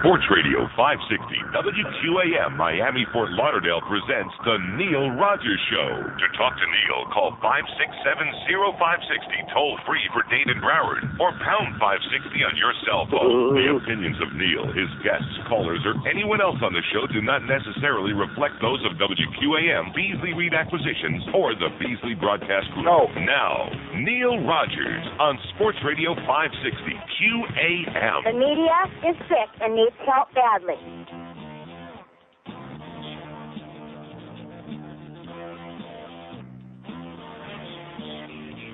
Sports Radio 560 WQAM Miami Fort Lauderdale presents The Neil Rogers Show. To talk to Neil, call 567-0560 toll free for Dade and Broward or pound 560 on your cell phone. The opinions of Neil, his guests, callers, or anyone else on the show do not necessarily reflect those of WQAM, Beasley Reed Acquisitions, or the Beasley Broadcast Group. No. Now, Neil Rogers on Sports Radio 560 QAM. The media is sick and needs help badly.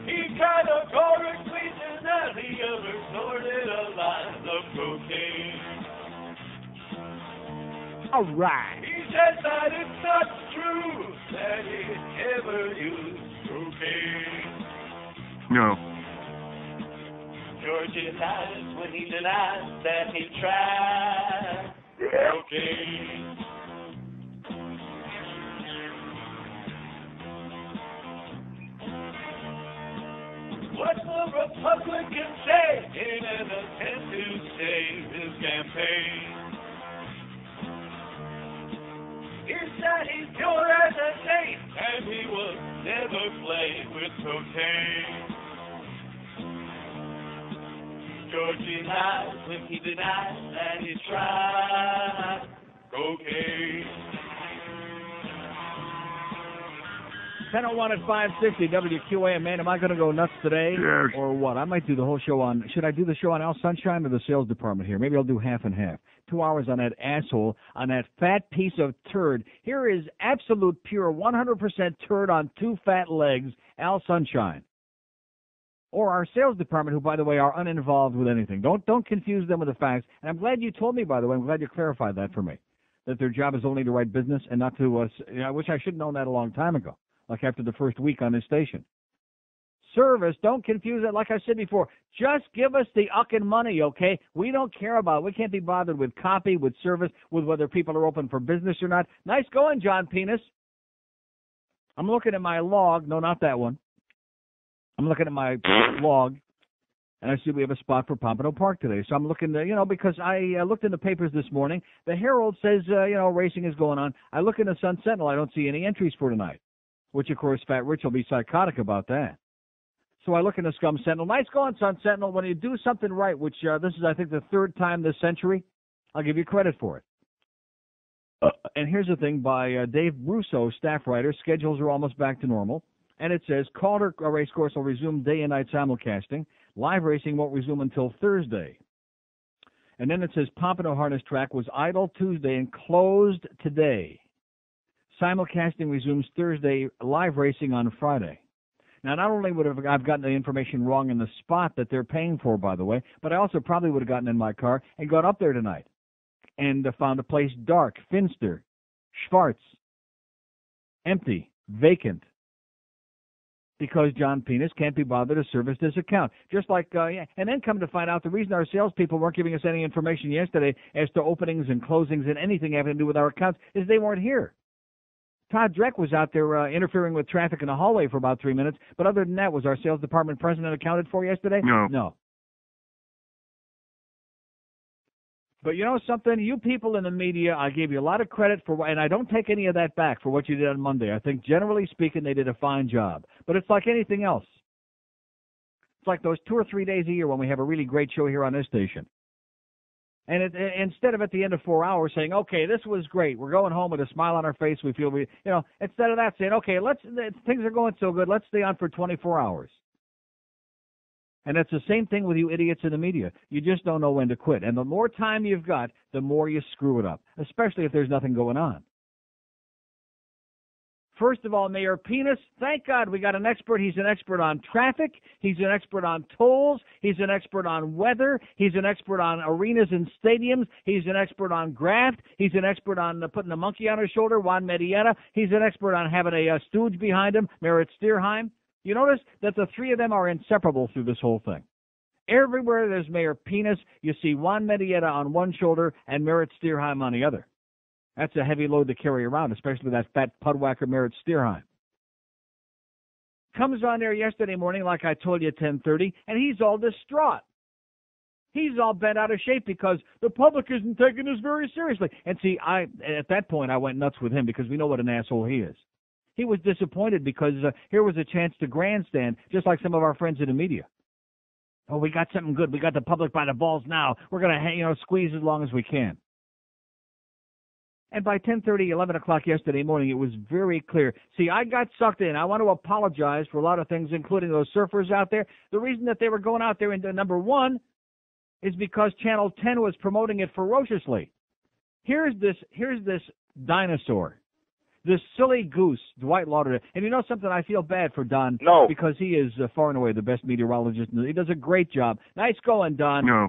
He categorically denied he ever snorted a line of cocaine. All right. He says that it's not true that he ever used cocaine. No. George denies when he denies that he tried cocaine. What will Republicans say in an attempt to save his campaign? He said he's pure as a saint and he will never play with cocaine. George denies when he denies that he tried cocaine. 10:01 at 560 WQAM. Man, am I going to go nuts today? Yes. Or what? I might do the whole show on, should I do the show on Al Sunshine or the sales department here? Maybe I'll do half and half. 2 hours on that asshole, on that fat piece of turd. Here is absolute pure 100% turd on two fat legs, Al Sunshine. Or our sales department, who, by the way, are uninvolved with anything. Don't confuse them with the facts. And I'm glad you told me, by the way, I'm glad you clarified that for me, that their job is only to write business and not to, I wish I should have known that a long time ago, like after the first week on this station. Service, don't confuse it. Like I said before, just give us the uckin' money, okay? We don't care about it. We can't be bothered with copy, with service, with whether people are open for business or not. Nice going, John Penis. I'm looking at my log. No, not that one. I'm looking at my log, and I see we have a spot for Pompano Park today. So I'm looking, because I looked in the papers this morning. The Herald says, racing is going on. I look in the Sun Sentinel. I don't see any entries for tonight, which, of course, Fat Rich will be psychotic about that. So I look in the Scum Sentinel. Nice going, Sun Sentinel. When you do something right, which this is, I think, the third time this century, I'll give you credit for it. And here's the thing by Dave Russo, staff writer. Schedules are almost back to normal. And it says Calder Racecourse will resume day and night simulcasting. Live racing won't resume until Thursday. And then it says Pompano Harness Track was idle Tuesday and closed today. Simulcasting resumes Thursday, live racing on Friday. Now, not only would I've gotten the information wrong in the spot that they're paying for, by the way, but I also probably would have gotten in my car and gone up there tonight and found a place dark, finster, schwarz, empty, vacant, because John Penis can't be bothered to service this account. Just like, and then come to find out the reason our salespeople weren't giving us any information yesterday as to openings and closings and anything having to do with our accounts is they weren't here. Todd Dreck was out there interfering with traffic in the hallway for about 3 minutes, but other than that, was our sales department president accounted for yesterday? No. But you know something? You people in the media, I gave you a lot of credit for, and I don't take any of that back for what you did on Monday. I think, generally speaking, they did a fine job. But it's like anything else. It's like those 2 or 3 days a year when we have a really great show here on this station. And instead of at the end of 4 hours saying, okay, this was great, we're going home with a smile on our face, we feel, instead of that saying, okay, things are going so good, let's stay on for 24 hours. And it's the same thing with you idiots in the media. You just don't know when to quit. And the more time you've got, the more you screw it up, especially if there's nothing going on. First of all, Mayor Penis, thank God we got an expert. He's an expert on traffic. He's an expert on tolls. He's an expert on weather. He's an expert on arenas and stadiums. He's an expert on graft. He's an expert on putting a monkey on his shoulder, Juan Medieta. He's an expert on having a stooge behind him, Merritt Steerheim. You notice that the three of them are inseparable through this whole thing. Everywhere there's Mayor Penis, you see Juan Medieta on one shoulder and Merritt Steerheim on the other. That's a heavy load to carry around, especially that fat pudwhacker Merritt Steerheim. Comes on there yesterday morning, like I told you at 10:30, and he's all distraught. He's all bent out of shape because the public isn't taking this very seriously. And see, at that point, I went nuts with him because we know what an asshole he is. He was disappointed because here was a chance to grandstand, just like some of our friends in the media. Oh, we got something good. We got the public by the balls now. We're going to, squeeze as long as we can. And by 10:30, 11 o'clock yesterday morning, it was very clear. See, I got sucked in. I want to apologize for a lot of things, including those surfers out there. The reason that they were going out there into number one is because Channel 10 was promoting it ferociously. Here's this dinosaur, this silly goose, Dwight Lauderdale. And you know something? I feel bad for Don. No. Because he is far and away the best meteorologist. He does a great job. Nice going, Don. No.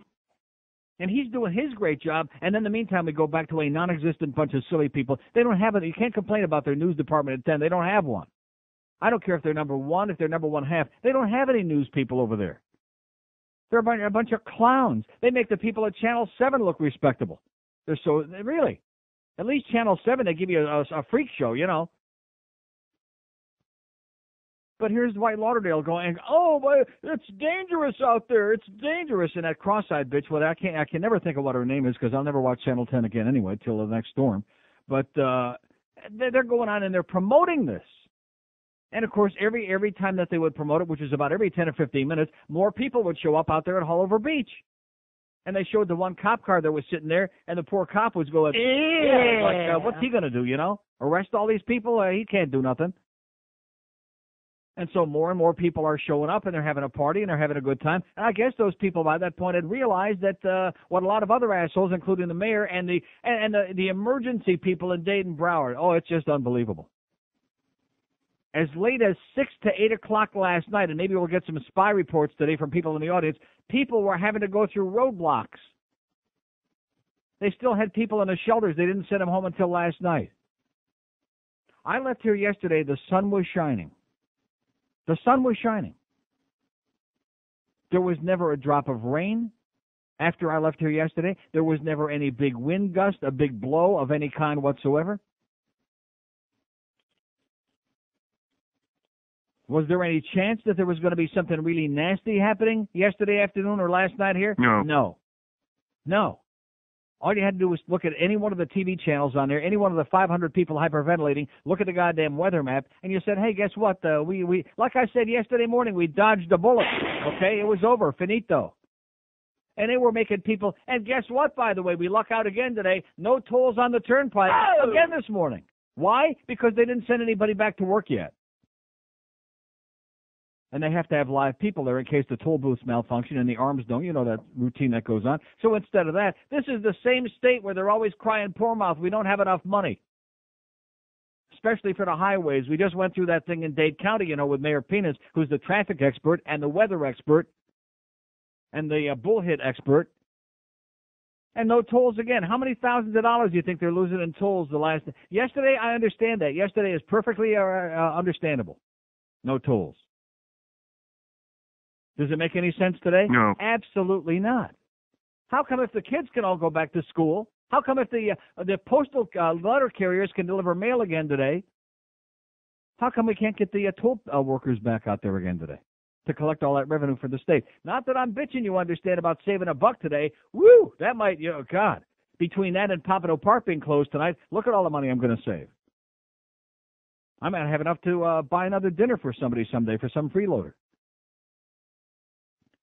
And he's doing his great job. And then in the meantime, we go back to a non-existent bunch of silly people. They don't have it. You can't complain about their news department at 10. They don't have one. I don't care if they're number one, if they're number one half. They don't have any news people over there. They're a bunch of clowns. They make the people at Channel 7 look respectable. They're so, really. At least Channel 7, they give you a freak show, But here's Dwight Lauderdale going, oh, but it's dangerous out there. It's dangerous. And that cross-eyed bitch, well, I can never think of what her name is because I'll never watch Channel 10 again anyway till the next storm. But they're going on and they're promoting this. And, of course, every time that they would promote it, which is about every 10 or 15 minutes, more people would show up out there at Hullover Beach. And they showed the one cop car that was sitting there, and the poor cop was going, what's he going to do, Arrest all these people? He can't do nothing. And so more and more people are showing up, and they're having a party, and they're having a good time. And I guess those people by that point had realized that what a lot of other assholes, including the mayor and the emergency people in Dayton Broward, oh, it's just unbelievable. As late as 6 to 8 o'clock last night, and maybe we'll get some spy reports today from people in the audience, people were having to go through roadblocks. They still had people in the shelters. They didn't send them home until last night. I left here yesterday. The sun was shining. The sun was shining. There was never a drop of rain after I left here yesterday. There was never any big wind gust, a big blow of any kind whatsoever. Was there any chance that there was going to be something really nasty happening yesterday afternoon or last night here? No. No. All you had to do was look at any one of the TV channels on there, any one of the 500 people hyperventilating, look at the goddamn weather map, and you said, hey, guess what? We like I said yesterday morning, we dodged a bullet. Okay? It was over. Finito. And they were making people, and guess what, by the way? We luck out again today. No tolls on the turnpike again this morning. Why? Because they didn't send anybody back to work yet. And they have to have live people there in case the toll booths malfunction and the arms don't. You know that routine that goes on. So instead of that, this is the same state where they're always crying poor mouth. We don't have enough money, especially for the highways. We just went through that thing in Dade County, with Mayor Penis, who's the traffic expert and the weather expert and the bullhit expert. And no tolls again. How many thousands of dollars do you think they're losing in tolls yesterday? I understand that. Yesterday is perfectly understandable. No tolls. Does it make any sense today? No. Absolutely not. How come if the kids can all go back to school? How come if the postal letter carriers can deliver mail again today? How come we can't get the toll workers back out there again today to collect all that revenue for the state? Not that I'm bitching, you understand, about saving $1 today. Woo! That might, God. Between that and Pompano Park being closed tonight, look at all the money I'm going to save. I might have enough to buy another dinner for somebody someday for some freeloader.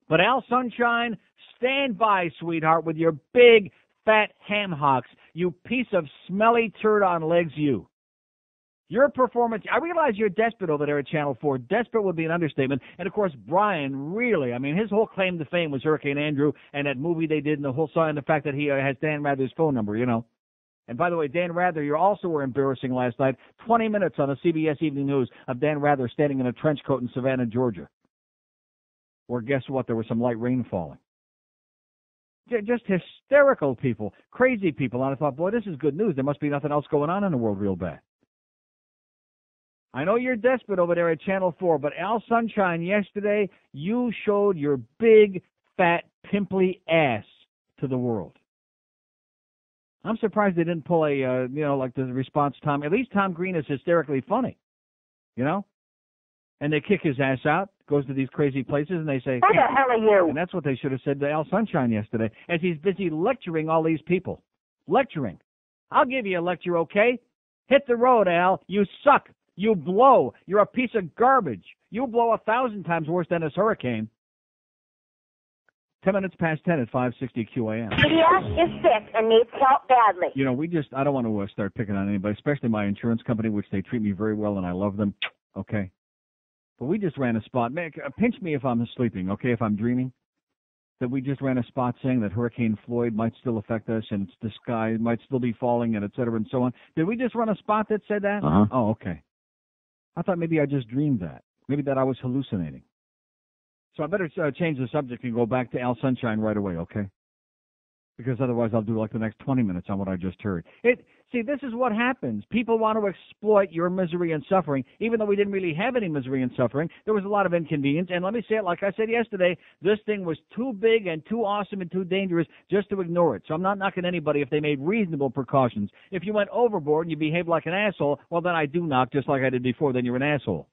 But Al Sunshine, stand by, sweetheart, with your big, fat ham hocks, you piece of smelly turd on legs, you. Your performance, I realize you're desperate over there at Channel 4. Desperate would be an understatement. And, of course, Bryan, really, his whole claim to fame was Hurricane Andrew and that movie they did and the whole song and the fact that he has Dan Rather's phone number, And, by the way, Dan Rather, you also were embarrassing last night. 20 minutes on the CBS Evening News of Dan Rather standing in a trench coat in Savannah, Georgia. Or guess what? There was some light rain falling. Just hysterical people, crazy people. And I thought, boy, this is good news. There must be nothing else going on in the world real bad. I know you're desperate over there at Channel 4, but Al Sunshine, yesterday, you showed your big, fat, pimply ass to the world. I'm surprised they didn't pull like the response Tom. At least Tom Green is hysterically funny, And they kick his ass out. goes to these crazy places, and they say, Who the hell are you? and that's what they should have said to Al Sunshine yesterday, as he's busy lecturing all these people. Lecturing. I'll give you a lecture, okay? Hit the road, Al. You suck. You blow. You're a piece of garbage. You blow 1,000 times worse than this hurricane. 10 minutes past 10 at 560 QAM. PDF is sick and needs help badly. You know, I don't want to start picking on anybody, especially my insurance company, which they treat me very well and I love them. Okay. But we just ran a spot. Man, pinch me if I'm sleeping, okay, if I'm dreaming. That we just ran a spot saying that Hurricane Floyd might still affect us and the sky might still be falling and et cetera and so on. Did we just run a spot that said that? Uh-huh. Oh, okay. I thought maybe I just dreamed that. Maybe that I was hallucinating. So I better change the subject and go back to Al Sunshine right away, okay? Because otherwise I'll do like the next 20 minutes on what I just heard. See, this is what happens. People want to exploit your misery and suffering, even though we didn't really have any misery and suffering. There was a lot of inconvenience. And let me say it like I said yesterday, this thing was too big and too awesome and too dangerous just to ignore it. So I'm not knocking anybody if they made reasonable precautions. If you went overboard and you behaved like an asshole, well, then I do knock just like I did before. Then you're an asshole.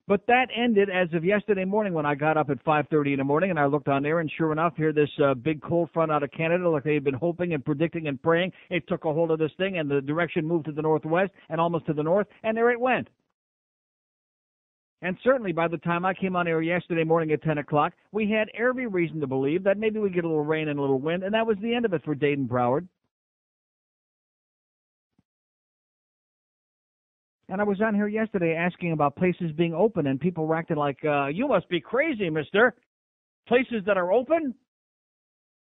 But that ended as of yesterday morning when I got up at 5:30 in the morning and I looked on there, and sure enough, here this big cold front out of Canada, like they had been hoping and predicting and praying, it took a hold of this thing and the direction moved to the northwest and almost to the north, and there it went. And certainly by the time I came on air yesterday morning at 10 o'clock, we had every reason to believe that maybe we'd get a little rain and a little wind, and that was the end of it for Dade and Broward. And I was on here yesterday asking about places being open, and people were acting like, you must be crazy, mister. Places that are open?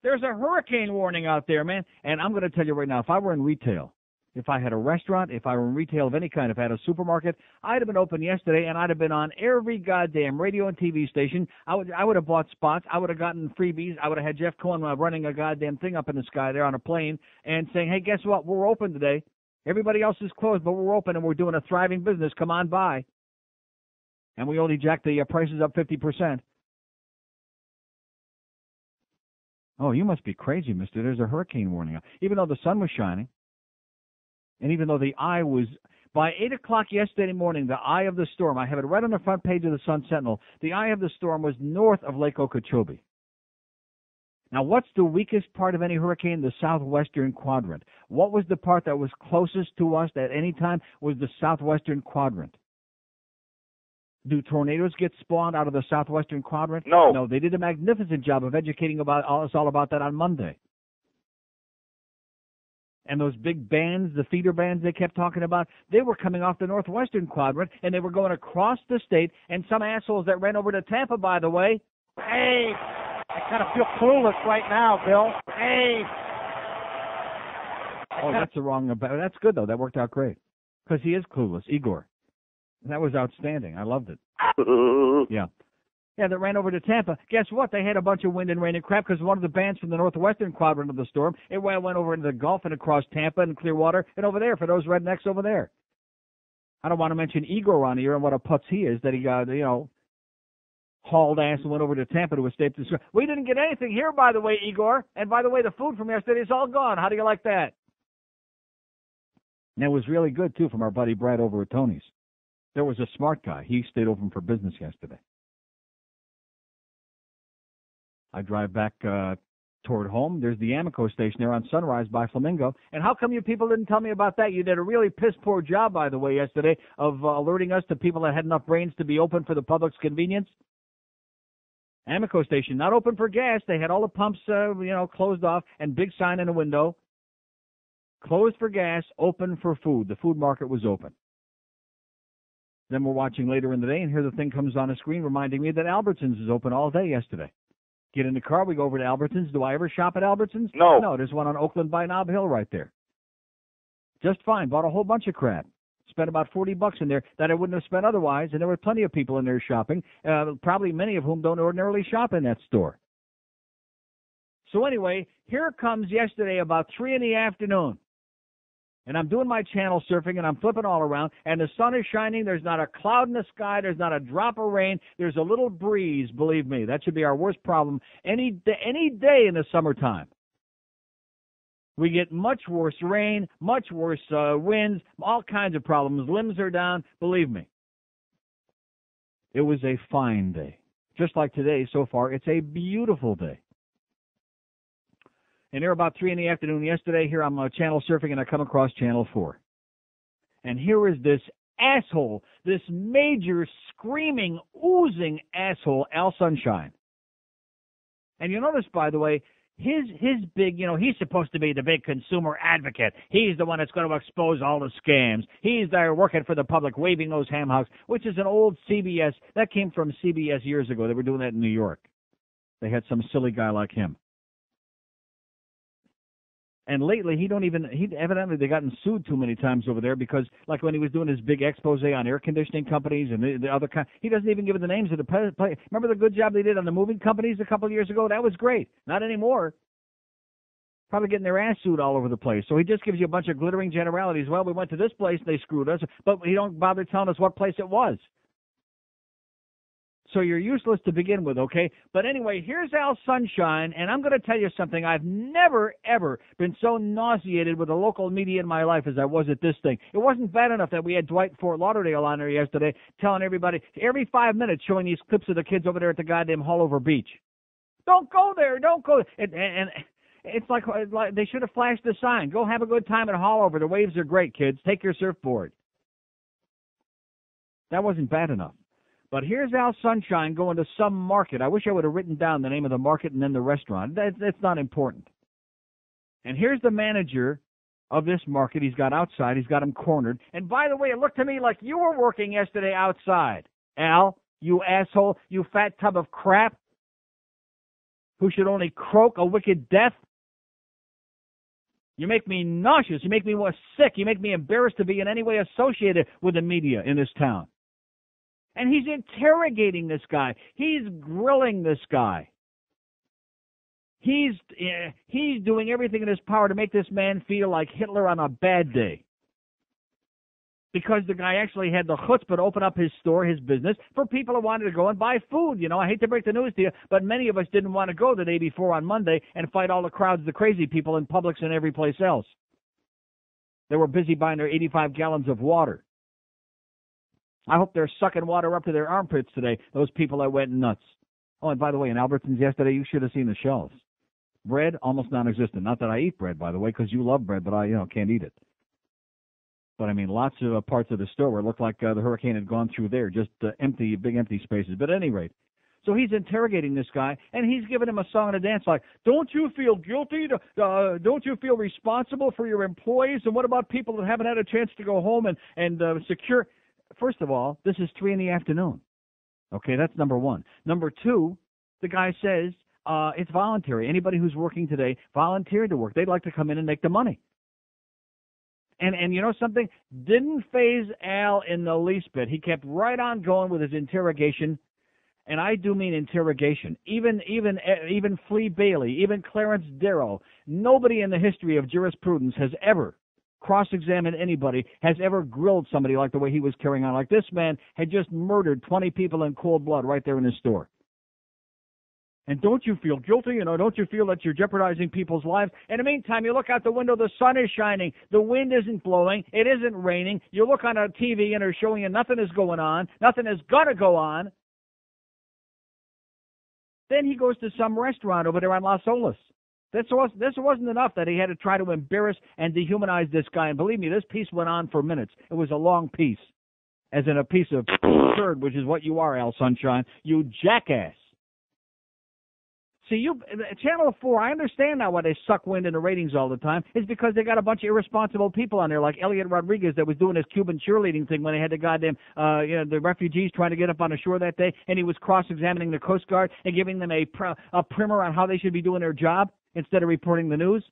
There's a hurricane warning out there, man. And I'm going to tell you right now, if I were in retail, if I had a restaurant, if I were in retail of any kind, if I had a supermarket, I'd have been open yesterday, and I'd have been on every goddamn radio and TV station. I would have bought spots. I would have gotten freebies. I would have had Jeff Cohen running a goddamn thing up in the sky there on a plane and saying, hey, guess what? We're open today. Everybody else is closed, but we're open and we're doing a thriving business. Come on by. And we only jacked the prices up 50%. Oh, you must be crazy, mister. There's a hurricane warning. Even though the sun was shining, and even though the eye was, by 8 o'clock yesterday morning, the eye of the storm, I have it right on the front page of the Sun Sentinel, the eye of the storm was north of Lake Okeechobee. Now, what's the weakest part of any hurricane? The southwestern quadrant. What was the part that was closest to us at any time? Was the southwestern quadrant. Do tornadoes get spawned out of the southwestern quadrant? No. No, they did a magnificent job of educating us all about that on Monday. And those big bands, the feeder bands they kept talking about, they were coming off the northwestern quadrant, and they were going across the state, and some assholes that ran over to Tampa, by the way. Hey! I kind of feel clueless right now, Bill. Hey! Oh, that's the wrong. That's good, though. That worked out great. Because he is clueless, Igor. That was outstanding. I loved it. Yeah. Yeah, that ran over to Tampa. Guess what? They had a bunch of wind and rain and crap because one of the bands from the northwestern quadrant of the storm, it went over into the Gulf and across Tampa and Clearwater and over there for those rednecks over there. I don't want to mention Igor on here and what a putz he is that he got, hauled ass and went over to Tampa to escape the storm. We didn't get anything here, by the way, Igor. And by the way, the food from yesterday is all gone. How do you like that? And it was really good, too, from our buddy Brad over at Tony's. There was a smart guy. He stayed open for business yesterday. I drive back toward home. There's the Amoco station there on Sunrise by Flamingo. And how come you people didn't tell me about that? You did a really piss-poor job, by the way, yesterday of alerting us to people that had enough brains to be open for the public's convenience. Amoco station, not open for gas. They had all the pumps, closed off and big sign in the window. Closed for gas, open for food. The food market was open. Then we're watching later in the day, and here the thing comes on the screen reminding me that Albertsons is open all day yesterday. Get in the car, we go over to Albertsons. Do I ever shop at Albertsons? No. No, there's one on Oakland by Nob Hill right there. Just fine. Bought a whole bunch of crap. Spent about $40 in there that I wouldn't have spent otherwise, and there were plenty of people in there shopping, probably many of whom don't ordinarily shop in that store. So anyway, here comes yesterday about 3 in the afternoon, and I'm doing my channel surfing, and I'm flipping all around, and the sun is shining. There's not a cloud in the sky. There's not a drop of rain. There's a little breeze, believe me. That should be our worst problem any day in the summertime. We get much worse rain, much worse winds, all kinds of problems. Limbs are down, believe me. It was a fine day. Just like today, so far, it's a beautiful day. And here about 3 in the afternoon yesterday, here I'm channel surfing, and I come across Channel 4. And here is this asshole, this major, screaming, oozing asshole, Al Sunshine. And you notice, by the way, his big, he's supposed to be the big consumer advocate. He's the one that's going to expose all the scams. He's there working for the public, waving those ham hocks, which is an old CBS. That came from CBS years ago. They were doing that in New York. They had some silly guy like him. And lately, evidently they've gotten sued too many times over there because, like when he was doing his big expose on air conditioning companies and the other kind, he doesn't even give the names of the play. Remember the good job they did on the moving companies a couple of years ago? That was great. Not anymore. Probably getting their ass sued all over the place. So he just gives you a bunch of glittering generalities. Well, we went to this place and they screwed us, but he don't bother telling us what place it was. So you're useless to begin with, okay? But anyway, here's Al Sunshine, and I'm going to tell you something. I've never, ever been so nauseated with the local media in my life as I was at this thing. It wasn't bad enough that we had Dwight Lauderdale on there yesterday telling everybody, every 5 minutes, showing these clips of the kids over there at the goddamn Hullover Beach. Don't go there, don't go. And it's like they should have flashed the sign. Go have a good time at Hullover. The waves are great, kids. Take your surfboard. That wasn't bad enough. But here's Al Sunshine going to some market. I wish I would have written down the name of the market and then the restaurant. That's not important. And here's the manager of this market. He's got outside. He's got him cornered. And by the way, it looked to me like you were working yesterday outside. Al, you asshole, you fat tub of crap who should only croak a wicked death. You make me nauseous. You make me sick. You make me embarrassed to be in any way associated with the media in this town. And he's interrogating this guy. He's grilling this guy. He's doing everything in his power to make this man feel like Hitler on a bad day. Because the guy actually had the chutzpah to open up his store, his business, for people who wanted to go and buy food. I hate to break the news to you, but many of us didn't want to go the day before on Monday and fight all the crowds, the crazy people in Publix and every place else. They were busy buying their 85 gallons of water. I hope they're sucking water up to their armpits today, those people that went nuts. Oh, and by the way, in Albertsons yesterday, you should have seen the shelves. Bread, almost non-existent. Not that I eat bread, by the way, because you love bread, but I can't eat it. But, I mean, lots of parts of the store where it looked like the hurricane had gone through there, just big empty spaces. But at any rate, so he's interrogating this guy, and he's giving him a song and a dance like, don't you feel guilty? Don't you feel responsible for your employees? And what about people that haven't had a chance to go home and secure... First of all, this is 3 in the afternoon. Okay, that's number one. Number two, the guy says it's voluntary. Anybody who's working today volunteered to work. They'd like to come in and make the money. And you know something? Didn't faze Al in the least bit. He kept right on going with his interrogation. And I do mean interrogation. Even Flea Bailey, even Clarence Darrow, nobody in the history of jurisprudence has ever cross-examined anybody, has ever grilled somebody like the way he was carrying on. Like this man had just murdered 20 people in cold blood right there in his store. And don't you feel guilty? Don't you feel that you're jeopardizing people's lives? In the meantime, you look out the window, the sun is shining, the wind isn't blowing, it isn't raining. You look on a TV and they're showing you nothing is going on, nothing is going to go on. Then he goes to some restaurant over there on Las Olas. This wasn't enough that he had to try to embarrass and dehumanize this guy. And believe me, this piece went on for minutes. It was a long piece, as in a piece of turd, which is what you are, Al Sunshine, you jackass. See, Channel 4, I understand now why they suck wind in the ratings all the time. It's because they got a bunch of irresponsible people on there, like Elliot Rodriguez that was doing his Cuban cheerleading thing when they had the goddamn, the refugees trying to get up on the shore that day, and he was cross-examining the Coast Guard and giving them a primer on how they should be doing their job instead of reporting the news.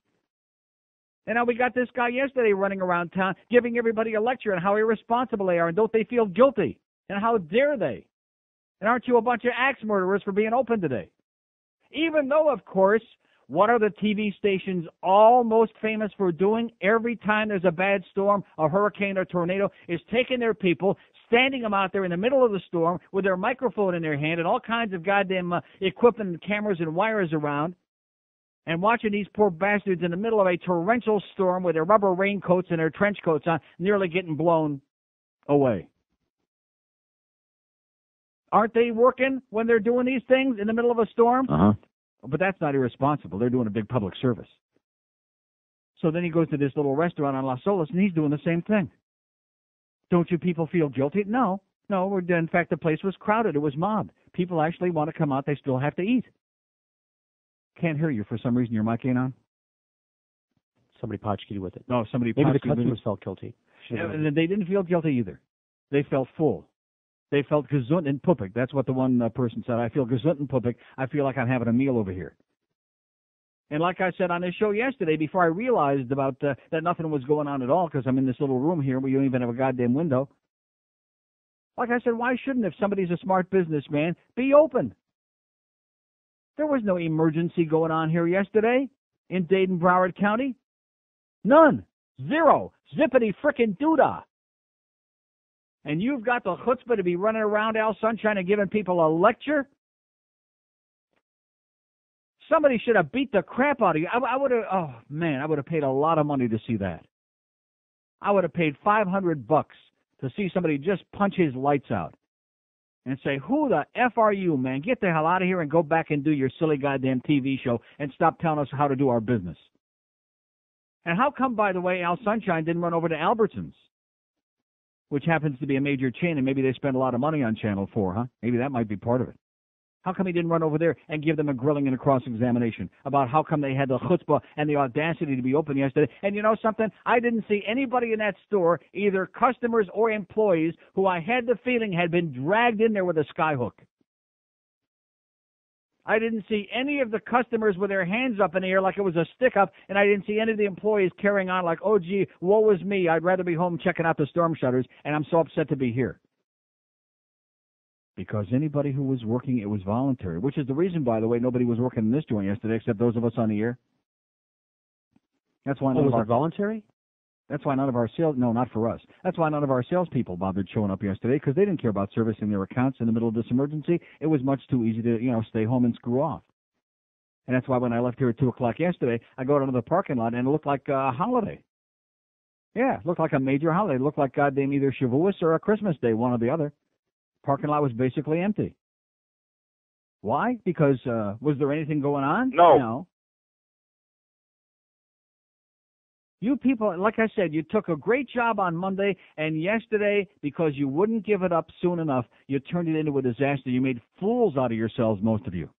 And now we got this guy yesterday running around town giving everybody a lecture on how irresponsible they are and don't they feel guilty and how dare they. And aren't you a bunch of axe murderers for being open today? Even though, of course, what are the TV stations all most famous for doing every time there's a bad storm, a hurricane or tornado, is taking their people, standing them out there in the middle of the storm with their microphone in their hand and all kinds of goddamn equipment and cameras and wires around, and watching these poor bastards in the middle of a torrential storm with their rubber raincoats and their trench coats on, nearly getting blown away. Aren't they working when they're doing these things in the middle of a storm? Uh-huh. But that's not irresponsible. They're doing a big public service. So then he goes to this little restaurant on Las Olas, and he's doing the same thing. Don't you people feel guilty? No. In fact, the place was crowded. It was mobbed. People actually want to come out. They still have to eat. Can't hear you for some reason. Your mic ain't on? Somebody potchkeyed you with it. No, somebody Maybe the potchkeyed with customers it. felt guilty. And they didn't feel guilty either. They felt full. They felt gesund and puppig. That's what the one person said. I feel gesund and puppig. I feel like I'm having a meal over here. And like I said on this show yesterday, before I realized about that nothing was going on at all, because I'm in this little room here where you don't even have a goddamn window. Like I said, why shouldn't, if somebody's a smart businessman, be open? There was no emergency going on here yesterday in Dade, Broward County. None. Zero. Zippity frickin' doodah. And you've got the chutzpah to be running around, Al Sunshine, and giving people a lecture? Somebody should have beat the crap out of you. I would have, oh, man, I would have paid a lot of money to see that. I would have paid $500 to see somebody just punch his lights out and say, who the F are you, man? Get the hell out of here and go back and do your silly goddamn TV show and stop telling us how to do our business. And how come, by the way, Al Sunshine didn't run over to Albertsons, which happens to be a major chain, and maybe they spend a lot of money on Channel 4, huh? Maybe that might be part of it. How come he didn't run over there and give them a grilling and a cross-examination about how come they had the chutzpah and the audacity to be open yesterday? And you know something? I didn't see anybody in that store, either customers or employees, who I had the feeling had been dragged in there with a skyhook. I didn't see any of the customers with their hands up in the air like it was a stick-up, and I didn't see any of the employees carrying on like, oh, gee, woe is me. I'd rather be home checking out the storm shutters, and I'm so upset to be here. Because anybody who was working, it was voluntary, which is the reason, by the way, nobody was working in this joint yesterday except those of us on the air. That's why none of our voluntary? That's why none of our sales, no, not for us. That's why none of our salespeople bothered showing up yesterday, because they didn't care about servicing their accounts in the middle of this emergency. It was much too easy to, stay home and screw off. And that's why when I left here at 2 o'clock yesterday, I go down to the parking lot and it looked like a holiday. Yeah, it looked like a major holiday. It looked like goddamn either Shavuos or a Christmas day, one or the other. Parking lot was basically empty. Why? Because was there anything going on? No. You people, like I said, you took a great job on Monday, and yesterday, because you wouldn't give it up soon enough, you turned it into a disaster. You made fools out of yourselves, most of you.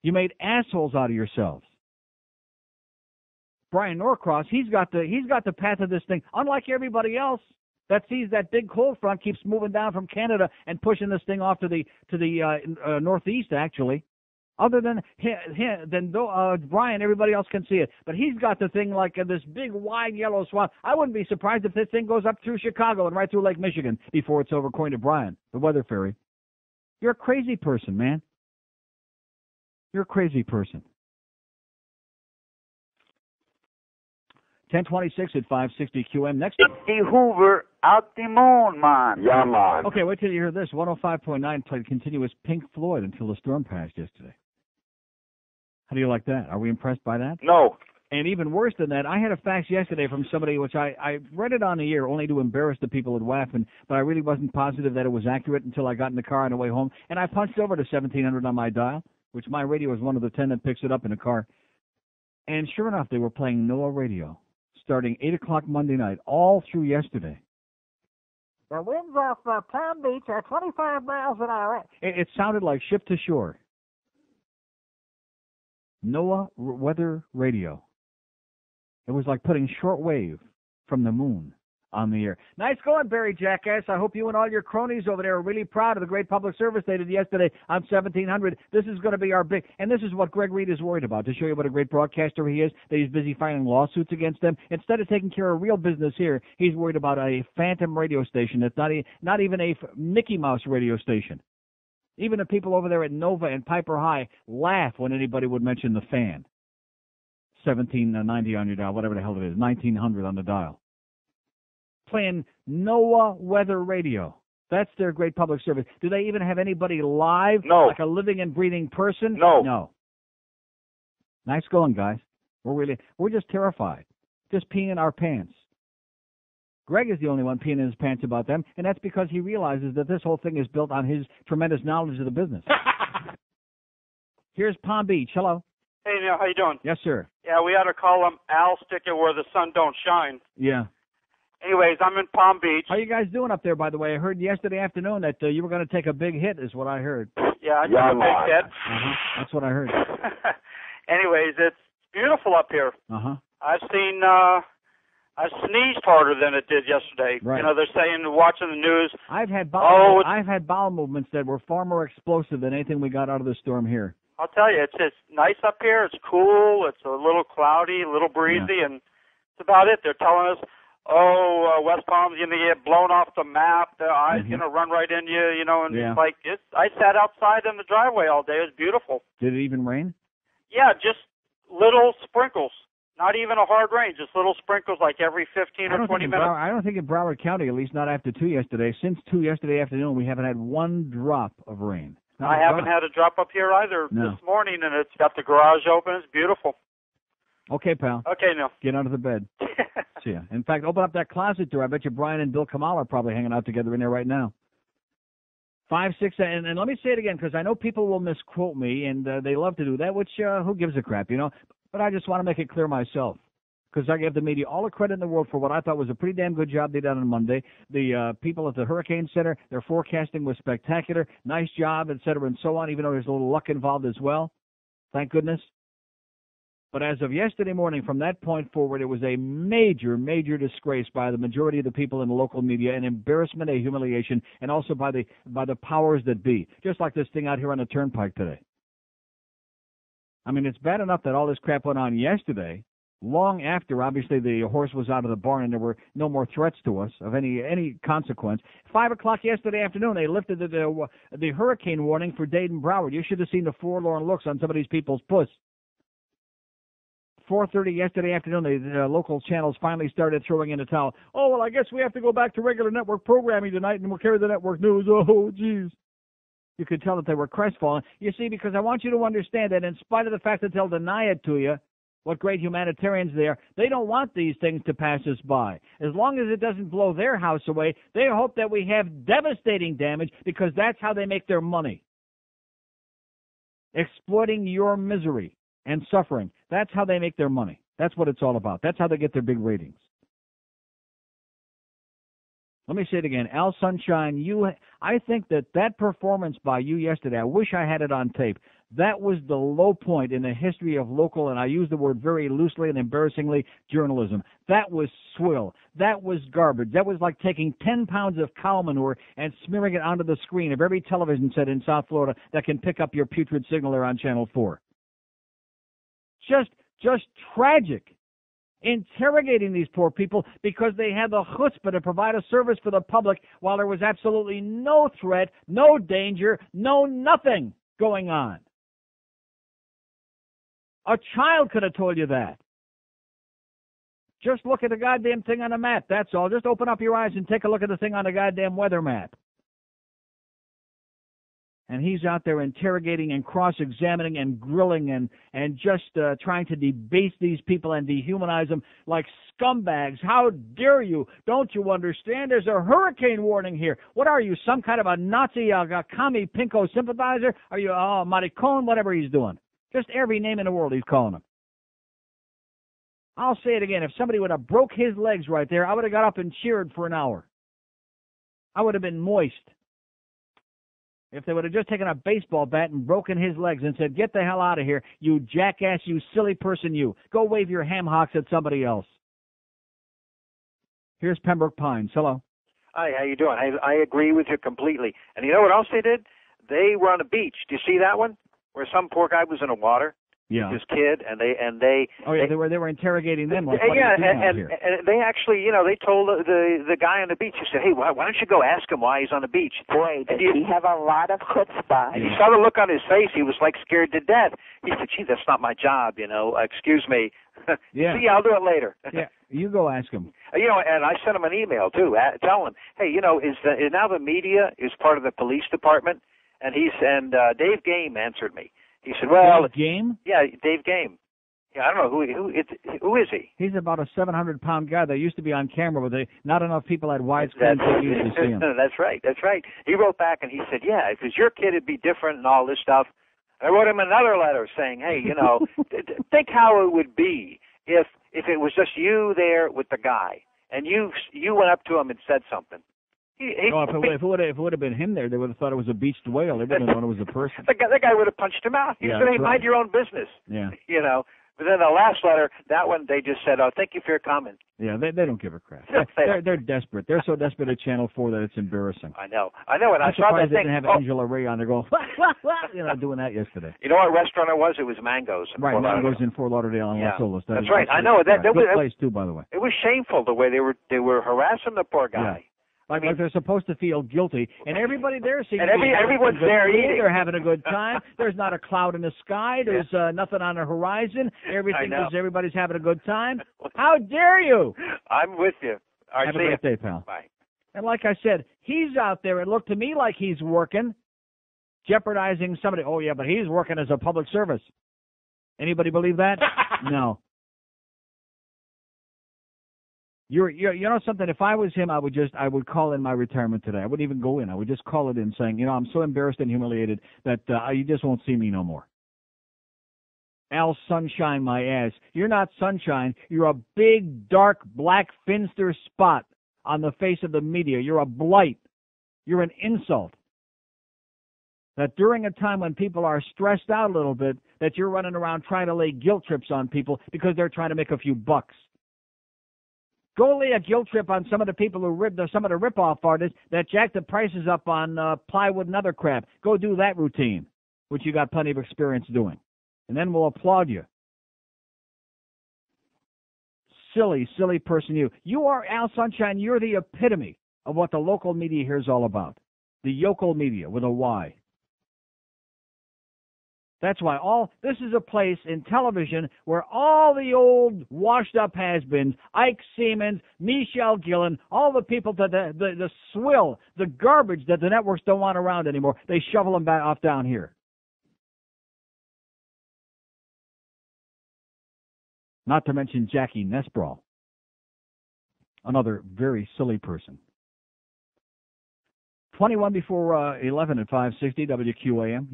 You made assholes out of yourselves. Bryan Norcross, he's got the path of this thing, unlike everybody else. That sees that big cold front keeps moving down from Canada and pushing this thing off to the northeast, actually. Other than Bryan, everybody else can see it. But he's got the thing like this big, wide, yellow swath. I wouldn't be surprised if this thing goes up through Chicago and right through Lake Michigan before it's over, according to Bryan, the weather fairy. You're a crazy person, man. You're a crazy person. 1026 at 560 QM. Next. The Hoover out the moon, man. Yeah, man. Okay, wait till you hear this. 105.9 played continuous Pink Floyd until the storm passed yesterday. How do you like that? Are we impressed by that? No. And even worse than that, I had a fax yesterday from somebody, which I read it on the air only to embarrass the people at WAF, but I really wasn't positive that it was accurate until I got in the car on the way home. And I punched over to 1700 on my dial, which my radio is one of the 10 that picks it up in the car. And sure enough, they were playing NOAA radio starting 8 o'clock Monday night, all through yesterday. The winds off Palm Beach are 25 miles an hour. It sounded like ship to shore. NOAA weather radio. It was like putting shortwave from the moon on the air. Nice going, Barry Jackass. I hope you and all your cronies over there are really proud of the great public service they did yesterday on 1700. This is going to be our big, and this is what Greg Reed is worried about, to show you what a great broadcaster he is, that he's busy filing lawsuits against them. Instead of taking care of real business here, he's worried about a phantom radio station that's not even a Mickey Mouse radio station. Even the people over there at Nova and Piper High laugh when anybody would mention the fan. 1790 on your dial, whatever the hell it is, 1900 on the dial. Playing NOAA weather radio. That's their great public service. Do they even have anybody live? No. Like a living and breathing person? No. No. Nice going, guys. We're just terrified. Just peeing our pants. Greg is the only one peeing in his pants about them, and that's because he realizes that this whole thing is built on his tremendous knowledge of the business. Here's Palm Beach. Hello. Hey, Neil, how you doing? Yes, sir. Yeah, we ought to call him Al Stick It Where the Sun Don't Shine. Yeah. Anyways, I'm in Palm Beach. How you guys doing up there, by the way? I heard yesterday afternoon that you were going to take a big hit, is what I heard. Yeah, I took a big hit. That's what I heard. Anyways, it's beautiful up here. Uh-huh. I've sneezed harder than it did yesterday. Right. You know, they're saying, watching the news. I've had bowel movements that were far more explosive than anything we got out of the storm here. I'll tell you, it's nice up here. It's cool. It's a little cloudy, a little breezy, and that's about it. They're telling us, West Palm's going to get blown off the map. The eye's going to run right in you, you know, and I sat outside in the driveway all day. It was beautiful. Did it even rain? Yeah, just little sprinkles. Not even a hard rain, just little sprinkles like every 15 or 20 minutes. I don't think in Broward County, at least not after 2 yesterday. Since 2 yesterday afternoon, we haven't had one drop of rain. I haven't had a drop up here either this morning, and it's got the garage open. It's beautiful. Okay, pal. Okay, Neil. Get under the bed. See ya. In fact, open up that closet door. I bet you Brian and Bill Kamal are probably hanging out together in there right now. 5, 6, and let me say it again, because I know people will misquote me, and they love to do that, which who gives a crap, you know? But I just want to make it clear myself, because I give the media all the credit in the world for what I thought was a pretty damn good job they done on Monday. The people at the Hurricane Center, their forecasting was spectacular. Nice job, et cetera, and so on, even though there's a little luck involved as well. Thank goodness. But as of yesterday morning, from that point forward, it was a major, major disgrace by the majority of the people in the local media, an embarrassment, a humiliation, and also by the powers that be. Just like this thing out here on the Turnpike today. I mean, it's bad enough that all this crap went on yesterday, long after, obviously, the horse was out of the barn and there were no more threats to us of any consequence. 5 o'clock yesterday afternoon, they lifted the hurricane warning for Dade and Broward. You should have seen the forlorn looks on some of these people's puss. 4:30 yesterday afternoon, the local channels finally started throwing in the towel. Oh, well, I guess we have to go back to regular network programming tonight, and we'll carry the network news. Oh, geez. You could tell that they were crestfallen. You see, because I want you to understand that in spite of the fact that they'll deny it to you, what great humanitarians they are, they don't want these things to pass us by. As long as it doesn't blow their house away, they hope that we have devastating damage, because that's how they make their money. Exploiting your misery and suffering. That's how they make their money. That's what it's all about. That's how they get their big ratings. Let me say it again. Al Sunshine, I think that performance by you yesterday, I wish I had it on tape. That was the low point in the history of local, and I use the word very loosely and embarrassingly, journalism. That was swill. That was garbage. That was like taking 10 pounds of cow manure and smearing it onto the screen of every television set in South Florida that can pick up your putrid signal there on Channel 4. Just tragic. Interrogating these poor people because they had the chutzpah to provide a service for the public while there was absolutely no threat, no danger, no nothing going on. A child could have told you that. Just look at the goddamn thing on the map, that's all. Just open up your eyes and take a look at the thing on the goddamn weather map. And he's out there interrogating and cross-examining and grilling and just trying to debase these people and dehumanize them like scumbags. How dare you? Don't you understand? There's a hurricane warning here. What are you, some kind of a Nazi, commie, pinko sympathizer? Are you, maricon, whatever he's doing? Just every name in the world he's calling him. I'll say it again. If somebody would have broke his legs right there, I would have got up and cheered for an hour. I would have been moist. If they would have just taken a baseball bat and broken his legs and said, get the hell out of here, you jackass, you silly person, you. Go wave your ham hocks at somebody else. Here's Pembroke Pines. Hello. Hi, how you doing? I agree with you completely. And you know what else they did? They were on a beach. Do you see that one? Where some poor guy was in the water. Yeah. His kid, and they. Oh yeah, they were interrogating them. Like, yeah, and they actually, they told the guy on the beach. He said, "Hey, why don't you go ask him why he's on the beach?" Boy, does he have a lot of chutzpah. And you saw the look on his face. He was like scared to death. He said, "Gee, that's not my job, Excuse me." Yeah. See, I'll do it later. Yeah, you go ask him. And I sent him an email too, telling him, "Hey, is now the media is part of the police department?" And Dave Game answered me. He said, "Well, Dave Game? Yeah, Dave Game. Yeah, I don't know who is he? He's about a 700-pound guy that used to be on camera, but not enough people had widescreen TVs to see him. That's right. He wrote back and he said, yeah, if it was your kid, it'd be different and all this stuff. I wrote him another letter saying, hey, think how it would be if it was just you there with the guy and you went up to him and said something. If it would have been him there, they would have thought it was a beached whale. They wouldn't have known it was a person. That guy would have punched him out. He said, hey, mind your own business. Yeah. But then the last letter, that one, they just said, oh, thank you for your comment. Yeah, they don't give a crap. They're desperate. They're so desperate at Channel 4 that it's embarrassing. I know. And I saw that they thing. didn't have Angela Ray on there going, doing that yesterday. You know what restaurant it was? It was Mango's. Right, Mango's in Fort Lauderdale and Los Olas. That's right. I know. That good was place, too, by the way. It was shameful the way they were harassing the poor guy. Yeah. Like they're supposed to feel guilty, and everybody there seems everyone's there eating. They're having a good time. There's not a cloud in the sky. There's nothing on the horizon. Everybody's having a good time. How dare you? I'm with you. All right, have a great day, pal. Bye. And like I said, he's out there. It looked to me like he's working, jeopardizing somebody. Oh, yeah, but he's working as a public service. Anybody believe that? No. You know something? If I was him, I would call in my retirement today. I wouldn't even go in. I would just call it in, saying, I'm so embarrassed and humiliated that you just won't see me no more. Al Sunshine, my ass. You're not sunshine. You're a big, dark, black, finster spot on the face of the media. You're a blight. You're an insult. That during a time when people are stressed out a little bit, that you're running around trying to lay guilt trips on people because they're trying to make a few bucks. Go lay a guilt trip on some of the people who ripped some of the rip-off artists that jacked the prices up on plywood and other crap. Go do that routine, which you got plenty of experience doing. And then we'll applaud you. Silly, silly person you. You are, Al Sunshine, you're the epitome of what the local media here is all about. The yokel media with a Y. That's why this is a place in television where all the old washed-up has-beens, Ike Siemens, Michelle Gillen, all the people, the swill, the garbage that the networks don't want around anymore, they shovel them back off down here. Not to mention Jackie Nesbrawl, another very silly person. 21 before 11 at 560 WQAM.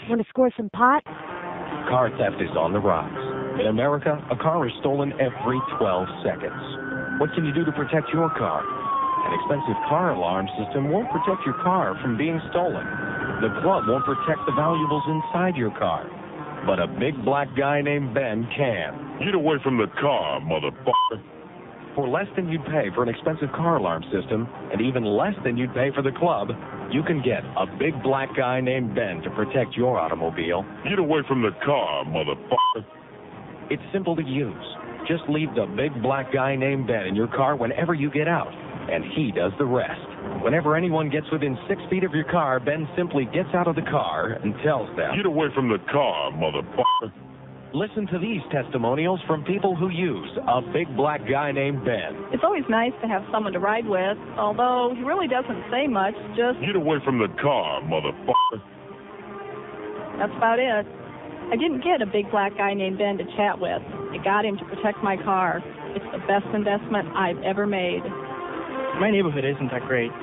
Want to score some pot? Car theft is on the rise. In America, a car is stolen every 12 seconds. What can you do to protect your car? An expensive car alarm system won't protect your car from being stolen. The club won't protect the valuables inside your car. But a big black guy named Ben can. Get away from the car, motherfucker. For less than you'd pay for an expensive car alarm system, and even less than you'd pay for the club, you can get a big black guy named Ben to protect your automobile. Get away from the car, motherfucker. It's simple to use. Just leave the big black guy named Ben in your car whenever you get out, and he does the rest. Whenever anyone gets within 6 feet of your car, Ben simply gets out of the car and tells them, Get away from the car, motherfucker. Listen to these testimonials from people who use a big black guy named Ben. It's always nice to have someone to ride with, although he really doesn't say much, just... Get away from the car, motherfucker. That's about it. I didn't get a big black guy named Ben to chat with. I got him to protect my car. It's the best investment I've ever made. My neighborhood isn't that great.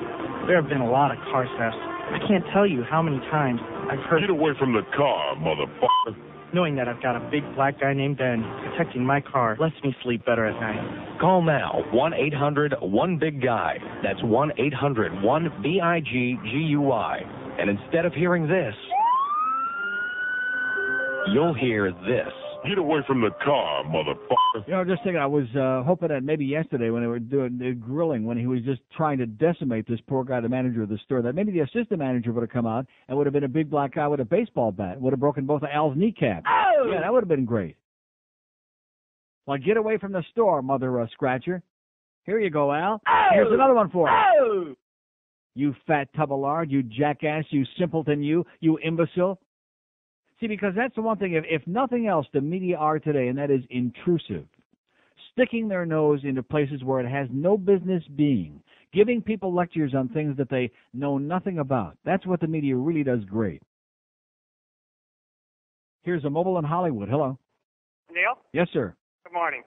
There have been a lot of car thefts. I can't tell you how many times I've heard... Get away from the car, motherfucker. Knowing that I've got a big black guy named Ben protecting my car lets me sleep better at night. Call now, 1-800-1BIG-GUY. That's 1-800-1BIGGUY. And instead of hearing this, you'll hear this. Get away from the car, motherfucker. Just thinking, I was hoping that maybe yesterday when they were doing the grilling, when he was just trying to decimate this poor guy, the manager of the store, that maybe the assistant manager would have come out and would have been a big black guy with a baseball bat, would have broken both of Al's kneecaps. Oh! Yeah, that would have been great. Well, get away from the store, Mother Scratcher. Here you go, Al. Oh! Here's another one for you. Oh! You fat tub of lard, you jackass, you simpleton, you imbecile. See, because that's the one thing, if nothing else, the media are today, and that is intrusive. Sticking their nose into places where it has no business being. Giving people lectures on things that they know nothing about. That's what the media really does great. Here's a mobile in Hollywood. Hello. Neil? Yes, sir. Good morning.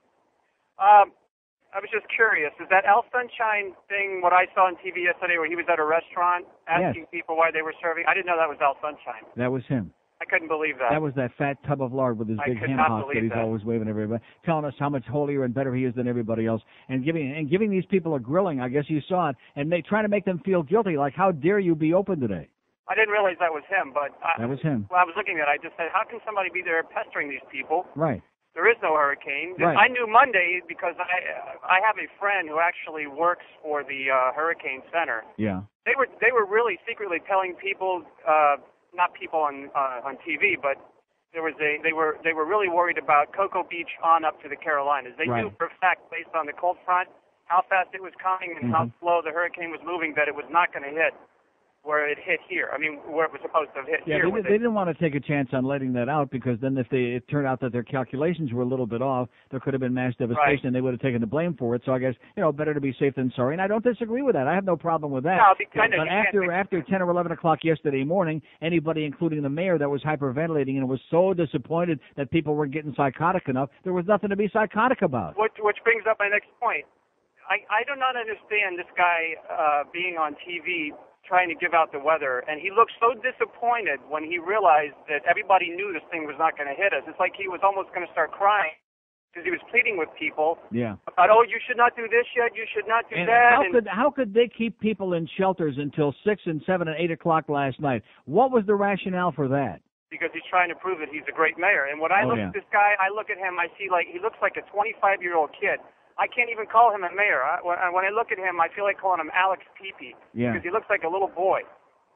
I was just curious. Is that Al Sunshine thing what I saw on TV yesterday where he was at a restaurant asking people why they were serving? I didn't know that was Al Sunshine. That was him. I couldn't believe that. That was that fat tub of lard with his big ham hock that he's always waving everybody, telling us how much holier and better he is than everybody else, and giving these people a grilling. I guess you saw it, and they trying to make them feel guilty, like how dare you be open today? I didn't realize that was him, but that was him. Well, I was looking at it. I just said, how can somebody be there pestering these people? Right. There is no hurricane. Right. I knew Monday because I have a friend who actually works for the Hurricane Center. Yeah. They were really secretly telling people, not people on TV, but they were really worried about Cocoa Beach on up to the Carolinas. They knew for a fact, based on the cold front, how fast it was coming and how slow the hurricane was moving, that it was not going to hit where it hit here. I mean, where it was supposed to have hit here. Yeah, they didn't want to take a chance on letting that out, because then if it turned out that their calculations were a little bit off, there could have been mass devastation and they would have taken the blame for it. So I guess, better to be safe than sorry. And I don't disagree with that. I have no problem with that. No, but after 10 or 11 o'clock yesterday morning, anybody, including the mayor, that was hyperventilating and was so disappointed that people weren't getting psychotic enough, there was nothing to be psychotic about. Which brings up my next point. I do not understand this guy being on TV trying to give out the weather, and he looked so disappointed when he realized that everybody knew this thing was not going to hit us. It's like he was almost going to start crying because he was pleading with people about, you should not do this yet, you should not do that. How could they keep people in shelters until 6 and 7 and 8 o'clock last night? What was the rationale for that? Because he's trying to prove that he's a great mayor. And when I look at this guy, I look at him, I see he looks like a 25-year-old kid. I can't even call him a mayor. When I look at him, I feel like calling him Alex Pepe because he looks like a little boy.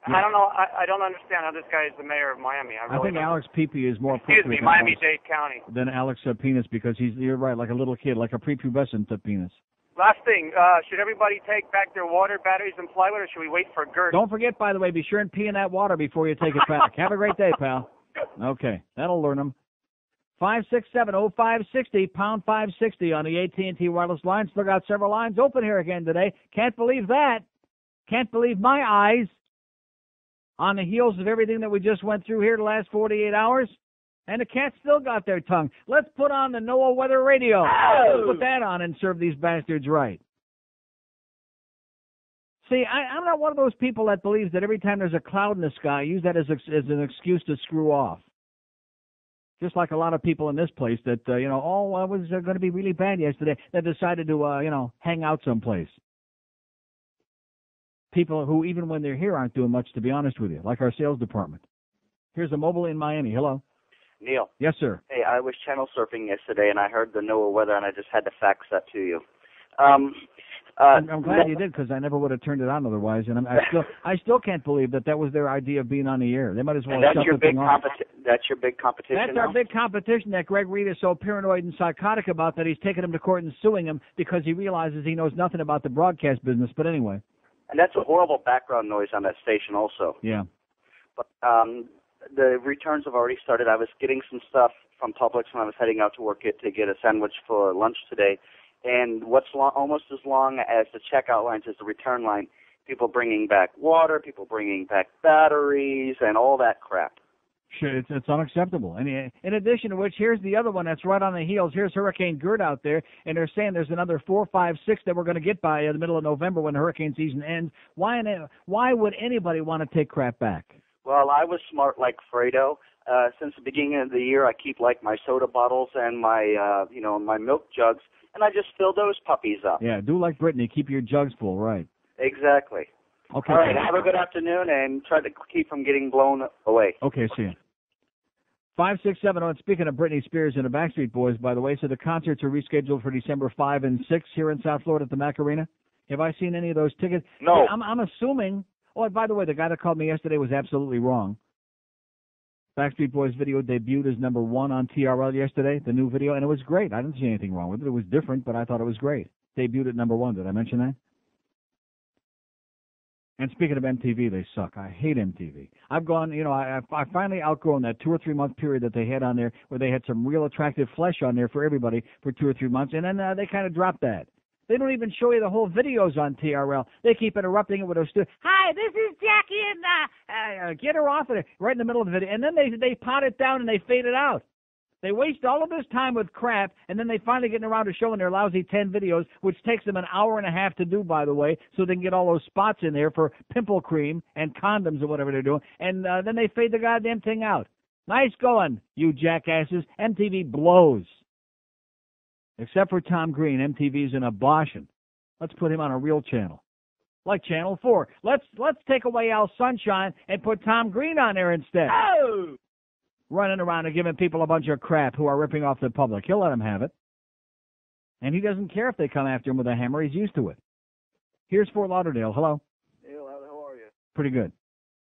Yeah. I don't know. I don't understand how this guy is the mayor of Miami. I think Alex Pepe is more appropriate Miami-Dade County than Alex Penis, because you're right, like a little kid, like a prepubescent penis. Last thing, should everybody take back their water, batteries, and plywood, or should we wait for Gert? Don't forget, by the way, be sure and pee in that water before you take it back. Have a great day, pal. Okay, that'll learn them. 567-0560, pound 560 on the AT&T wireless line. Still got several lines open here again today. Can't believe that. Can't believe my eyes on the heels of everything that we just went through here the last 48 hours. And the cat still got their tongue. Let's put on the NOAA weather radio. Let's put that on and serve these bastards right. See, I'm not one of those people that believes that every time there's a cloud in the sky, use that as an excuse to screw off. Just like a lot of people in this place that, it was going to be really bad yesterday, that decided to, hang out someplace. People who, even when they're here, aren't doing much, to be honest with you, like our sales department. Here's a mobile in Miami. Hello. Neil. Yes, sir. Hey, I was channel surfing yesterday, and I heard the NOAA weather, and I just had to fax that to you. I'm glad you did, because I never would have turned it on otherwise, and I still can't believe that was their idea of being on the air. They might as well shut the thing off. That's your big competition. That's our big competition that Greg Reed is so paranoid and psychotic about that he's taking him to court and suing him because he realizes he knows nothing about the broadcast business. But anyway. And that's a horrible background noise on that station also. Yeah. But the returns have already started. I was getting some stuff from Publix when I was heading out to work to get a sandwich for lunch today. And what's almost as long as the checkout lines is the return line. People bringing back water, people bringing back batteries, and all that crap. Sure, it's unacceptable. And in addition to which, here's the other one that's right on the heels. Here's Hurricane Gert out there, and they're saying there's another 4, 5, 6 that we're going to get by the middle of November when the hurricane season ends. Why would anybody want to take crap back? Well, I was smart like Fredo. Since the beginning of the year, I keep my soda bottles and my my milk jugs. And I just fill those puppies up. Yeah, do like Brittany. Keep your jugs full, right? Exactly. Okay. All right, have a good afternoon, and try to keep from getting blown away. Okay, see you. 567. And speaking of Britney Spears and the Backstreet Boys, by the way, so the concerts are rescheduled for December 5 and 6 here in South Florida at the Mac Arena. Have I seen any of those tickets? No. I'm assuming. Oh, and by the way, the guy that called me yesterday was absolutely wrong. Backstreet Boys video debuted as number 1 on TRL yesterday, the new video, and it was great. I didn't see anything wrong with it. It was different, but I thought it was great. Debuted at number 1. Did I mention that? And speaking of MTV, they suck. I hate MTV. I've gone, I finally outgrown that 2 or 3 month period that they had on there where they had some real attractive flesh on there for everybody for 2 or 3 months, and then they kind of dropped that. They don't even show you the whole videos on TRL. They keep interrupting it with those. Hi, this is Jackie, and get her off of it right in the middle of the video. And then they pot it down and they fade it out. They waste all of this time with crap, and then they finally get around to showing their lousy 10 videos, which takes them an hour and a half to do, by the way, so they can get all those spots in there for pimple cream and condoms or whatever they're doing, and then they fade the goddamn thing out. Nice going, you jackasses. MTV blows. Except for Tom Green, MTV's an abortion. Let's put him on a real channel, like Channel 4. Let's take away Al Sunshine and put Tom Green on there instead. Oh! Running around and giving people a bunch of crap who are ripping off the public. He'll let them have it. And he doesn't care if they come after him with a hammer. He's used to it. Here's Fort Lauderdale. Hello. Hey, how are you? Pretty good.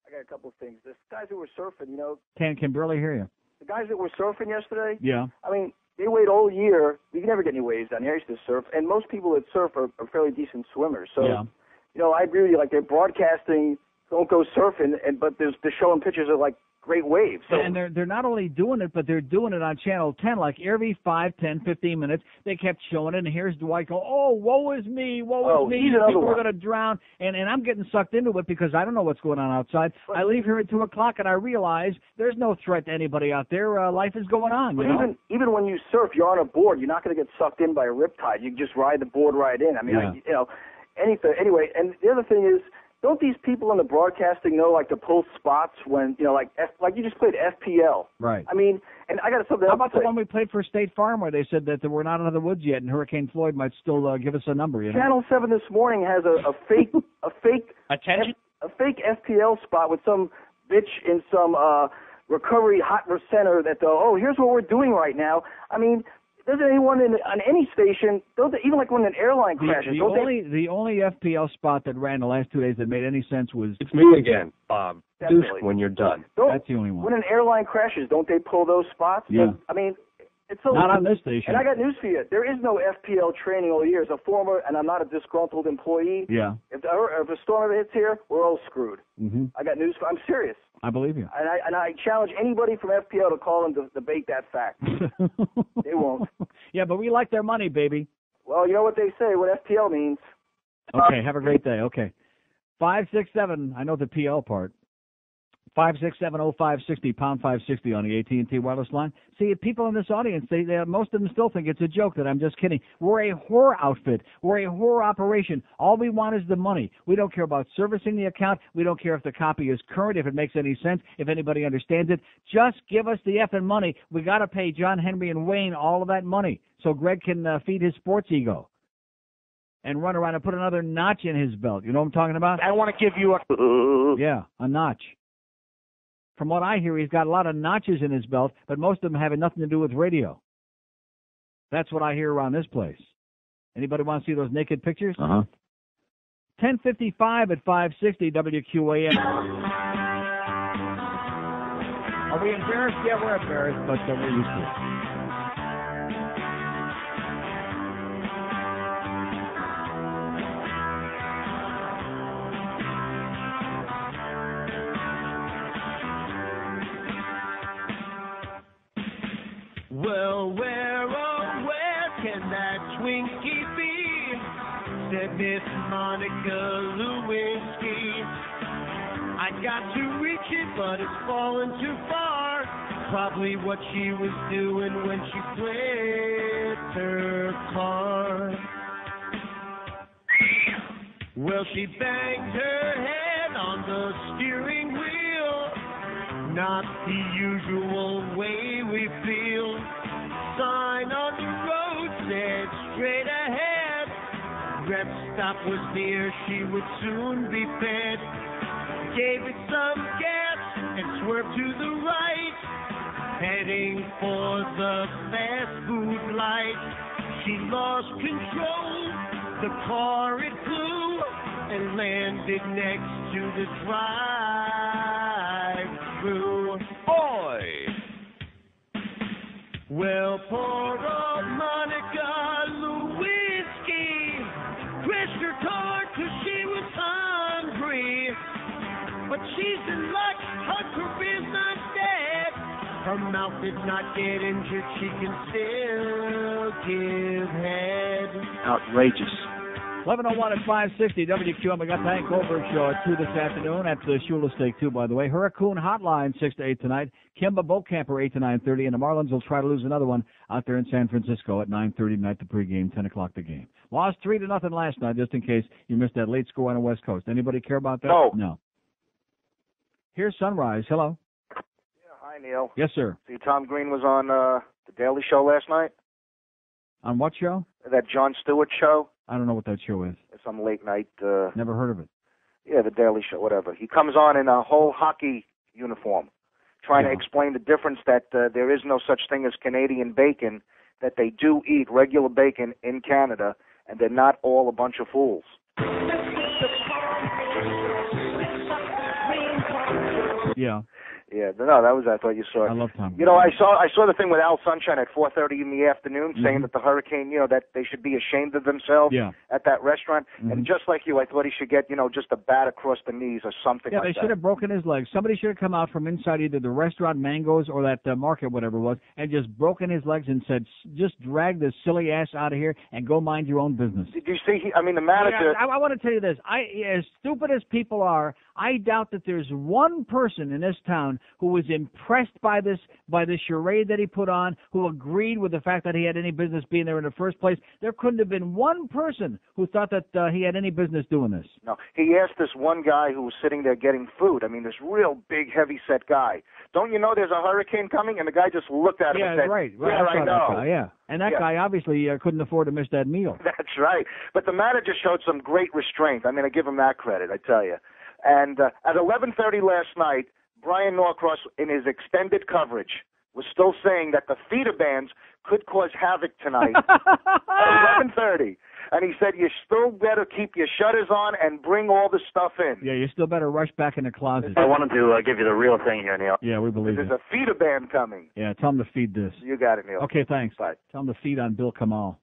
I got a couple of things. The guys who were surfing, you know. Can barely hear you. The guys that were surfing yesterday. Yeah. I mean, they wait all year. You can never get any waves down here. I used to surf. And most people that surf are fairly decent swimmers. So, you know, I agree with you. Like, they're broadcasting, don't go surfing, but they're showing pictures of, like, great waves. So, and they're not only doing it, but they're doing it on Channel 10, like every 5, 10, 15 minutes. They kept showing it, and here's Dwight go, oh, woe is me, woe is me. People are going to drown. And I'm getting sucked into it because I don't know what's going on outside. I leave here at 2 o'clock, and I realize there's no threat to anybody out there. Life is going on. But even when you surf, you're on a board. You're not going to get sucked in by a riptide. You can just ride the board right in. I mean, you know, anything. Anyway, and the other thing is, don't these people in the broadcasting know, like, to pull spots when, you know, like you just played FPL? Right. I mean, and I got something else. How about the one we played for State Farm where they said that we're not out of the woods yet and Hurricane Floyd might still give us a number, you know? Channel 7 this morning has a fake attention? A fake FPL spot with some bitch in some recovery hot center that, here's what we're doing right now. I mean, doesn't anyone on any station, even like when an airline crashes, the only FPL spot that ran the last 2 days that made any sense was... It's me again, Bob. Douche when you're done. That's the only one. When an airline crashes, don't they pull those spots? Yeah. I mean, it's so... Not on this station. And I got news for you. There is no FPL training all year. As a former, and I'm not a disgruntled employee, yeah. If a storm ever hits here, we're all screwed. Mm-hmm. I got news for you. I'm serious. I believe you. And I challenge anybody from FPL to call and to debate that fact. They won't. Yeah, but we like their money, baby. Well, you know what they say, what FPL means. Okay, have a great day. Okay. 567, I know the PL part. 567-0560, pound 560 on the AT&T wireless line. See, people in this audience, they most of them still think it's a joke that I'm just kidding. We're a whore outfit. We're a whore operation. All we want is the money. We don't care about servicing the account. We don't care if the copy is current, if it makes any sense, if anybody understands it. Just give us the effing money. We got to pay John, Henry, and Wayne all of that money so Greg can feed his sports ego and run around and put another notch in his belt. You know what I'm talking about? I want to give you a... Yeah, a notch. From what I hear, he's got a lot of notches in his belt, but most of them having nothing to do with radio. That's what I hear around this place. Anybody want to see those naked pictures? 10:55 at 560 WQAM. Are we embarrassed? Yeah, we're embarrassed, but we're used to it. Well, where, oh, where can that Twinkie be? Said Miss Monica Lewinsky. I got to reach it, but it's fallen too far. Probably what she was doing when she flipped her car. Well, she banged her head on the steering wheel. Not the usual way we feel. Sign on the road said straight ahead. Rep stop was near, she would soon be fed. Gave it some gas and swerved to the right, heading for the fast food light. She lost control, the car it flew and landed next to the drive-thru. Boy! Well, poor old Monica Lewinsky crashed her car 'cause she was hungry. But she's in luck, her career's not dead. Her mouth did not get injured, she can still give head. Outrageous. 11:01 at 560 WQAM. We got the Hank Goldberg Show at 2 this afternoon at the Shula Steak, too, by the way. Hurricane Hotline, 6 to 8 tonight. Kimba Boatcamper, 8 to 9:30. And the Marlins will try to lose another one out there in San Francisco at 9:30 tonight, the pregame, 10 o'clock the game. Lost 3 to nothing last night, just in case you missed that late score on the West Coast. Anybody care about that? No. Here's Sunrise. Hello. Hi, Neil. Yes, sir. See, Tom Green was on the Daily Show last night. On what show? That Jon Stewart show. I don't know what that show is. It's some late night. Never heard of it. Yeah, the Daily Show, whatever. He comes on in a whole hockey uniform, trying to explain the difference that there is no such thing as Canadian bacon, that they do eat regular bacon in Canada, and they're not all a bunch of fools. Yeah. Yeah, no, that was, I thought you saw it. I love Tom. You know, I saw the thing with Al Sunshine at 4:30 in the afternoon, saying that the Hurricane, that they should be ashamed of themselves at that restaurant. And just like you, I thought he should get, just a bat across the knees or something like that. Yeah, they should have broken his legs. Somebody should have come out from inside either the restaurant, Mango's, or that market, whatever it was, and just broken his legs and said, just drag this silly ass out of here and go mind your own business. Did you see, the manager... Yeah, I want to tell you this. As stupid as people are, I doubt that there's one person in this town who was impressed by this charade that he put on, who agreed with the fact that he had any business being there in the first place. There couldn't have been one person who thought that he had any business doing this. No, he asked this one guy who was sitting there getting food. I mean, this real big, heavy-set guy. Don't you know there's a hurricane coming? And the guy just looked at him and said, right. Yeah, I know. That guy, and that guy obviously couldn't afford to miss that meal. That's right. But the manager showed some great restraint. I mean, I give him that credit, I tell you. And at 11:30 last night, Bryan Norcross, in his extended coverage, was still saying that the feeder bands could cause havoc tonight at 11:30. And he said, you still better keep your shutters on and bring all the stuff in. Yeah, you still better rush back in the closet. I wanted to give you the real thing here, Neil. Yeah, we believe There's it. a feeder band coming. Yeah, tell him to feed this. You got it, Neil. Okay, thanks. Bye. Tell him to feed on Bill Kamal.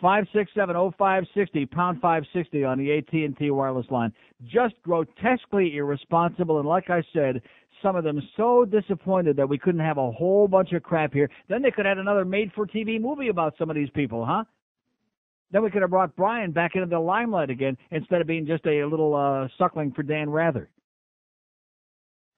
567-0560, pound 560 on the AT&T wireless line. Just grotesquely irresponsible, and like I said, some of them so disappointed that we couldn't have a whole bunch of crap here. Then they could have had another made-for-TV movie about some of these people, huh? Then we could have brought Brian back into the limelight again instead of being just a little suckling for Dan Rather.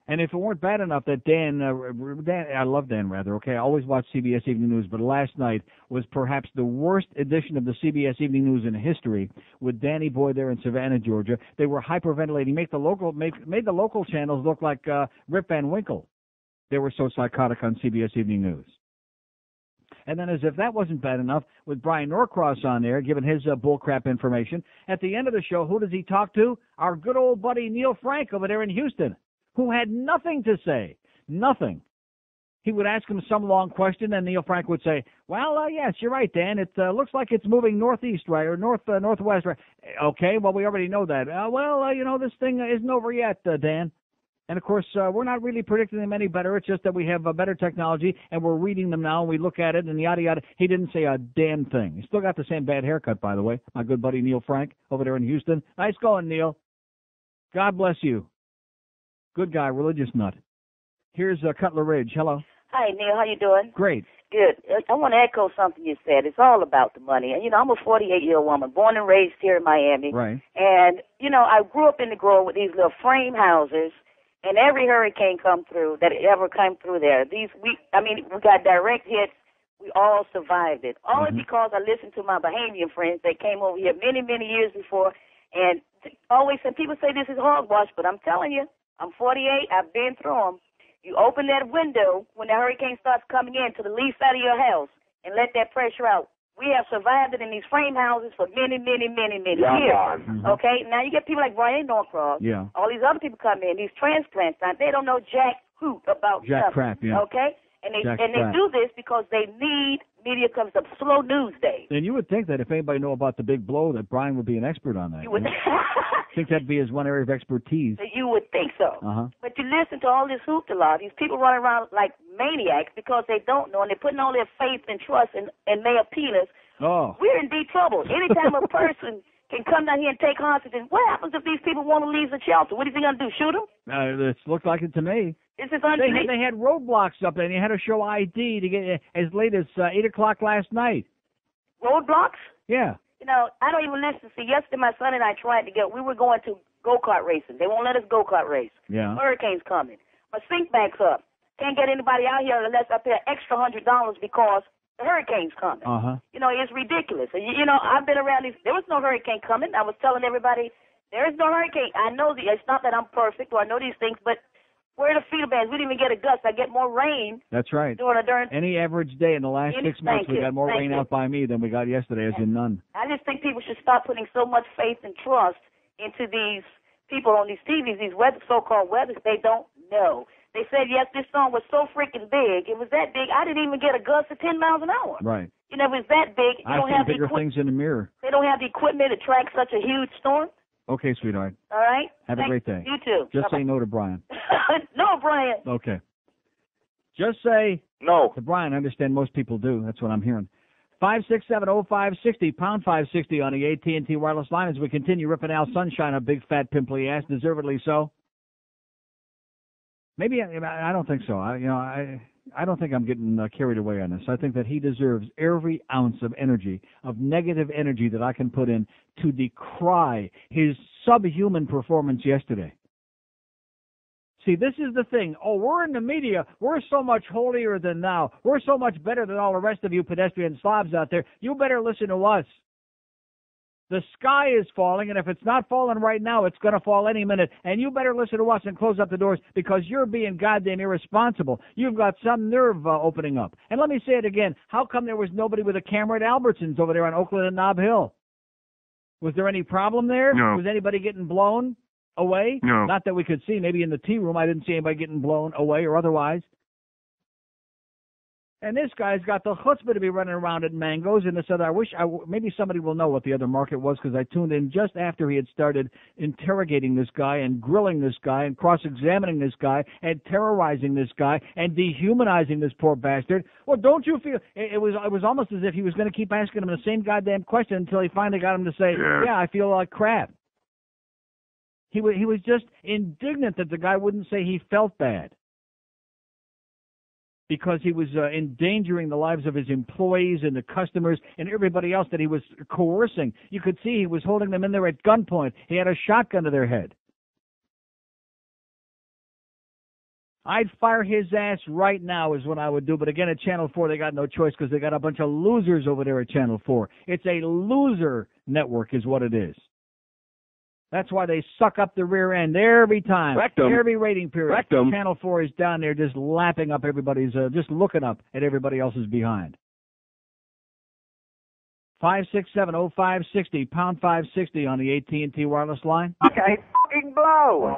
And if it weren't bad enough that Dan, I love Dan Rather, okay? I always watch CBS Evening News, but last night was perhaps the worst edition of the CBS Evening News in history with Danny Boy there in Savannah, Georgia. They were hyperventilating, made the local channels look like Rip Van Winkle. They were so psychotic on CBS Evening News. And then as if that wasn't bad enough, with Bryan Norcross on there, giving his bullcrap information, at the end of the show, who does he talk to? Our good old buddy Neil Frank over there in Houston, who had nothing to say. Nothing. He would ask him some long question, and Neil Frank would say, well, yes, you're right, Dan. It looks like it's moving northeast, right, or northwest, right? Okay, well, we already know that. This thing isn't over yet, Dan. And, of course, we're not really predicting them any better. It's just that we have better technology, and we're reading them now, and we look at it, and yada, yada. He didn't say a damn thing. He still got the same bad haircut, by the way, my good buddy Neil Frank over there in Houston. Nice going, Neil. God bless you. Good guy, religious nut. Here's Cutler Ridge. Hello. Hi, Neil. How you doing? Great. Good. I want to echo something you said. It's all about the money. And, I'm a 48-year-old woman, born and raised here in Miami. Right. And, I grew up in the Grove with these little frame houses. And every hurricane come through that ever came through there. We got direct hits. We all survived it. Only because I listened to my Bahamian friends that came over here many, many years before. And always said, people say this is hogwash, but I'm telling you, I'm 48. I've been through them. You open that window when the hurricane starts coming in to the lee side of your house and let that pressure out. We have survived it in these frame houses for many, many, many, many years. Okay? Now you get people like Bryan Norcross. Yeah. All these other people come in, these transplants. Now, they don't know jack hoot about Jack something. crap, yeah. Okay? And they Jack they crap. do this because they need media comes up slow news days. And you would think that if anybody know about the big blow, that Brian would be an expert on that. You would think that'd be his one area of expertise. You would think so. Uh-huh. But you listen to all this hoopla, these people running around like maniacs because they don't know, and they're putting all their faith and trust in mayor Pilar. Oh. We're in deep trouble. Anytime a person can come down here and take hostages, what happens if these people want to leave the shelter? What is he going to do, shoot them? It looked like it to me. This is unbelievable. They had roadblocks up there, and you had to show ID to get as late as 8 o'clock last night. Roadblocks? Yeah. You know, I don't even listen. See, yesterday my son and I tried to we were going to go-kart racing. They won't let us go-kart race. Yeah. Hurricane's coming. My sink bank's up. Can't get anybody out here unless I pay an extra $100 because the hurricane's coming. You know, it's ridiculous. You know, I've been around these. There was no hurricane coming. I was telling everybody there is no hurricane. I know it's not that I'm perfect or I know these things, but where are the field bands? We didn't even get a gust. I get more rain. That's right. During any average day in the last 6 months, we got more rain out by me than we got yesterday, as in none. I just think people should stop putting so much faith and trust into these people on these TVs, these so-called weathers. They don't know. They said, yes, this storm was so freaking big. It was that big. I didn't even get a gust of 10 miles an hour. Right. You know, it was that big. I've seen bigger things in the mirror. They don't have the equipment to track such a huge storm. Okay, sweetheart. All right. Have a great day. You too. Just say no to Brian. No, Brian. Okay. Just say no to Brian. I understand most people do. That's what I'm hearing. 567-0560, pound 560 on the AT&T wireless line as we continue ripping Al Sunshine a big fat pimply ass, deservedly so. Maybe I don't think so. I don't think I'm getting carried away on this. I think that he deserves every ounce of energy, of negative energy that I can put in to decry his subhuman performance yesterday. See, this is the thing. Oh, we're in the media. We're so much holier than thou. We're so much better than all the rest of you pedestrian slobs out there. You better listen to us. The sky is falling, and if it's not falling right now, it's going to fall any minute. And you better listen to us and close up the doors because you're being goddamn irresponsible. You've got some nerve opening up. And let me say it again. How come there was nobody with a camera at Albertsons over there on Oakland and Nob Hill? Was there any problem there? No. Was anybody getting blown away? No. Not that we could see. Maybe in the tea room I didn't see anybody getting blown away or otherwise. And this guy's got the chutzpah to be running around at Mangoes and this other. Maybe somebody will know what the other market was because I tuned in just after he had started interrogating this guy and grilling this guy and cross-examining this guy and terrorizing this guy and dehumanizing this poor bastard. Well, don't you feel it was almost as if he was going to keep asking him the same goddamn question until he finally got him to say, yeah, I feel like crap. He was just indignant that the guy wouldn't say he felt bad, because he was endangering the lives of his employees and the customers and everybody else that he was coercing. You could see he was holding them in there at gunpoint. He had a shotgun to their head. I'd fire his ass right now is what I would do. But again, at Channel 4, they got no choice because they got a bunch of losers over there at Channel 4. It's a loser network is what it is. That's why they suck up the rear end every time. Rectum. Every rating period. Rectum. Channel 4 is down there just lapping up everybody's, just looking up at everybody else's behind. 567-0560, pound 560 on the AT&T wireless line. Okay, fucking blow.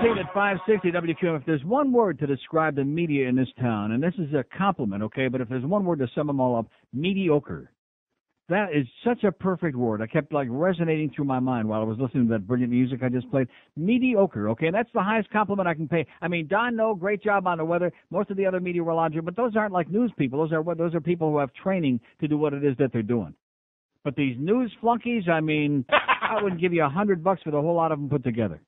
At 560 WQAM, if there's one word to describe the media in this town, and this is a compliment, okay, but if there's one word to sum them all up, mediocre. That is such a perfect word. I kept resonating through my mind while I was listening to that brilliant music I just played. Mediocre, okay, and that's the highest compliment I can pay. I mean, Don, no, great job on the weather. Most of the other media were larger, but those aren't like news people. Those are people who have training to do what it is that they're doing. But these news flunkies, I mean, I would give you $100 for the whole lot of them put together.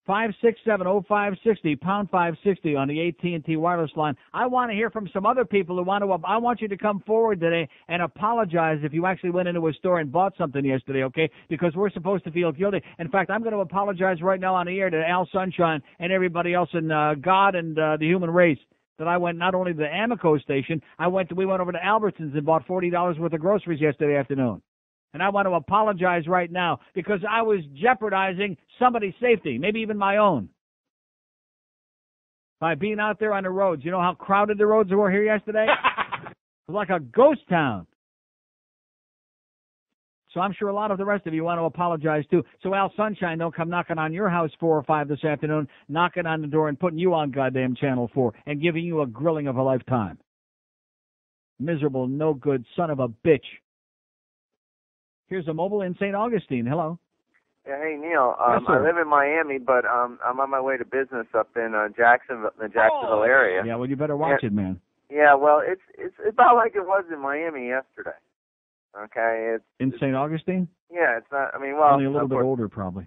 567-0560, pound 560 on the AT&T wireless line. I want to hear from some other people who I want you to come forward today and apologize if you actually went into a store and bought something yesterday, okay? Because we're supposed to feel guilty. In fact, I'm going to apologize right now on the air to Al Sunshine and everybody else in God and the human race that I went not only to the Amico station, we went over to Albertsons and bought $40 worth of groceries yesterday afternoon. And I want to apologize right now because I was jeopardizing somebody's safety, maybe even my own, by being out there on the roads. You know how crowded the roads were here yesterday? It was like a ghost town. So I'm sure a lot of the rest of you want to apologize, too. So Al Sunshine don't come knocking on your house 4 or 5 this afternoon, knocking on the door and putting you on goddamn Channel 4 and giving you a grilling of a lifetime. Miserable, no good son of a bitch. Here's a mobile in St. Augustine. Hello. Yeah, hey, Neil. Yes, I live in Miami, but I'm on my way to business up in Jacksonville area. Yeah, well, you better watch it, man. Yeah, well, it's about like it was in Miami yesterday. Okay, it's in St. Augustine. Yeah, it's not. I mean, well, only a little bit older, probably.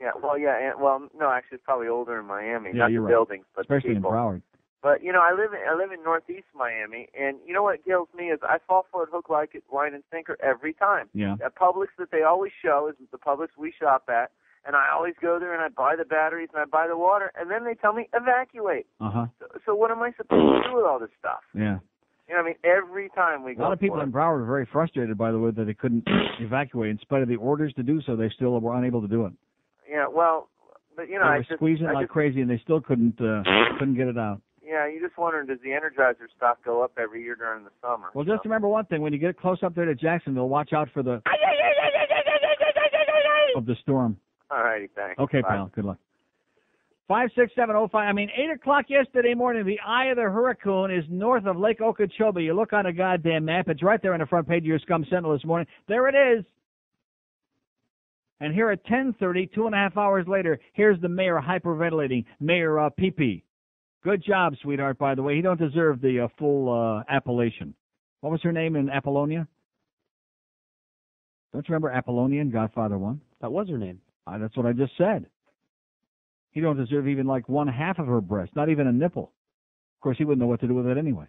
Yeah, well, yeah, no, actually, it's probably older in Miami. Yeah, not you're the right. buildings, but especially the people. in Broward. But you know, I live in Northeast Miami, and you know what kills me is I fall for it hook, line, and sinker every time. Yeah. That Publix that they always show is the Publix we shop at, and I always go there and I buy the batteries and I buy the water, and then they tell me evacuate. So what am I supposed to do with all this stuff? Yeah. You know, I mean, every time we go. A lot of people in Broward are very frustrated, by the way, that they couldn't evacuate. In spite of the orders to do so, they still were unable to do it. Yeah, well, but you know, they were squeezing like crazy, and they still couldn't get it out. Yeah, you just wondering, does the Energizer stock go up every year during the summer? Well, just remember one thing: when you get close up there to Jacksonville, watch out for the of the storm. All righty, thanks. Okay, Bye. pal. Good luck. 56705. I mean, 8 o'clock yesterday morning, the eye of the hurricane is north of Lake Okeechobee. You look on a goddamn map. It's right there on the front page of your Scum Sentinel this morning. There it is. And here at 10:30, 2.5 hours later, here's the mayor hyperventilating, Mayor PP. Good job, sweetheart, by the way. He don't deserve the full appellation. What was her name in Apollonia? Don't you remember Apollonia in Godfather 1? That was her name. That's what I just said. He don't deserve even like 1/2 of her breast, not even a nipple. Of course, he wouldn't know what to do with it anyway.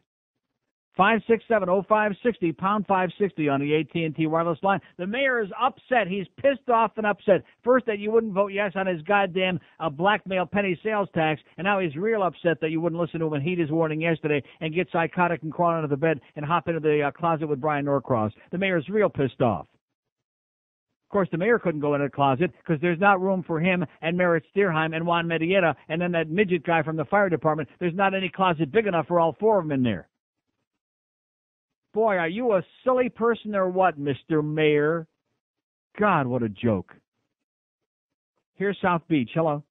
5670560, pound 560 on the AT&T wireless line. The mayor is upset. He's pissed off and upset. First that you wouldn't vote yes on his goddamn blackmail penny sales tax, and now he's real upset that you wouldn't listen to him and heed his warning yesterday and get psychotic and crawl out of the bed and hop into the closet with Bryan Norcross. The mayor's real pissed off. Of course, the mayor couldn't go in a closet because there's not room for him and Merritt Steerheim and Juan Medieta and then that midget guy from the fire department. There's not any closet big enough for all 4 of them in there. Boy, are you a silly person or what, Mr. Mayor? God, what a joke. Here's South Beach. Hello.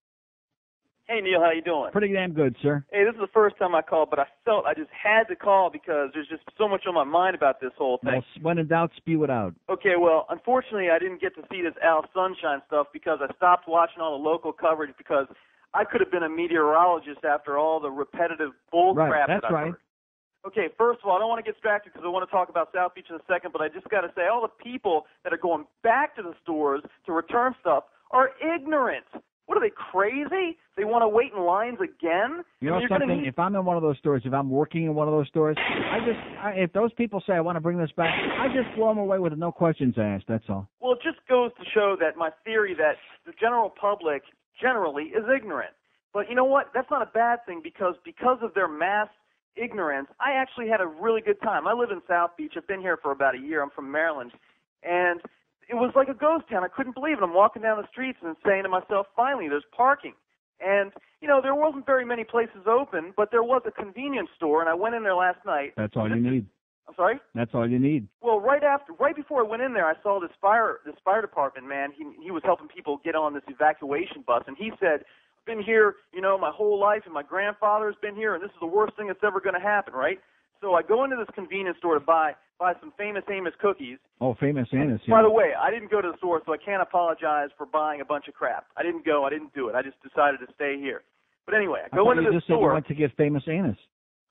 Hey, Neil, how you doing? Pretty damn good, sir. Hey, this is the first time I called, but I felt I just had to call because there's just so much on my mind about this whole thing. Well, when in doubt, spew it out. Okay, well, unfortunately, I didn't get to see this Al Sunshine stuff because I stopped watching all the local coverage because I could have been a meteorologist after all the repetitive bull crap that's that I've right. heard. Okay, first of all, I don't want to get distracted because I want to talk about South Beach in a second, but I just got to say all the people that are going back to the stores to return stuff are ignorant. What are they, crazy? They want to wait in lines again? You know something? If I'm in one of those stores, if I'm working in one of those stores, if those people say I want to bring this back, I just blow them away with no questions asked. That's all. Well, it just goes to show that my theory that the general public generally is ignorant. But you know what? That's not a bad thing because of their mass ignorance, I actually had a really good time. I live in South Beach. I've been here for about a year. I'm from Maryland. And it was like a ghost town. I couldn't believe it. I'm walking down the streets and saying to myself, finally, there's parking. And, you know, there wasn't very many places open, but there was a convenience store, and I went in there last night. That's all you need. I'm sorry? That's all you need. Well, right before I went in there, I saw this fire department man. He was helping people get on this evacuation bus, and he said, I've been here, you know, my whole life, and my grandfather's been here, and this is the worst thing that's ever going to happen, right? So I go into this convenience store to buy some Famous Amos cookies. Oh, Famous Amos, yeah. By the way, I didn't go to the store, so I can't apologize for buying a bunch of crap. I didn't go. I didn't do it. I just decided to stay here. But anyway, I go into you this just said you store. went to get Famous Amos.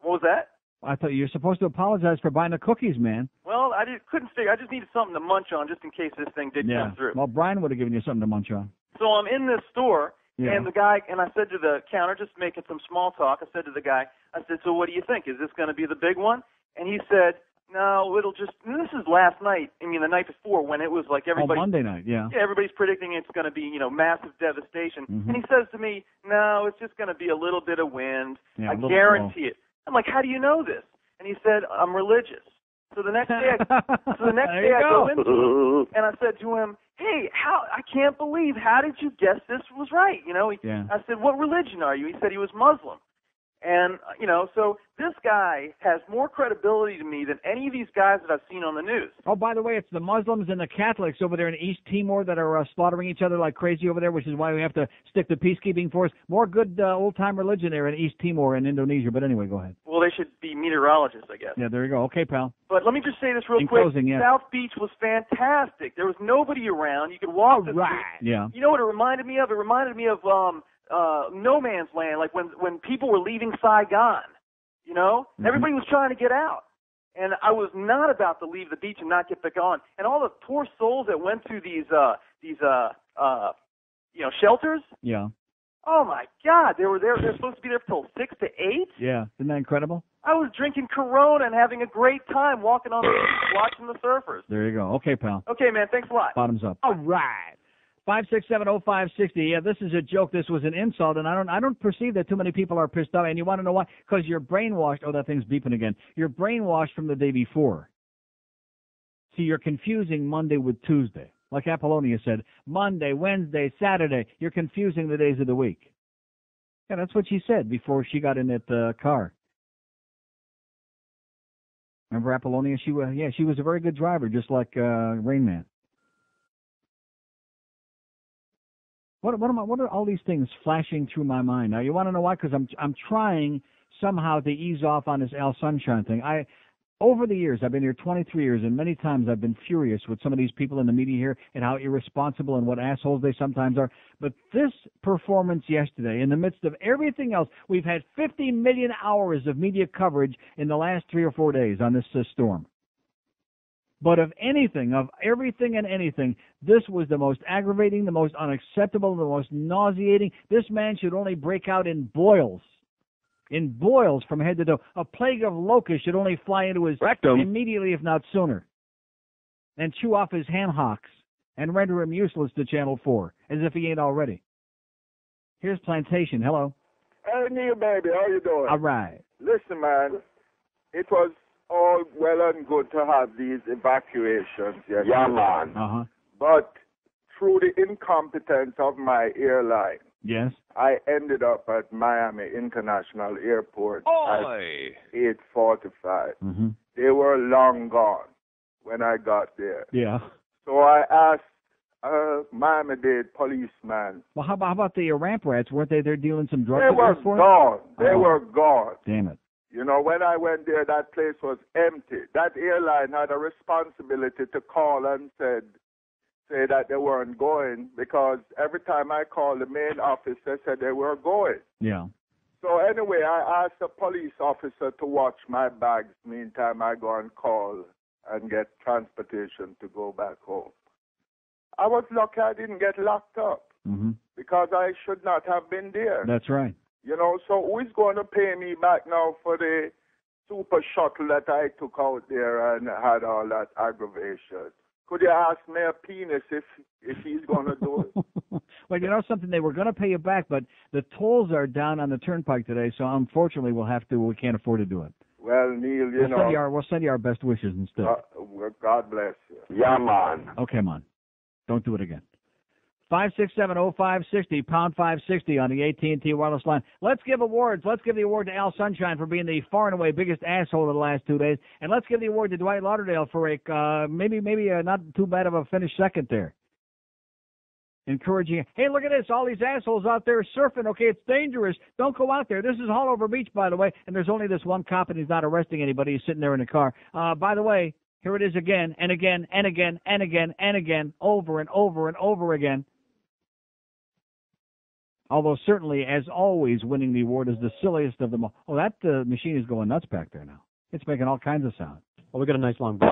What was that? I thought you were supposed to apologize for buying the cookies, man. Well, couldn't figure. I just needed something to munch on just in case this thing did come through. Well, Brian would have given you something to munch on. So I'm in this store, and the guy, and I said to the counter, just making some small talk, I said to the guy, I said, so what do you think? Is this going to be the big one? And he said, no, it'll just, and this is last night, the night before when it was like everybody. Oh, Monday night, yeah. Yeah, everybody's predicting it's going to be, massive devastation. Mm-hmm. And he says to me, no, it's just going to be a little bit of wind. Yeah, I guarantee it. I'm like, how do you know this? And he said, I'm religious. So the next day, I go in and I said to him, hey, I can't believe, how did you guess this was right? I said, what religion are you? He said he was Muslim. And, so this guy has more credibility to me than any of these guys that I've seen on the news. Oh, by the way, it's the Muslims and the Catholics over there in East Timor that are slaughtering each other like crazy over there, which is why we have to stick to peacekeeping force. More good old-time religion there in East Timor and Indonesia. But anyway, go ahead. Well, they should be meteorologists, I guess. Yeah, there you go. Okay, pal. But let me just say this real quick. Closing, yeah. South Beach was fantastic. There was nobody around. You could walk the street. Yeah. You know what it reminded me of? It reminded me of No Man's Land, like when people were leaving Saigon. Everybody was trying to get out. And I was not about to leave the beach and not get back on. And all the poor souls that went to these shelters. Yeah. Oh my God, they were there. They're supposed to be there till 6 to 8. Yeah, isn't that incredible? I was drinking Corona and having a great time walking on the beach, watching the surfers. There you go. Okay, pal. Okay, man. Thanks a lot. Bottoms up. All right. 5670560. Yeah, this is a joke. This was an insult, and I don't perceive that too many people are pissed off. And you want to know why? Because you're brainwashed. Oh, that thing's beeping again. You're brainwashed from the day before. See, you're confusing Monday with Tuesday. Like Apollonia said, Monday, Wednesday, Saturday. You're confusing the days of the week. Yeah, that's what she said before she got in that car. Remember Apollonia? She was a very good driver, just like Rain Man. What are all these things flashing through my mind? Now, you want to know why? Because I'm trying somehow to ease off on this Al Sunshine thing. Over the years, I've been here 23 years, and many times I've been furious with some of these people in the media here and how irresponsible and what assholes they sometimes are. But this performance yesterday, in the midst of everything else, we've had 50 million hours of media coverage in the last 3 or 4 days on this storm. But of anything, of everything and anything, this was the most aggravating, the most unacceptable, the most nauseating. This man should only break out in boils. In boils from head to toe. A plague of locusts should only fly into his rectum immediately, if not sooner, and chew off his hand hocks and render him useless to Channel 4, as if he ain't already. Here's Plantation. Hello. Hey, Neil, baby. How you doing? All right. Listen, man, it was all well and good to have these evacuations. Yes, yeah, man. Uh-huh. But through the incompetence of my airline, yes, I ended up at Miami International Airport at 8:45. Mm-hmm. They were long gone when I got there. Yeah. So I asked Miami-Dade policeman. Well, how about the ramp rats? Weren't they there dealing some drugs? They were gone. They were gone. Damn it. When I went there, that place was empty. That airline had a responsibility to call and say that they weren't going, because every time I called the main office, they said they were going. Yeah. So anyway, I asked a police officer to watch my bags. Meantime, I go and call and get transportation to go back home. I was lucky I didn't get locked up, because I should not have been there. That's right. So who is going to pay me back now for the super shuttle that I took out there and had all that aggravation? Could you ask Mayor Penis if he's going to do it? Well, you know something? They were going to pay you back, but the tolls are down on the turnpike today, so unfortunately we can't afford to do it. Well, Neil, we'll send you our best wishes instead. God bless you. Yeah, man. Okay, man. Don't do it again. 5670560, pound 560 on the AT&T wireless line. Let's give awards. Let's give the award to Al Sunshine for being the far and away biggest asshole of the last 2 days. And let's give the award to Dwight Lauderdale for a maybe not too bad of a finish second there. Encouraging, hey, look at this, all these assholes out there surfing. Okay, it's dangerous. Don't go out there. This is Haulover Beach, by the way, and there's only this one cop, and he's not arresting anybody. He's sitting there in the car. By the way, here it is again and again and again and again and again, over and over and over again. Although certainly, as always, winning the award is the silliest of them all. Oh, that machine is going nuts back there now. It's making all kinds of sound. Well, we got a nice long break.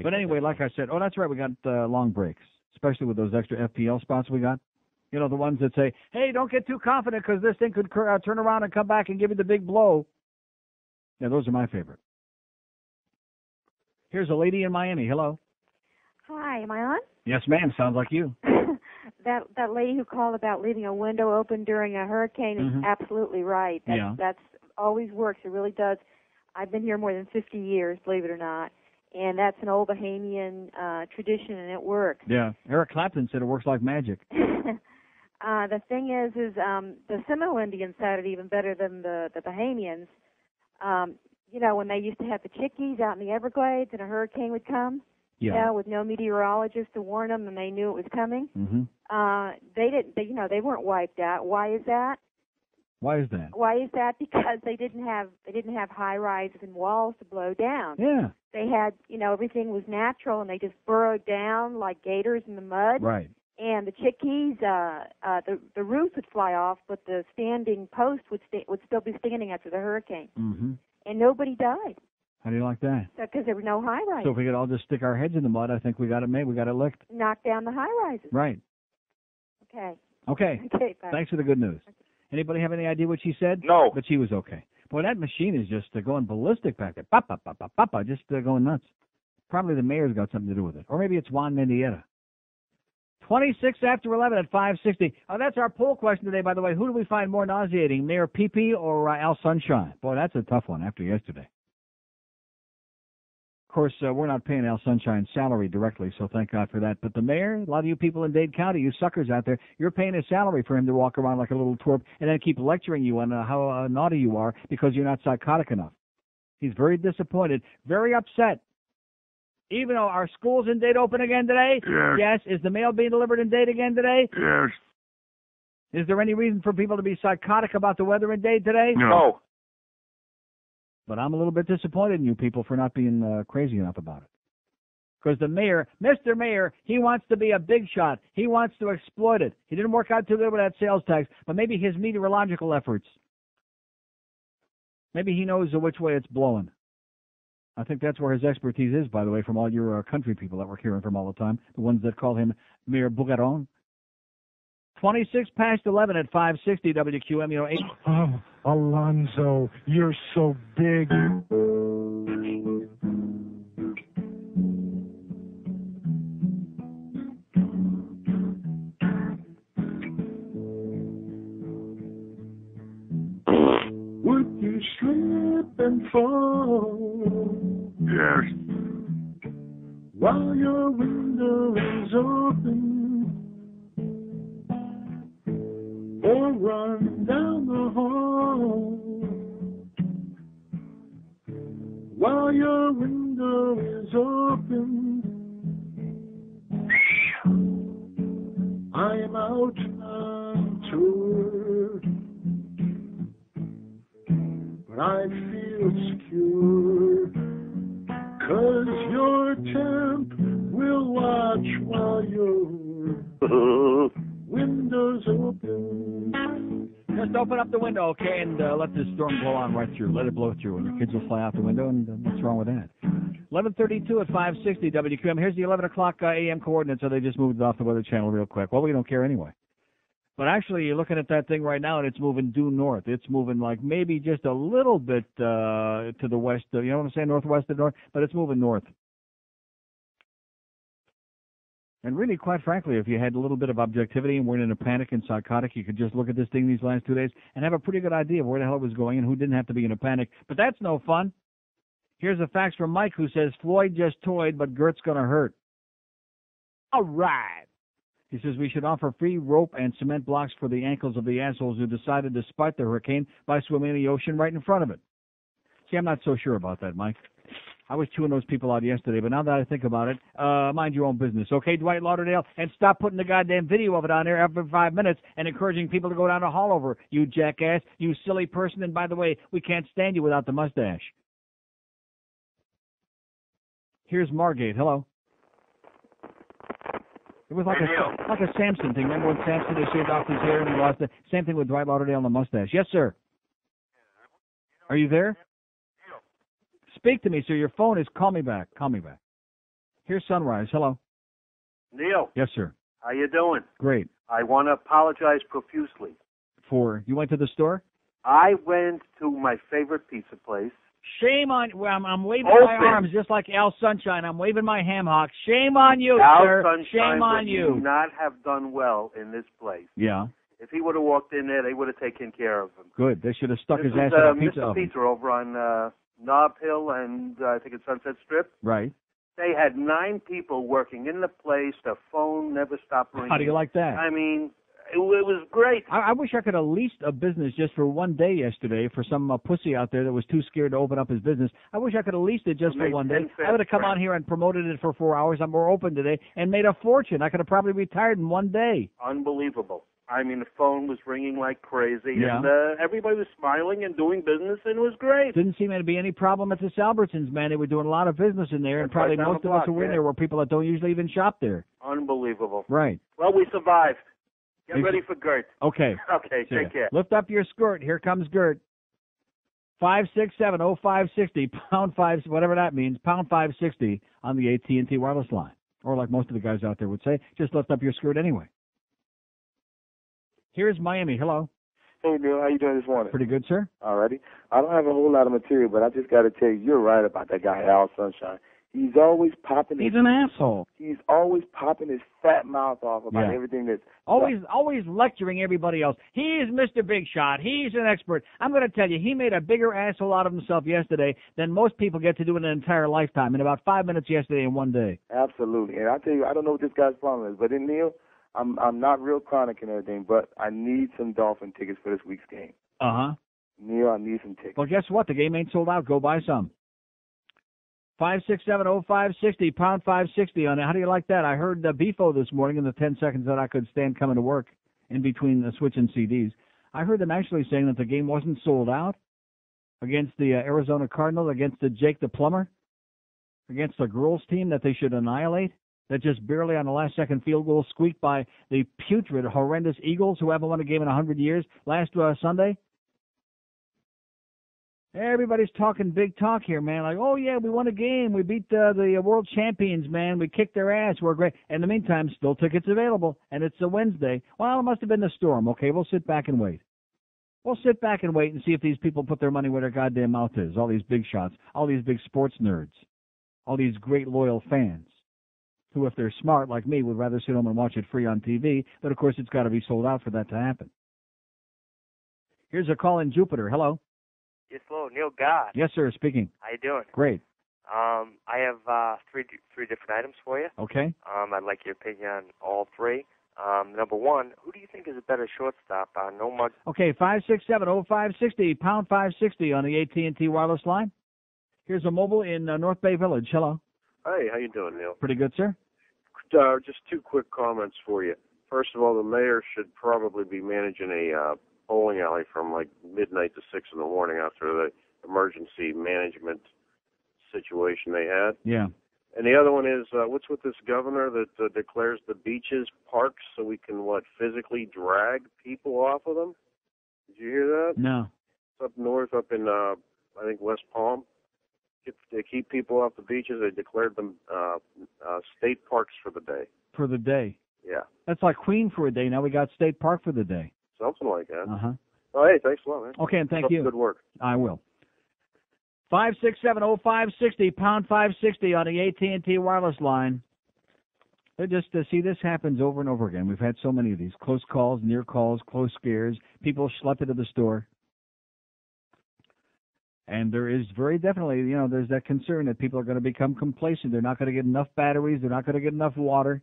But anyway, like I said, that's right, we got long breaks, especially with those extra FPL spots we got. The ones that say, hey, don't get too confident because this thing could turn around and come back and give you the big blow. Yeah, those are my favorite. Here's a lady in Miami. Hello. Hi, am I on? Yes, ma'am. Sounds like you. That lady who called about leaving a window open during a hurricane is absolutely right. That's always works. It really does. I've been here more than 50 years, believe it or not, and that's an old Bahamian tradition, and it works. Yeah. Eric Clapton said it works like magic. The thing is the Seminole Indians had it even better than the Bahamians. You know, when they used to have the chickies out in the Everglades and a hurricane would come, you know, with no meteorologist to warn them and they knew it was coming. They weren't wiped out. Why is that? Why is that? Why is that? Because they didn't have high rises and walls to blow down. Yeah. They had, you know, everything was natural and they just burrowed down like gators in the mud. Right. And the chickies, the roof would fly off, but the standing post would still be standing after the hurricane. And nobody died. How do you like that? Because there were no high rises. So if we could all just stick our heads in the mud, I think we got it made. We got it licked. Knock down the high rises. Right. Okay. Okay. Okay. Bye. Thanks for the good news. Anybody have any idea what she said? No. But she was okay. Boy, that machine is just going ballistic back there. Papa, papa, papa, just going nuts. Probably the mayor's got something to do with it. Or maybe it's Juan Mendieta. 26 after 11 at 560. That's our poll question today, by the way. Who do we find more nauseating, Mayor Pepe or Al Sunshine? Boy, that's a tough one after yesterday. Of course, we're not paying Al Sunshine's salary directly, so thank God for that. But the mayor, a lot of you people in Dade County, you suckers out there, you're paying his salary for him to walk around like a little twerp and then keep lecturing you on how naughty you are because you're not psychotic enough. He's very disappointed, very upset. Even though our schools in Dade open again today? Yes. Is the mail being delivered in Dade again today? Yes. Is there any reason for people to be psychotic about the weather in Dade today? No. But I'm a little bit disappointed in you people for not being crazy enough about it. Because the mayor, Mr. Mayor, he wants to be a big shot. He wants to exploit it. He didn't work out too good with that sales tax, but maybe his meteorological efforts. Maybe he knows which way it's blowing. I think that's where his expertise is, by the way, from all your country people that we're hearing from all the time, the ones that call him Mayor Bugaron. 26 past 11 at 560 WQAM, 8. Oh, Alonzo, you're so big. Would you slip and fall? Yes. While your window is open. Or run down the hall while your window is open. I am out on tour, but I feel secure, 'cause your temp will watch while your window's open. Just open up the window, okay, and let the storm blow on right through. Let it blow through, and your kids will fly out the window, and what's wrong with that? 11:32 at 560 WQAM. Here's the 11 o'clock a.m. coordinates, so they just moved it off the Weather Channel real quick. Well, we don't care anyway. But actually, you're looking at that thing right now, and it's moving due north. It's moving like maybe just a little bit to the west. You know what I'm saying? Northwest to north, but it's moving north. And really, quite frankly, if you had a little bit of objectivity and weren't in a panic and psychotic, you could just look at this thing these last 2 days and have a pretty good idea of where the hell it was going and who didn't have to be in a panic. But that's no fun. Here's a fax from Mike who says, Floyd just toyed, but Gert's going to hurt. All right. He says we should offer free rope and cement blocks for the ankles of the assholes who decided to spite the hurricane by swimming in the ocean right in front of it. See, I'm not so sure about that, Mike. I was chewing those people out yesterday, but now that I think about it, mind your own business. Okay, Dwight Lauderdale, and stop putting the goddamn video of it on there every 5 minutes and encouraging people to go down to Hallover, you jackass, you silly person. And by the way, we can't stand you without the mustache. Here's Margate. Hello. It was like a Samson thing. Remember when Samson had shaved off his hair and he lost it? Same thing with Dwight Lauderdale and the mustache. Yes, sir. Are you there? Speak to me, sir. Your phone is. Call me back. Call me back. Here's Sunrise. Hello. Neil. Yes, sir. How you doing? Great. I want to apologize profusely. You went to the store? I went to my favorite pizza place. Shame on you. Well, I'm waving my arms just like Al Sunshine. I'm waving my ham hock. Shame on you, sir. Sunshine Shame on you. Would not have done well in this place. Yeah. If he would have walked in there, they would have taken care of him. Good. They should have stuck his This ass in a pizza Mr. oven. Pizza over on Nob Hill and I think it's Sunset Strip. Right. They had 9 people working in the place. The phone never stopped ringing. How do you like that? I mean, It was great. I wish I could have leased a business just for one day yesterday for some pussy out there that was too scared to open up his business. I wish I could have leased it just for one day. I would have come on here and promoted it for 4 hours. I'm more open today and made a fortune. I could have probably retired in one day. Unbelievable. I mean, the phone was ringing like crazy, Yeah. and everybody was smiling and doing business, and it was great. Didn't seem to be any problem at the Albertsons, man. They were doing a lot of business in there, and probably right down most the of us block, who were in yeah. there were people that don't usually even shop there. Unbelievable. Right. Well, we survived. Get Thanks. ready for Gert. Okay. Okay, See ya. take care. Lift up your skirt. Here comes Gert. 567-0560, pound 5, whatever that means, pound 560 on the AT&T wireless line. Or like most of the guys out there would say, just lift up your skirt anyway. Here's Miami. Hello. Hey, Neil, how you doing this morning? Pretty good, sir. Alrighty. I don't have a whole lot of material, but I just got to tell you, you're right about that guy, Al Sunshine. He's always popping. He's an asshole. He's always popping his fat mouth off about Yeah. everything that's Always lecturing everybody else. He's Mr. Big Shot. He's an expert. I'm going to tell you, he made a bigger asshole out of himself yesterday than most people get to do in an entire lifetime in about 5 minutes yesterday in one day. Absolutely. And I tell you, I don't know what this guy's problem is, but in Neil, I'm not real chronic and everything, but I need some Dolphin tickets for this week's game. Uh-huh. Neil, I need some tickets. Well, guess what? The game ain't sold out. Go buy some. 567-0560, pound 560 on it. How do you like that? I heard Bifo this morning in the 10 seconds that I could stand coming to work in between the switching CDs. I heard them actually saying that the game wasn't sold out against the Arizona Cardinals, against the Jake the Plumber, against the girls team that they should annihilate, that just barely on the last-second field goal squeaked by the putrid, horrendous Eagles who haven't won a game in 100 years last Sunday. Everybody's talking big talk here, man. Like, oh, yeah, we won a game. We beat the world champions, man. We kicked their ass. We're great. In the meantime, still tickets available, and it's a Wednesday. Well, it must have been the storm. Okay, we'll sit back and wait. We'll sit back and wait and see if these people put their money where their goddamn mouth is, all these big shots, all these big sports nerds, all these great loyal fans who, if they're smart like me, would rather sit home and watch it free on TV. But, of course, it's got to be sold out for that to happen. Here's a call in Jupiter. Hello. Yes, hello, Neil God. Yes, sir, speaking. How you doing? Great. I have three different items for you. Okay. I'd like your opinion on all three. Number one, who do you think is a better shortstop? No mug. Okay, 567-0560, pound 560 on the AT&T wireless line. Here's a mobile in North Bay Village. Hello. Hey, how you doing, Neil? Pretty good, sir. Just two quick comments for you. First of all, the mayor should probably be managing a bowling alley from like midnight to 6 in the morning after the emergency management situation they had. Yeah. And the other one is, what's with this governor that declares the beaches parks so we can, physically drag people off of them? Did you hear that? No. It's up north, up in, I think, West Palm. They keep people off the beaches. They declared them state parks for the day. For the day. Yeah. That's like Queen for a day. Now we got State Park for the day. Something like that. Uh-huh. Oh, hey, thanks a lot, man. Okay, and thank Keep you. up the good work. I will. 567-0560, pound 560 on the AT&T wireless line. Just to see this happens over and over again. We've had so many of these close calls, near calls, close scares. People schlepped into the store. And there is very definitely, there's that concern that people are going to become complacent. They're not going to get enough batteries. They're not going to get enough water.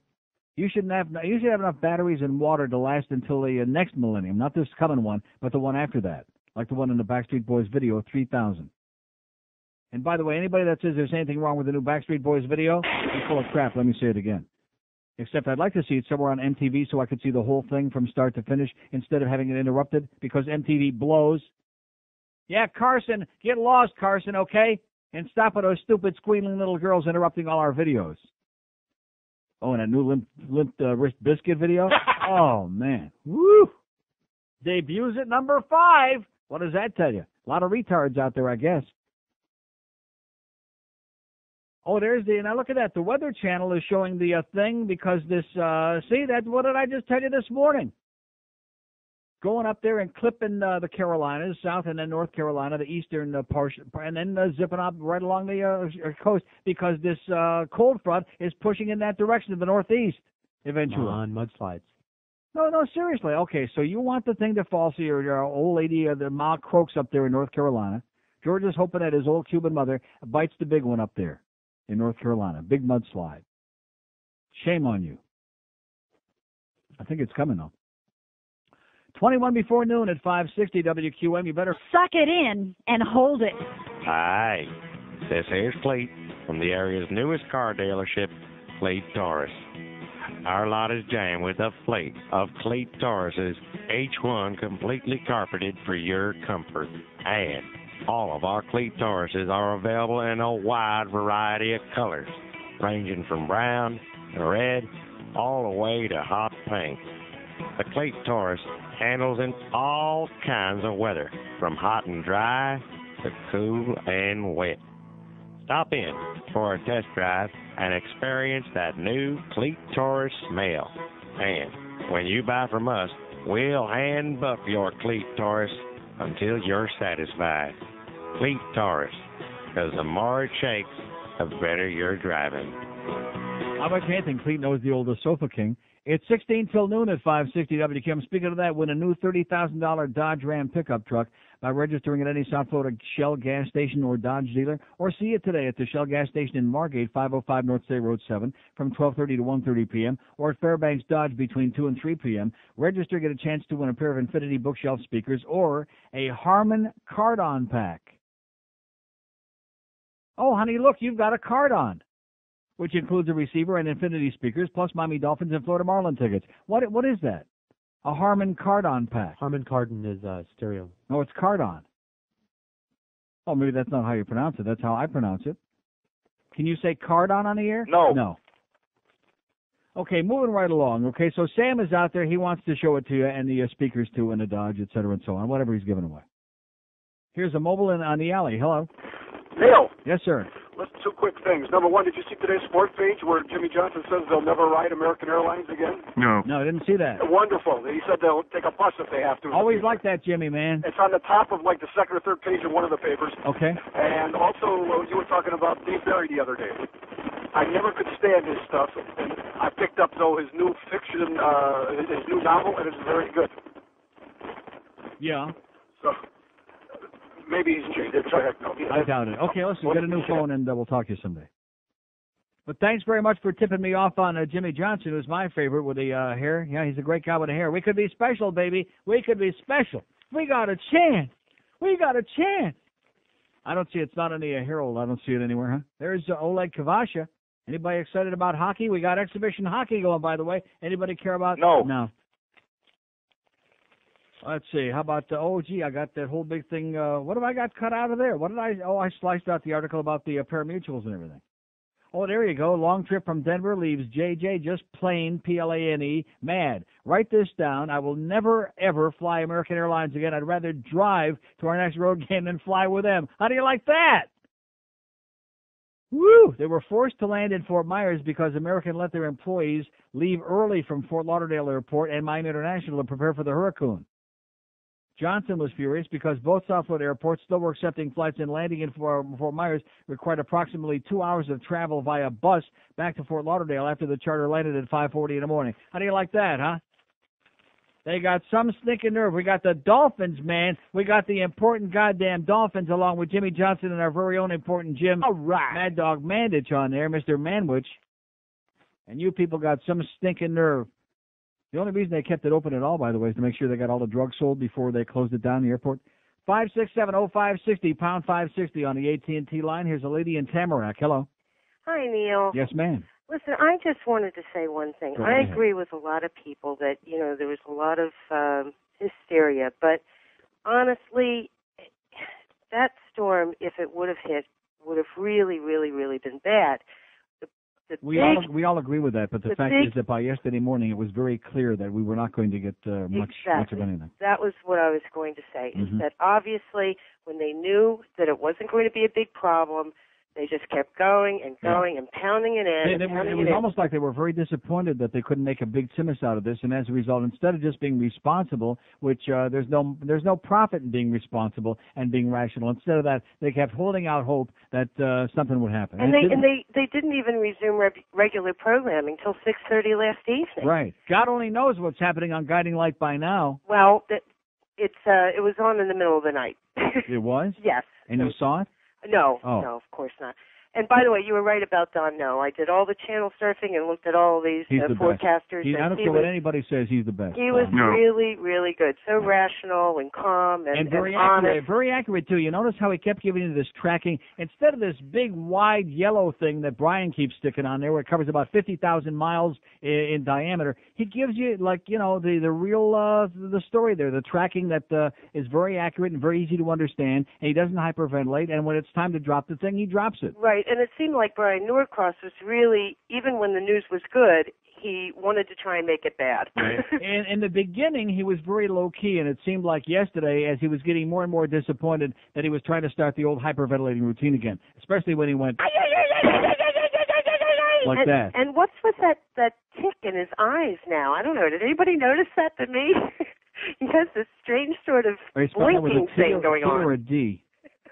You should have enough batteries and water to last until the next millennium, not this coming one, but the one after that, like the one in the Backstreet Boys video, 3000. And by the way, anybody that says there's anything wrong with the new Backstreet Boys video is full of crap. Let me say it again. Except I'd like to see it somewhere on MTV so I could see the whole thing from start to finish instead of having it interrupted because MTV blows. Yeah, Carson, get lost, Carson, okay? And stop with those stupid squealing little girls interrupting all our videos. Oh, and a new Limp Wrist Biscuit video? Oh, man. Woo! Debuts at number 5. What does that tell you? A lot of retards out there, I guess. Oh, now look at that. The Weather Channel is showing the thing because this, what did I just tell you this morning? Going up there and clipping the Carolinas, South and then North Carolina, the eastern portion, and then zipping up right along the coast because this cold front is pushing in that direction to the northeast eventually. On mudslides. No, seriously. Okay, so you want the thing to fall, so your old lady, the Ma croaks up there in North Carolina. George is hoping that his old Cuban mother bites the big one up there in North Carolina. Big mudslide. Shame on you. I think it's coming, though. 21 before noon at 560 WQAM. You better suck it in and hold it. Hi, this here's Cleet from the area's newest car dealership, Cleet Taurus. Our lot is jammed with a fleet of Cleet Tauruses, each one completely carpeted for your comfort. And all of our Cleet Tauruses are available in a wide variety of colors, ranging from brown to red, all the way to hot pink. The Cleet Taurus handles in all kinds of weather, from hot and dry to cool and wet. Stop in for a test drive and experience that new Cleet Taurus smell. And when you buy from us, we'll hand buff your Cleet Taurus until you're satisfied. Cleet Taurus, because the more it shakes, the better you're driving. How about anything? Cleet knows the oldest Sofa King. It's 16 till noon at 560 WQAM. Speaking of that, win a new $30,000 Dodge Ram pickup truck by registering at any South Florida Shell gas station or Dodge dealer, or see it today at the Shell gas station in Margate, 505 North State Road 7, from 12:30 to 1:30 p.m., or at Fairbanks Dodge between 2 and 3 p.m. Register, get a chance to win a pair of Infinity bookshelf speakers or a Harman card-on pack. Oh, honey, look, you've got a card-on, which includes a receiver and Infinity speakers, plus Miami Dolphins and Florida Marlin tickets. What is that? A Harman card-on pack. Harman Kardon is stereo. No, it's card-on. Oh, maybe that's not how you pronounce it. That's how I pronounce it. Can you say card-on the air? No. No. Okay, moving right along. Okay, so Sam is out there. He wants to show it to you, and the speakers too, and the Dodge, et cetera, and so on, whatever he's giving away. Here's a mobile on the alley. Hello. Neil. Yes, sir. Listen, two quick things. Number one, did you see today's sports page where Jimmy Johnson says they'll never ride American Airlines again? No, I didn't see that. Wonderful. He said they'll take a bus if they have to. Always like that, Jimmy, man. It's on the top of like the second or third page of one of the papers. Okay. And also, you were talking about Dave Barry the other day. I never could stand his stuff, and I picked up though his new fiction, his new novel, and it's very good. Yeah. So. Maybe he's changed it. I doubt it. Okay, listen, get a new phone and we'll talk to you someday. But thanks very much for tipping me off on Jimmy Johnson, who's my favorite with the hair. Yeah, he's a great guy with the hair. We could be special, baby. We could be special. We got a chance. We got a chance. I don't see it's not in the Herald. I don't see it anywhere, huh? There's Oleg Kavasha. Anybody excited about hockey? We got exhibition hockey going, by the way. Anybody care about? No. No. Let's see. How about I got that whole big thing. What have I got cut out of there? What did I? Oh, I sliced out the article about the pari-mutuels and everything. Oh, there you go. Long trip from Denver leaves JJ just plain PLANE mad. Write this down. I will never, ever fly American Airlines again. I'd rather drive to our next road game than fly with them. How do you like that? Woo! They were forced to land in Fort Myers because American let their employees leave early from Fort Lauderdale Airport and Miami International to prepare for the hurricane. Johnson was furious because both South Florida airports still were accepting flights, and landing in Fort Myers required approximately 2 hours of travel via bus back to Fort Lauderdale after the charter landed at 5:40 in the morning. How do you like that, huh? They got some stinking nerve. We got the Dolphins, man. We got the important goddamn Dolphins along with Jimmy Johnson and our very own important Jim. All right. Mad Dog Mandich on there, Mr. Manwich. And you people got some stinking nerve. The only reason they kept it open at all, by the way, is to make sure they got all the drugs sold before they closed it down, the airport. 567-0560, pound 560 on the AT&T line. Here's a lady in Tamarack. Hello. Hi, Neil. Yes, ma'am. Listen, I just wanted to say one thing. I agree with a lot of people that, there was a lot of hysteria. But honestly, that storm, if it would have hit, would have really, really, really been bad. We all agree with that, but the fact is that by yesterday morning it was very clear that we were not going to get much of anything. That was what I was going to say, is that obviously when they knew that it wasn't going to be a big problem, they just kept going and going and pounding it in. It was almost like they were very disappointed that they couldn't make a big simus out of this, and as a result, instead of just being responsible, which there's no profit in being responsible and being rational, instead of that, they kept holding out hope that something would happen. And they didn't even resume regular programming till 6:30 last evening. Right. God only knows what's happening on Guiding Light by now. Well, it was on in the middle of the night. It was? Yes. And you saw it? No, of course not. And by the way, you were right about Don No. I did all the channel surfing and looked at all of these forecasters. I don't care what anybody says, he's the best. He was really, really good. So rational and calm and very honest. accurate. Very accurate, too. You notice how he kept giving you this tracking. Instead of this big, wide yellow thing that Bryan keeps sticking on there where it covers about 50,000 miles in diameter, he gives you, like, you know, the real the story there, the tracking that is very accurate and very easy to understand, and he doesn't hyperventilate, and when it's time to drop the thing, he drops it. Right, and it seemed like Bryan Norcross was really, even when the news was good, he wanted to try and make it bad. Right. And in the beginning, he was very low-key, and it seemed like yesterday, as he was getting more and more disappointed, that he was trying to start the old hyperventilating routine again, especially when he went like that. And what's with that tick in his eyes now? I don't know. Did anybody notice that but me? He has this strange sort of blinking thing going on. Or a D.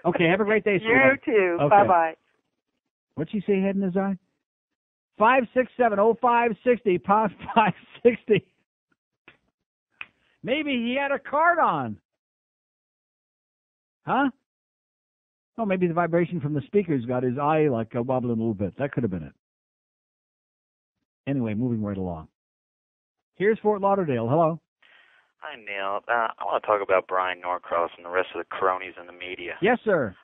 Okay, have a great day, sweetheart. You too. Okay. Bye-bye. What'd she say he had in his eye? 567-0560, pound 560. Maybe he had a card on. Huh? Oh, maybe the vibration from the speakers got his eye like wobbling a little bit. That could have been it. Anyway, moving right along. Here's Fort Lauderdale. Hello. Hi, Neil. I want to talk about Bryan Norcross and the rest of the cronies in the media. Yes, sir.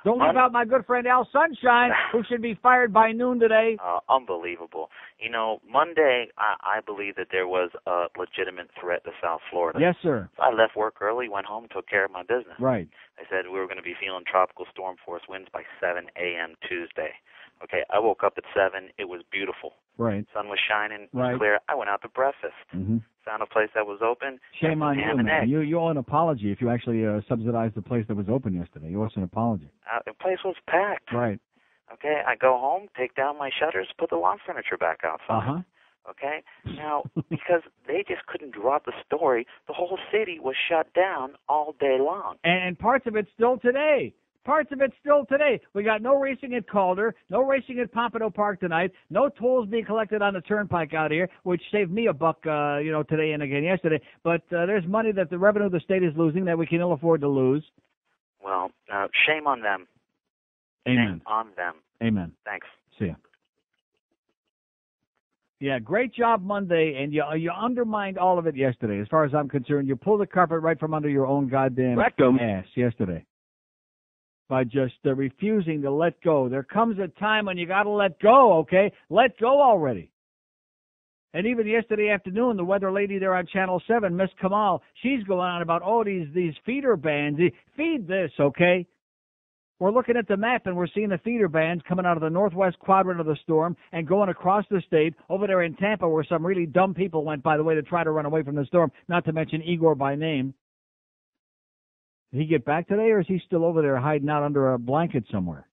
Don't leave out my good friend Al Sunshine, who should be fired by noon today. Unbelievable. You know, Monday, I believe that there was a legitimate threat to South Florida. Yes, sir. So I left work early, went home, took care of my business. Right. They said we were going to be feeling tropical storm force winds by 7 a.m. Tuesday. Okay, I woke up at 7. It was beautiful. Right. Sun was shining. It was clear. I went out to breakfast. Mm-hmm. Found a place that was open. Shame on you, man. You owe an apology if you actually subsidized the place that was open yesterday. You owe us an apology. The place was packed. Right. Okay, I go home, take down my shutters, put the lawn furniture back outside. Uh-huh. Okay? Now, because they just couldn't drop the story, the whole city was shut down all day long. And parts of it still today. Parts of it still today. We got no racing at Calder, no racing at Pompano Park tonight, no tolls being collected on the turnpike out here, which saved me a buck, today and again yesterday. But there's money that the revenue of the state is losing that we can ill afford to lose. Well, shame on them. Amen. Shame on them. Amen. Thanks. See ya. Yeah, great job Monday, and you undermined all of it yesterday. As far as I'm concerned, you pulled the carpet right from under your own goddamn ass yesterday by just refusing to let go. There comes a time when you got to let go, okay? Let go already. And even yesterday afternoon, the weather lady there on Channel 7, Miss Kamal, she's going on about, these feeder bands. Feed this, okay? We're looking at the map, and we're seeing the feeder bands coming out of the northwest quadrant of the storm and going across the state over there in Tampa, where some really dumb people went, by the way, to try to run away from the storm, not to mention Igor by name. Did he get back today, or is he still over there hiding out under a blanket somewhere?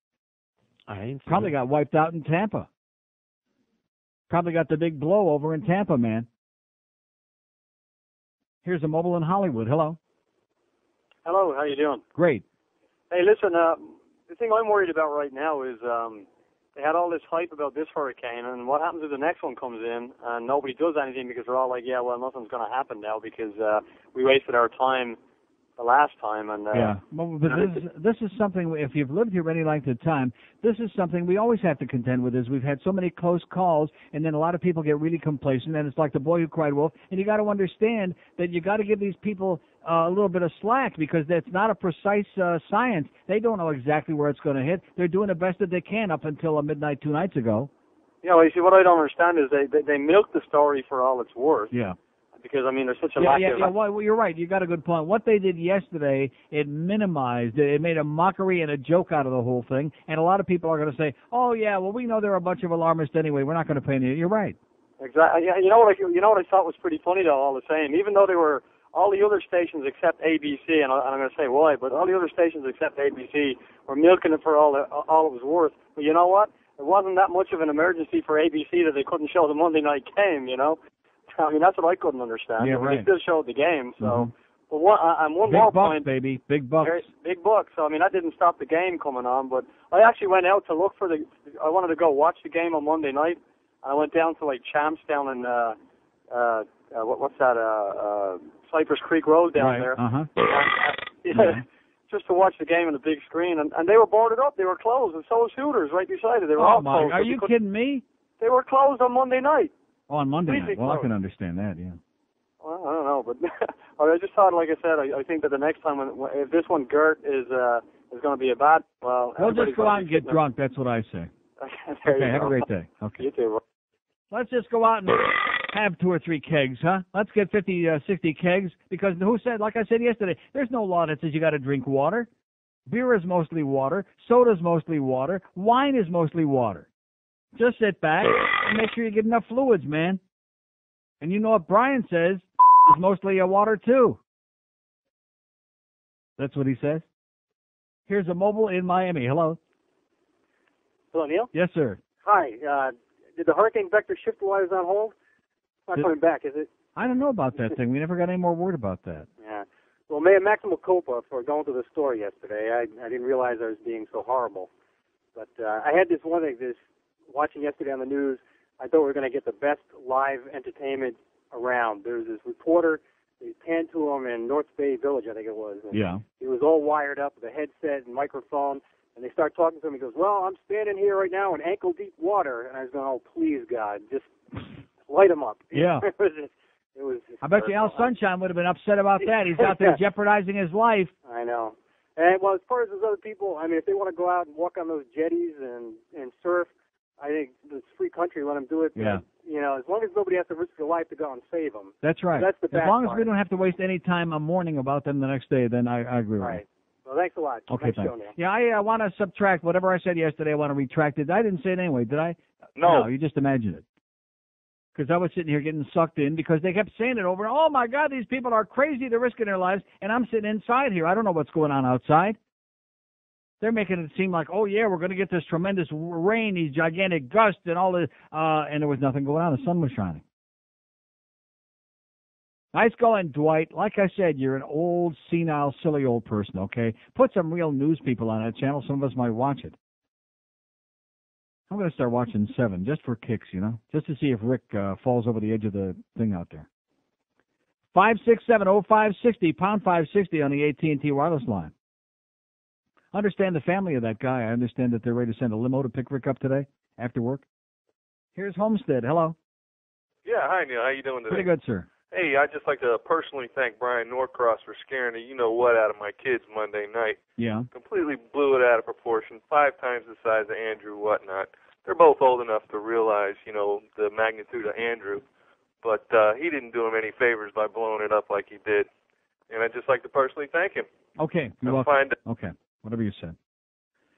Probably got wiped out in Tampa. Probably got the big blow over in Tampa, man. Here's a mobile in Hollywood. Hello. Hello, how you doing? Great. Hey, listen, the thing I'm worried about right now is they had all this hype about this hurricane, and what happens if the next one comes in and nobody does anything because they're all like, yeah, well, nothing's going to happen now because we wasted our time the last time. And yeah, well, but this is something, if you've lived here any length of time, this is something we always have to contend with, is we've had so many close calls, and then a lot of people get really complacent, and it's like the boy who cried wolf, and you got to understand that you got to give these people a little bit of slack, because that's not a precise science. They don't know exactly where it's going to hit. They're doing the best that they can up until midnight 2 nights ago. Yeah, well, you see, what I don't understand is they milk the story for all it's worth. Yeah. Because, I mean, there's such a lack of... Yeah, well, you're right. You got a good point. What they did yesterday, it minimized, it made a mockery and a joke out of the whole thing, and a lot of people are going to say, oh, yeah, well, we know they're a bunch of alarmists anyway. We're not going to pay any... You're right. Exactly. Yeah, you know what I thought was pretty funny, though, all the same? Even though they were... all the other stations except ABC, and I'm going to say why, but all the other stations except ABC were milking it for all it was worth. But you know what? It wasn't that much of an emergency for ABC that they couldn't show the Monday night game, you know? I mean, that's what I couldn't understand. Yeah, right. They still showed the game, so... Mm-hmm. But one big more bucks, point... baby. Big bucks. Big bucks. So, I mean, that didn't stop the game coming on, but I actually went out to look for I wanted to go watch the game on Monday night, and I went down to, like, Champs down in... what's that? Cypress Creek Road down there. Uh-huh. Yeah. just to watch the game on the big screen, and they were boarded up. They were closed, and so was Hooters right beside it. They were all closed. Are you kidding me? They were closed on Monday night. Oh, on Monday night. Well, closed. I can understand that, yeah. Well, I don't know, but I just thought, like I said, I think that the next time, if this one, Gert, is going to be a bad, well... We'll just go out and get drunk, that's what I say. Okay, have a great day. Okay. You too. Let's just go out and have 2 or 3 kegs, huh? Let's get 50, 60 kegs, because who said, like I said yesterday, there's no law that says you got to drink water. Beer is mostly water. Soda is mostly water. Wine is mostly water. Just sit back and make sure you get enough fluids, man. And you know what Brian says is mostly water, too. That's what he says. Here's a mobile in Miami. Hello. Hello, Neil? Yes, sir. Hi. Did the hurricane vector shift while I was on hold? It's not coming back, is it? I don't know about that thing. We never got any more word about that. Yeah. Well, Mayor Maximo Copa for going to the store yesterday. I didn't realize I was being so horrible. But I had this one thing, watching yesterday on the news, I thought we were going to get the best live entertainment around. There was this reporter, they panned to him in North Bay Village, I think it was. And yeah. He was all wired up with a headset and microphone. And they start talking to him. He goes, well, I'm standing here right now in ankle-deep water. And I was going, oh, please, God, just light him up. Yeah. It was just I bet you Al Sunshine would have been upset about that. He's out there jeopardizing his life. I know. And, well, as far as those other people, I mean, if they want to go out and walk on those jetties and surf, I think it's free country, let them do it. Yeah. But, you know, as long as nobody has to risk their life to go and save them. That's right. That's the bad as long part. as we don't have to waste any time mourning about them the next day, then I agree with you. Right. Well, thanks a lot. Okay, nice thanks. show, Neil. Yeah, I want to subtract whatever I said yesterday. I want to retract it. I didn't say it anyway, did I? No. You just imagine it. Because I was sitting here getting sucked in because they kept saying it over. Oh, my God, these people are crazy. They're risking their lives. And I'm sitting inside here. I don't know what's going on outside. They're making it seem like, oh, yeah, we're going to get this tremendous rain, these gigantic gusts and all this. And there was nothing going on. The sun was shining. Nice going, Dwight. Like I said, you're an old, senile, silly old person, okay? Put some real news people on that channel. Some of us might watch it. I'm going to start watching 7 just for kicks, you know, just to see if Rick falls over the edge of the thing out there. 567-0560, pound 560 on the AT&T wireless line. Understand the family of that guy. I understand that they're ready to send a limo to pick Rick up today after work. Here's Homestead. Hello. Yeah, hi, Neil. How you doing today? Pretty good, sir. Hey, I'd just like to personally thank Bryan Norcross for scaring the you-know-what out of my kids Monday night. Yeah. Completely blew it out of proportion, 5 times the size of Andrew whatnot. They're both old enough to realize, you know, the magnitude of Andrew, but he didn't do him any favors by blowing it up like he did. And I'd just like to personally thank him. Okay. Okay. Whatever you said.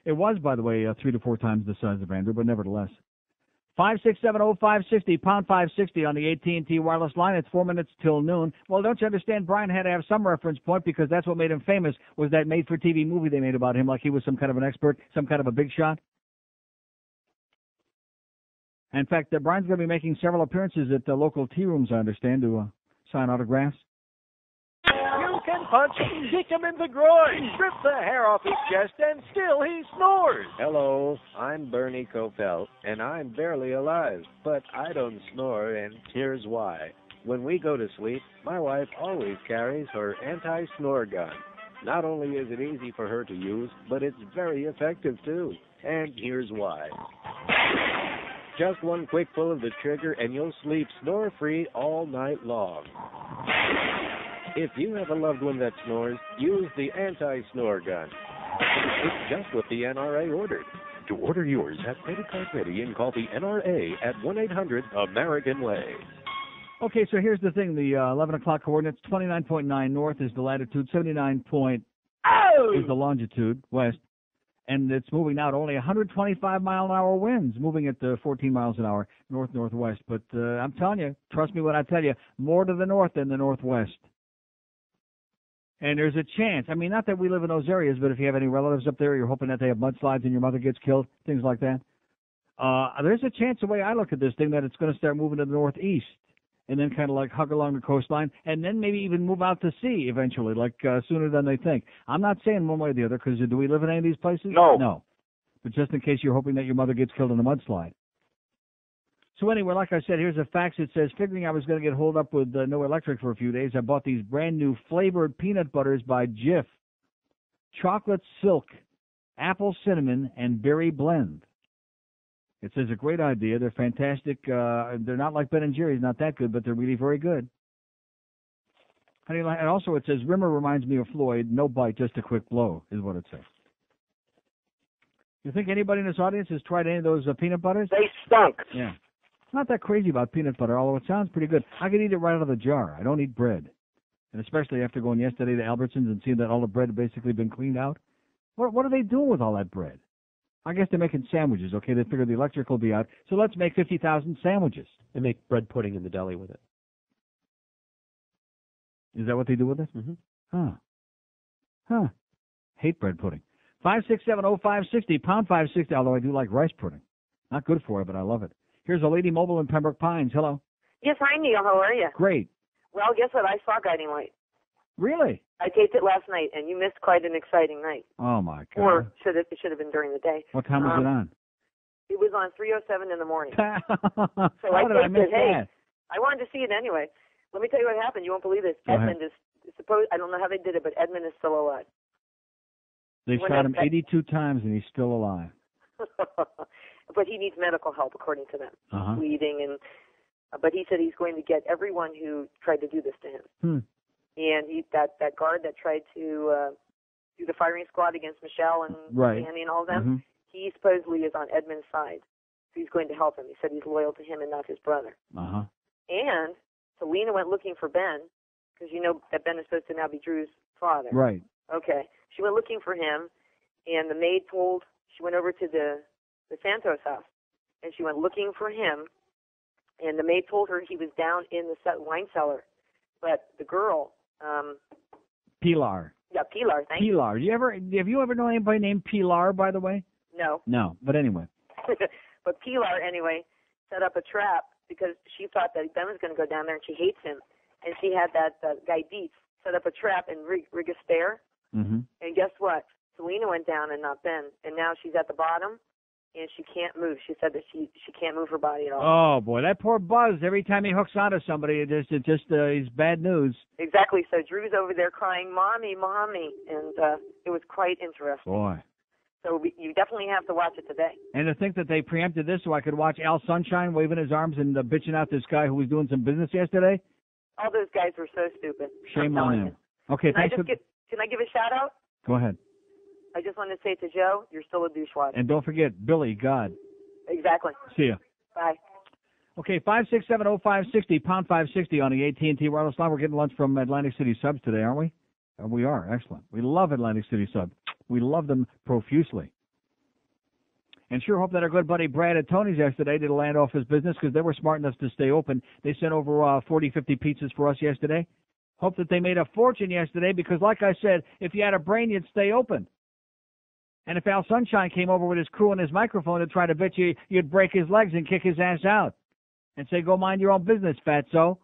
It was, by the way, 3 to 4 times the size of Andrew, but nevertheless. 567-0560, pound 560 on the AT&T wireless line. It's 4 minutes till noon. Well, don't you understand? Brian had to have some reference point because that's what made him famous, was that made-for-TV movie they made about him, like he was some kind of an expert, some kind of a big shot. In fact, Brian's going to be making several appearances at the local tea rooms, I understand, to sign autographs. You can punch, kick him in the groin, strip the hair off his chest, and still he snores. Hello, I'm Bernie Copel, and I'm barely alive, but I don't snore, and here's why. When we go to sleep, my wife always carries her anti-snore gun. Not only is it easy for her to use, but it's very effective, too. And here's why. Just one quick pull of the trigger, and you'll sleep snore-free all night long. If you have a loved one that snores, use the anti-snore gun. It's just what the NRA ordered. To order yours, have credit card ready and call the NRA at 1-800-AMERICAN-WAY. Okay, so here's the thing. The 11 o'clock coordinates, 29.9 north is the latitude, 79 is the longitude, west. And it's moving now at only 125-mile-an-hour winds, moving at 14 miles an hour, north-northwest. But I'm telling you, trust me when I tell you, more to the north than the northwest. And there's a chance, I mean, not that we live in those areas, but if you have any relatives up there, you're hoping that they have mudslides and your mother gets killed, things like that. There's a chance, the way I look at this thing, that it's going to start moving to the northeast and then kind of like hug along the coastline and then maybe even move out to sea eventually, like sooner than they think. I'm not saying one way or the other, because do we live in any of these places? No. No. But just in case you're hoping that your mother gets killed in a mudslide. So anyway, like I said, here's a fax. It says, figuring I was going to get holed up with No Electric for a few days, I bought these brand new flavored peanut butters by Jif. chocolate silk, apple cinnamon, and berry blend. It says a great idea. They're fantastic. They're not like Ben & Jerry's, not that good, but they're really very good. How do you like? And also it says, Rimmer reminds me of Floyd. No bite, just a quick blow, is what it says. You think anybody in this audience has tried any of those peanut butters? They stunk. Yeah. Not that crazy about peanut butter, although it sounds pretty good. I could eat it right out of the jar. I don't eat bread. And especially after going yesterday to Albertsons and seeing that all the bread had basically been cleaned out. What are they doing with all that bread? I guess they're making sandwiches, okay? They figure the electric will be out, so let's make 50,000 sandwiches. They make bread pudding in the deli with it. Is that what they do with it? Mm-hmm. Huh. Hate bread pudding. 5670560, pound 560, although I do like rice pudding. Not good for it, but I love it. Here's a lady mobile in Pembroke Pines. Hello. Yes, hi, Neil. How are you? Great. Well, guess what? I saw Guiding Light. Really? I taped it last night, and you missed quite an exciting night. Oh, my God. Or it should have been during the day. What time was it on? It was on 3:07 in the morning. How I did I taped miss it. Hey, that? I wanted to see it anyway. Let me tell you what happened. You won't believe this. Go ahead. Edmund is supposed. I don't know how they did it, but Edmund is still alive. They shot him 82 times, and he's still alive. But he needs medical help, according to them. Uh-huh. Bleeding, and but he said he's going to get everyone who tried to do this to him. And that guard that tried to do the firing squad against Michelle and Danny and all of them, he supposedly is on Edmund's side. So he's going to help him. He said he's loyal to him and not his brother. Uh-huh. And Selena went looking for Ben, because you know that Ben is supposed to now be Drew's father. Right. Okay. She went looking for him, and the maid she went over to the Santos house, and she went looking for him, and the maid told her he was down in the wine cellar. But the girl, Pilar. Yeah, Pilar, thank you. Pilar. Have you ever known anybody named Pilar, by the way? No. No, but anyway. But Pilar, anyway, set up a trap because she thought that Ben was going to go down there, and she hates him. And she had that guy Dietz set up a trap and rig a stair. Mm-hmm. And guess what? Selena went down and not Ben. And now she's at the bottom, and she can't move. She said that she can't move her body at all. Oh, boy, that poor Buzz, every time he hooks onto somebody, he's bad news. Exactly. So Drew's over there crying, Mommy, Mommy. And it was quite interesting. Boy. So you definitely have to watch it today. And to think that they preempted this so I could watch Al Sunshine waving his arms and bitching out this guy who was doing some business yesterday? All those guys were so stupid. Shame on him. Okay, can thanks. Can I give a shout-out? Go ahead. I just want to say to Joe, you're still a douchewad. And don't forget, Billy, God. Exactly. See ya. Bye. Okay, 5670560, pound 560 on the AT&T wireless line. We're getting lunch from Atlantic City Subs today, aren't we? We are. Excellent. We love Atlantic City Subs. We love them profusely. And sure hope that our good buddy Brad at Tony's yesterday did a land office business because they were smart enough to stay open. They sent over 40, 50 pizzas for us yesterday. Hope that they made a fortune yesterday because, like I said, if you had a brain, you'd stay open. And if Al Sunshine came over with his crew and his microphone to try to bet you, you'd break his legs and kick his ass out and say, go mind your own business, fatso.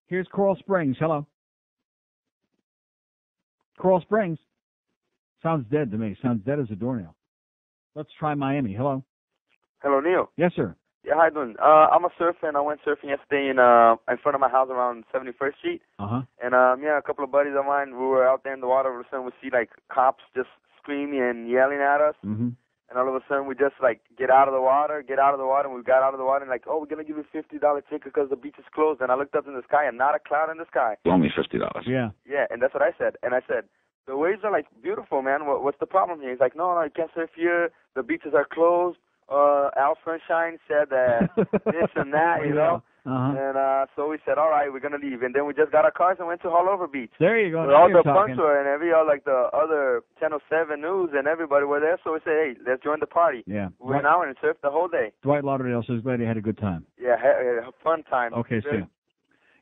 Here's Coral Springs. Hello. Coral Springs. Sounds dead to me. Sounds dead as a doornail. Let's try Miami. Hello. Hello, Neil. Yes, sir. Yeah, how you doing? I'm a surfer, and I went surfing yesterday in front of my house around 71st Street. Uh-huh. And, a couple of buddies of mine, we were out there in the water. All of a sudden, we see, cops just screaming and yelling at us. Mm-hmm. And all of a sudden, we just, get out of the water, and we got out of the water, and oh, we're going to give you a $50 ticket because the beach is closed. And I looked up in the sky, and not a cloud in the sky. Only $50. Yeah. Yeah, and that's what I said. And I said, the waves are, beautiful, man. What's the problem here? He's like, no, you can't surf here. The beaches are closed. Al Sunshine said that this and that, you know. Uh-huh. And so we said, all right, we're going to leave. And then we just got our cars and went to Haulover Beach. There you go. With all the Puncher and the other Channel 7 News and everybody were there. So we said, hey, let's join the party. Yeah. We went out and surfed the whole day. Dwight Lauderdale says, glad you had a good time. Yeah, a fun time. Okay, see ya.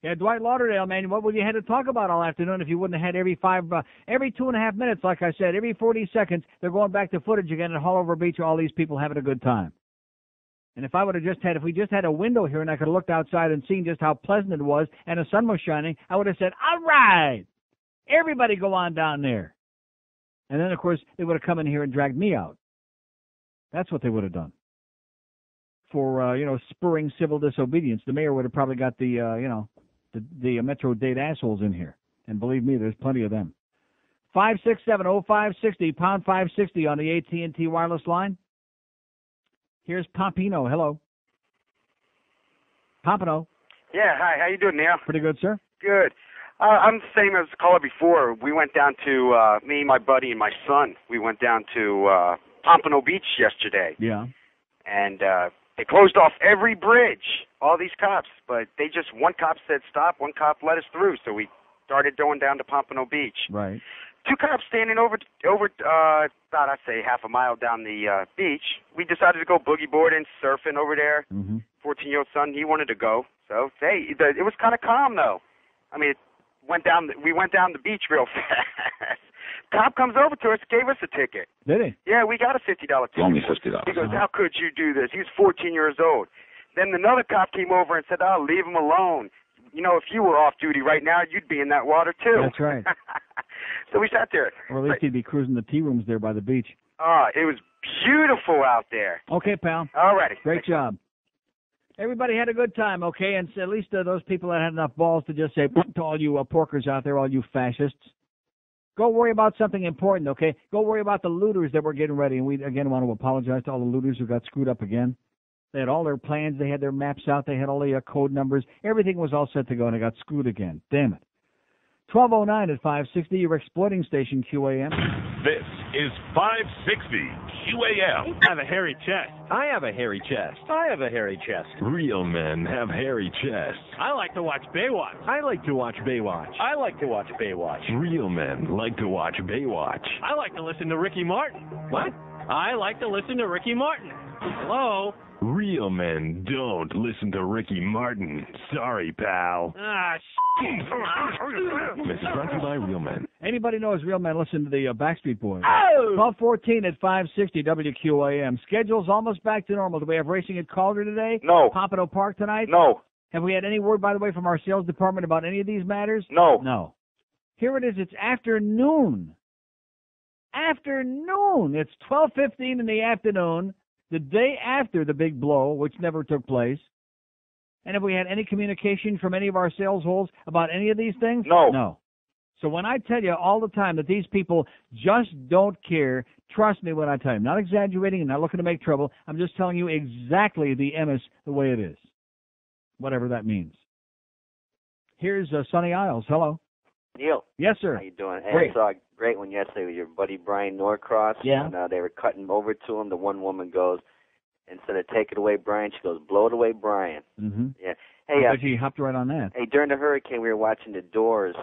Yeah, Dwight Lauderdale, man, what would you have to talk about all afternoon if you wouldn't have had every 2.5 minutes, like I said, every 40 seconds, they're going back to footage again at Haulover Beach, all these people having a good time. And if we just had a window here and I could have looked outside and seen just how pleasant it was and the sun was shining, I would have said, all right, everybody go on down there. And then, of course, they would have come in here and dragged me out. That's what they would have done. For, spurring civil disobedience. The mayor would have probably got the Metro-Dade assholes in here. And believe me, there's plenty of them. 567-0560, pound 560 on the AT&T wireless line. Here's Pompino. Hello. Pompino. Yeah, hi. How you doing, Neil? Pretty good, sir. Good. I'm the same as the caller before. We went down to, me, my buddy, and my son, we went down to Pompano Beach yesterday. Yeah. And they closed off every bridge, all these cops. But one cop said stop, one cop let us through. So we started going down to Pompano Beach. Right. Two cops standing over about, I'd say, half a mile down the beach. We decided to go boogie boarding, surfing over there. 14-year-old son, he wanted to go. So, hey, it was kind of calm, though. I mean, we went down the beach real fast. Cop comes over to us, gave us a ticket. Did he? Yeah, we got a $50 ticket. Only $50. He goes, how could you do this? He was 14 years old. Then another cop came over and said, oh, leave him alone. You know, if you were off duty right now, you'd be in that water, too. That's right. So we sat there. Or at least he'd be cruising the tea rooms there by the beach. It was beautiful out there. Okay, pal. All righty. Great job. Everybody had a good time, okay? And at least those people that had enough balls to just say to all you porkers out there, all you fascists, go worry about something important, okay? Go worry about the looters that were getting ready. And we, again, want to apologize to all the looters who got screwed up again. They had all their plans. They had their maps out. They had all the code numbers. Everything was all set to go, and they got screwed again. Damn it. 1209 at 560, your exploiting station, QAM. This is 560 QAM. I have a hairy chest. I have a hairy chest. I have a hairy chest. Real men have hairy chests. I like to watch Baywatch. I like to watch Baywatch. I like to watch Baywatch. Real men like to watch Baywatch. I like to listen to Ricky Martin. What? I like to listen to Ricky Martin. Hello? Real men don't listen to Ricky Martin. Sorry, pal. This is brought to you by Real Men. Anybody knows Real Men listen to the Backstreet Boys. Oh! 1214 at 560 WQAM. Schedule's almost back to normal. Do we have racing at Calder today? No. Pompano Park tonight? No. Have we had any word, by the way, from our sales department about any of these matters? No. No. Here it is. It's afternoon. Afternoon. It's 12:15 in the afternoon, the day after the big blow, which never took place. And have we had any communication from any of our sales holes about any of these things? No. No. So when I tell you all the time that these people just don't care, trust me when I tell you. I'm not exaggerating and not looking to make trouble. I'm just telling you exactly the MS, the way it is, whatever that means. Here's Sunny Isles. Hello. Neil. Yes, sir. How you doing? Hey, Great. I saw a great one yesterday with your buddy Bryan Norcross. Yeah. And they were cutting over to him. The one woman goes, instead of take it away, Brian, she goes, blow it away, Brian. Mm-hmm. Yeah. Hey, I bet you hopped right on that. Hey, during the hurricane, we were watching the Doors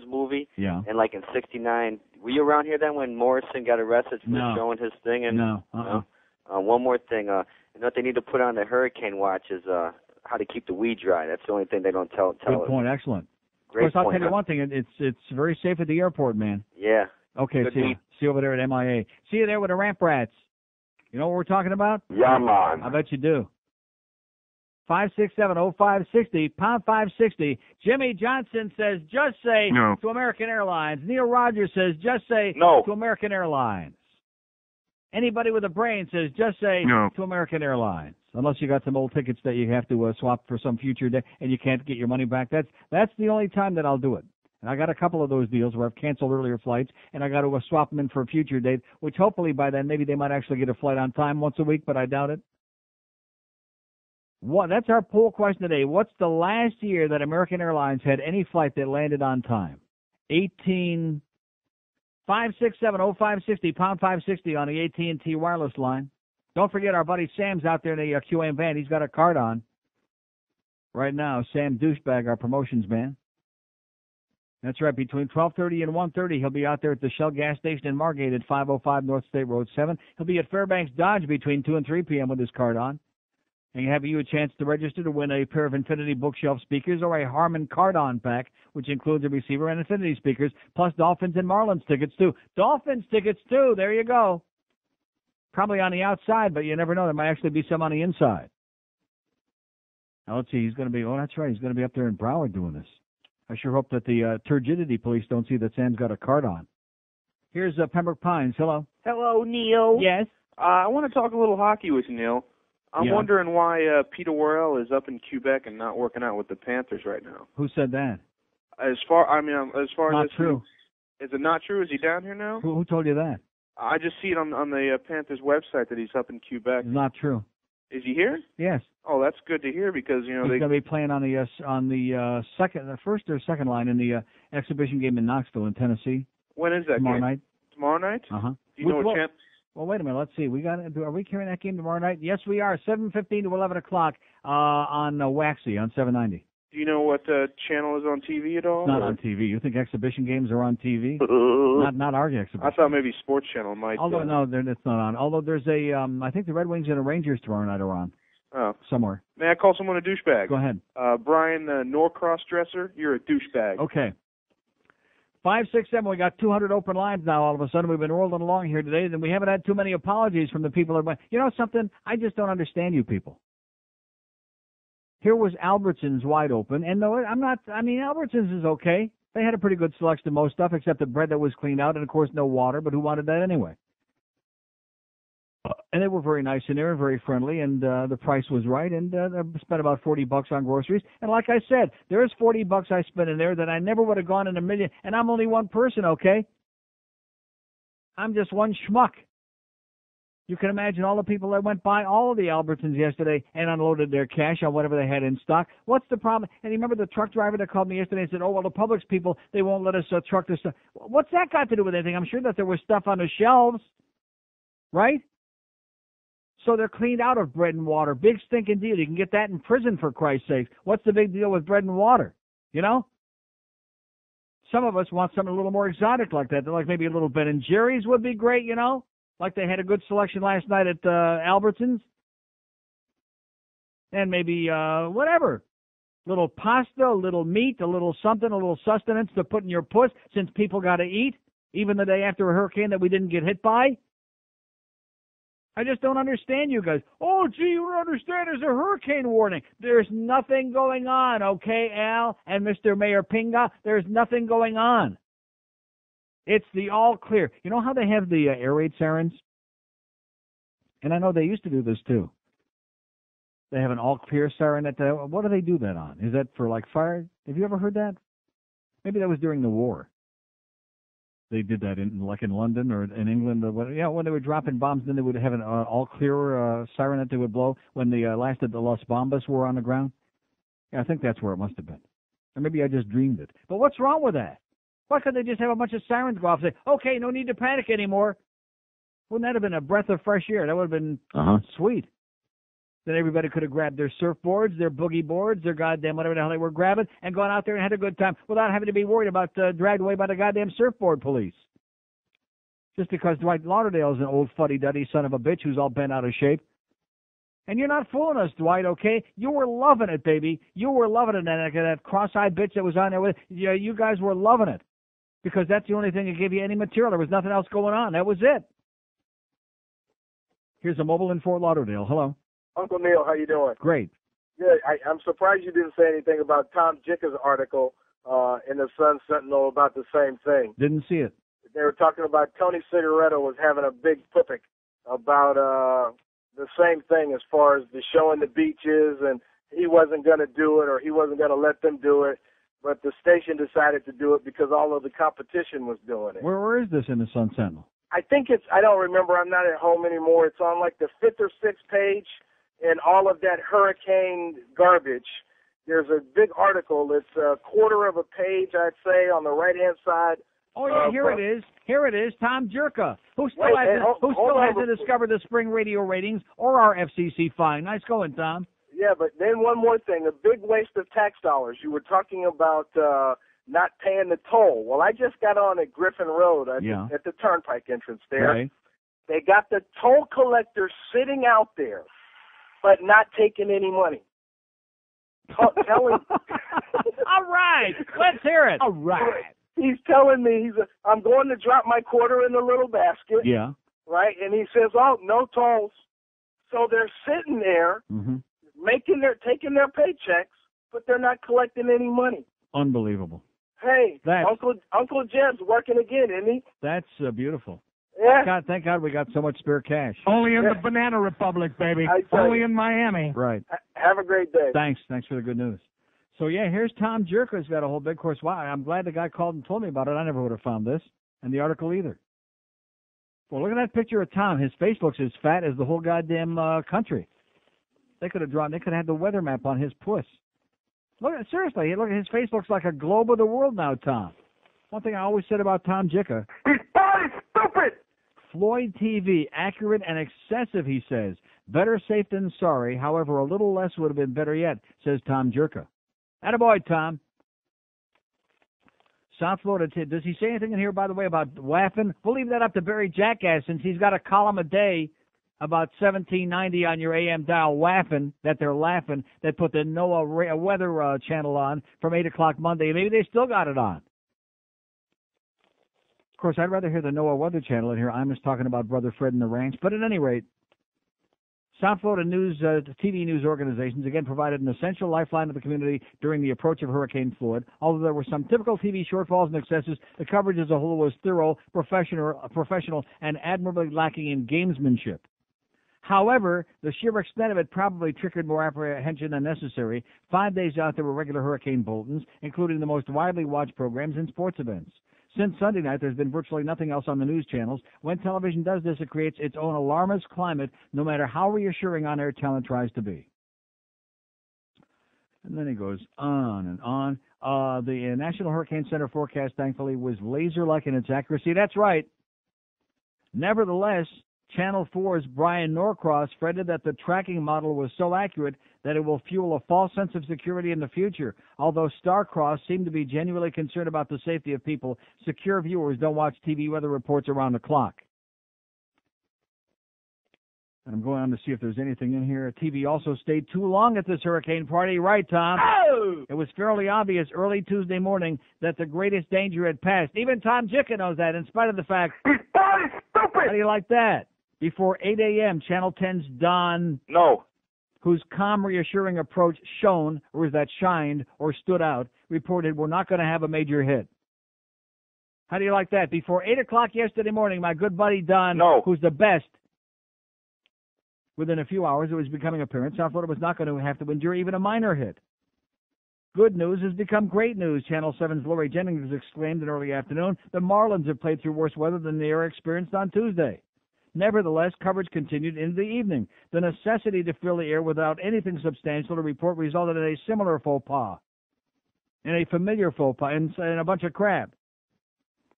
movie. Yeah. And like in '69, were you around here then when Morrison got arrested for No. showing his thing? And, No. one more thing. You know what they need to put on the hurricane watch is how to keep the weed dry. That's the only thing they don't tell Good us. point. Excellent. Great of course, I'll point, tell you huh? one thing. It's very safe at the airport, man. Yeah. Okay, Good see meet. you over there at MIA. See you there with the ramp rats. You know what we're talking about? Yeah, man. I bet you do. 567-0560, pound 560. Jimmy Johnson says, just say No. to American Airlines. Neil Rogers says, just say No. to American Airlines. Anybody with a brain says, just say No. to American Airlines. Unless you got some old tickets that you have to swap for some future day and you can't get your money back. That's the only time that I'll do it. And I got a couple of those deals where I've canceled earlier flights and I got to swap them in for a future date, which hopefully by then maybe they might actually get a flight on time once a week, but I doubt it. That's our poll question today. What's the last year that American Airlines had any flight that landed on time? 567-0560, pound 560 on the AT&T wireless line. Don't forget our buddy Sam's out there in the QAM van. He's got a card on right now. Sam Douchebag, our promotions man. That's right. Between 12:30 and 1:30, he'll be out there at the Shell gas station in Margate at 505 North State Road 7. He'll be at Fairbanks Dodge between 2 and 3 p.m. with his card on. And have you a chance to register to win a pair of Infinity Bookshelf speakers or a Harman card-on pack, which includes a receiver and Infinity speakers, plus Dolphins and Marlins tickets, too. Dolphins tickets, too. There you go. Probably on the outside, but you never know. There might actually be some on the inside. Now, let's see. He's going to be, that's right. He's going to be up there in Broward doing this. I sure hope that the turgidity police don't see that Sam's got a card on. Here's Pembroke Pines. Hello. Hello, Neil. Yes? I want to talk a little hockey with you, Neil. I'm Yeah. wondering why Peter Worrell is up in Quebec and not working out with the Panthers right now. Who said that? As far Not as true. Is it not true? Is he down here now? Who told you that? I just see it on the Panthers website that he's up in Quebec. It's not true. Is he here? Yes. Oh, that's good to hear because he's going to be playing on the first or second line in the exhibition game in Knoxville in Tennessee. When is that tomorrow game? night? Tomorrow night? Uh-huh. Do you know what chance? Well, wait a minute. Let's see. Are we carrying that game tomorrow night? Yes, we are. 7:15 to 11 o'clock on Waxy on 790. Do you know what channel is on TV at all? Not on TV. You think exhibition games are on TV? not our exhibition. I thought maybe Sports Channel might. Although no, it's not on. Although there's I think the Red Wings and the Rangers tomorrow night are on. Oh. Somewhere. May I call someone a douchebag? Go ahead. Bryan Norcross dresser, you're a douchebag. Okay. 567. We got 200 open lines now. All of a sudden, we've been rolling along here today, and we haven't had too many apologies from the people that. You know something? I just don't understand you people. Here was Albertsons wide open, and no, Albertsons is okay. They had a pretty good selection of most stuff, except the bread that was cleaned out, and of course no water. But who wanted that anyway? And they were very nice in there and very friendly, and the price was right, and I spent about $40 on groceries. And like I said, there's $40 I spent in there that I never would have gone in a million, and I'm only one person, okay? I'm just one schmuck. You can imagine all the people that went by all of the Albertsons yesterday and unloaded their cash on whatever they had in stock. What's the problem? And you remember the truck driver that called me yesterday and said, oh, well, the Publix people, they won't let us truck this stuff. What's that got to do with anything? I'm sure that there was stuff on the shelves, right? So they're cleaned out of bread and water. Big stinking deal. You can get that in prison, for Christ's sake. What's the big deal with bread and water? You know? Some of us want something a little more exotic like that. They're like maybe a little Ben & Jerry's would be great, you know? Like they had a good selection last night at Albertsons. And maybe whatever. Little pasta, a little meat, a little something, a little sustenance to put in your puss since people got to eat, even the day after a hurricane that we didn't get hit by. I just don't understand you guys. Oh, gee, you don't understand. There's a hurricane warning. There's nothing going on, okay, Al and Mr. Mayor Pinga? There's nothing going on. It's the all clear. You know how they have the air raid sirens? And I know they used to do this too. They have an all clear siren. What do they do that on? Is that for like fire? Have you ever heard that? Maybe that was during the war. They did that in London or in England. When they were dropping bombs, then they would have an all clear siren that they would blow when the last of the Los Bombas were on the ground. Yeah, I think that's where it must have been. Or maybe I just dreamed it. But what's wrong with that? Why couldn't they just have a bunch of sirens go off and say, okay, no need to panic anymore? Wouldn't that have been a breath of fresh air? That would have been sweet. Then everybody could have grabbed their surfboards, their boogie boards, their goddamn whatever the hell they were grabbing, and gone out there and had a good time without having to be worried about dragged away by the goddamn surfboard police. Just because Dwight Lauderdale is an old fuddy-duddy son of a bitch who's all bent out of shape. And you're not fooling us, Dwight, okay? You were loving it, baby. You were loving it. And that cross-eyed bitch that was on there with you guys were loving it. Because that's the only thing that gave you any material. There was nothing else going on. That was it. Here's a mobile in Fort Lauderdale. Hello. Uncle Neil, how you doing? Great. Good. I'm surprised you didn't say anything about Tom Jicha's article in the Sun Sentinel about the same thing. Didn't see it. They were talking about Tony Cigaretto was having a big pupic about the same thing as far as the showing the beaches, and he wasn't going to do it or he wasn't going to let them do it. But the station decided to do it because all of the competition was doing it. Where is this in the Sun Sentinel? I think I don't remember. I'm not at home anymore. It's on like the 5th or 6th page, and all of that hurricane garbage. There's a big article. It's a quarter of a page, I'd say, on the right-hand side. Oh, yeah, here it is. Here it is, Tom Jicha, who still hasn't discovered the spring radio ratings or our FCC fine. Nice going, Tom. Yeah, but then one more thing, a big waste of tax dollars. You were talking about not paying the toll. Well, I just got on at Griffin Road at the Turnpike entrance there. Right. They got the toll collector sitting out there, but not taking any money. Telling All right, let's hear it. All right. He's telling me, I'm going to drop my quarter in the little basket. Yeah. Right? And he says, oh, no tolls. So they're sitting there, taking their paychecks, but they're not collecting any money. Unbelievable. Hey, Uncle Jeb's working again, isn't he? That's beautiful. Yeah. Thank God we got so much spare cash. Only in the Banana Republic, baby. Only in Miami. Right. Have a great day. Thanks for the good news. So, yeah, here's Tom Jicha has got a whole big course. Wow, I'm glad the guy called and told me about it. I never would have found this and the article either. Well, look at that picture of Tom. His face looks as fat as the whole goddamn country. They could have had the weather map on his puss. Look, seriously, look, his face looks like a globe of the world now, Tom. One thing I always said about Tom Jicha. He's body stupid! Floyd TV, accurate and excessive, he says. Better safe than sorry. However, a little less would have been better yet, says Tom Jicha. Attaboy, Tom. South Florida, does he say anything in here, by the way, about laughing? We'll leave that up to Barry Jackass, since he's got a column a day about 1790 on your AM dial laughing, that they're laughing, that put the NOAA weather channel on from 8 o'clock Monday. Maybe they still got it on. Of course, I'd rather hear the NOAA weather channel in here. I'm just talking about Brother Fred and the ranch. But at any rate, South Florida news, TV news organizations again provided an essential lifeline to the community during the approach of Hurricane Floyd. Although there were some typical TV shortfalls and excesses, the coverage as a whole was thorough, professional, and admirably lacking in gamesmanship. However, the sheer extent of it probably triggered more apprehension than necessary. 5 days out, there were regular hurricane bulletins, including the most widely watched programs and sports events. Since Sunday night, there's been virtually nothing else on the news channels. When television does this, it creates its own alarmist climate, no matter how reassuring on-air talent tries to be. And then he goes on and on. The National Hurricane Center forecast, thankfully, was laser-like in its accuracy. That's right. Nevertheless, Channel 4's Bryan Norcross fretted that the tracking model was so accurate that it will fuel a false sense of security in the future. Although Starcross seemed to be genuinely concerned about the safety of people, secure viewers don't watch TV weather reports around the clock. And I'm going on to see if there's anything in here. TV also stayed too long at this hurricane party. Right, Tom? Oh! It was fairly obvious early Tuesday morning that the greatest danger had passed. Even Tom Jicha knows that, in spite of the fact... He's body stupid! How do you like that? Before 8 a.m., Channel 10's Don... No. Whose calm, reassuring approach shone, or was that shined, or stood out, reported we're not going to have a major hit. How do you like that? Before 8 o'clock yesterday morning, my good buddy Don, who's the best, within a few hours it was becoming apparent South Florida was not going to have to endure even a minor hit. Good news has become great news, Channel 7's Lori Jennings exclaimed in early afternoon. The Marlins have played through worse weather than the area experienced on Tuesday. Nevertheless, coverage continued into the evening. The necessity to fill the air without anything substantial to report resulted in a similar faux pas, in a familiar faux pas, and a bunch of crap.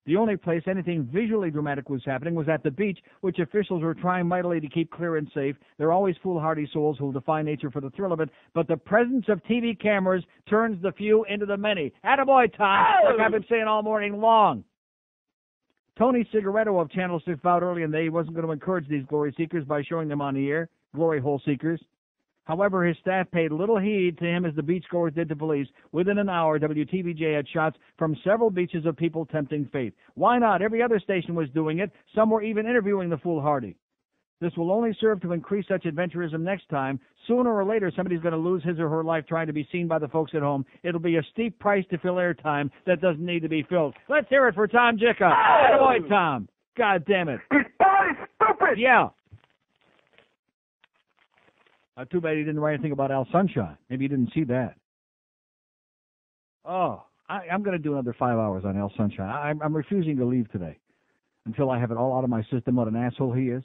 The only place anything visually dramatic was happening was at the beach, which officials were trying mightily to keep clear and safe. There are always foolhardy souls who will defy nature for the thrill of it, but the presence of TV cameras turns the few into the many. Attaboy, Tom, like I've been saying all morning long. Tony Cigaretto of Channel 6 vowed early in the day he wasn't going to encourage these glory seekers by showing them on the air, glory hole seekers. However, his staff paid little heed to him as the beachgoers did to police. Within an hour, WTVJ had shots from several beaches of people tempting fate. Why not? Every other station was doing it. Some were even interviewing the foolhardy. This will only serve to increase such adventurism next time. Sooner or later, somebody's going to lose his or her life trying to be seen by the folks at home. It'll be a steep price to fill airtime that doesn't need to be filled. Let's hear it for Tom Jicha. Attaboy, Tom. God damn it. He's body stupid! Yeah. Too bad he didn't write anything about Al Sunshine. Maybe he didn't see that. Oh, I'm going to do another 5 hours on Al Sunshine. I'm refusing to leave today until I have it all out of my system what an asshole he is.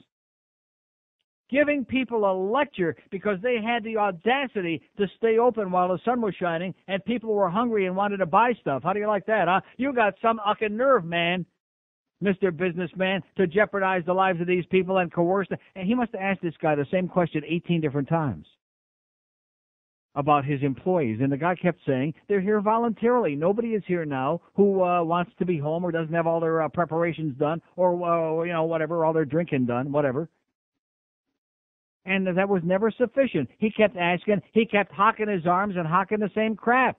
Giving people a lecture because they had the audacity to stay open while the sun was shining and people were hungry and wanted to buy stuff. How do you like that, huh? You got some fucking nerve, man, Mr. Businessman, to jeopardize the lives of these people and coerce them. And he must have asked this guy the same question 18 different times about his employees. And the guy kept saying, they're here voluntarily. Nobody is here now who wants to be home or doesn't have all their preparations done or, whatever, all their drinking done, whatever. And that was never sufficient. He kept asking, he kept hocking his arms and hocking the same crap.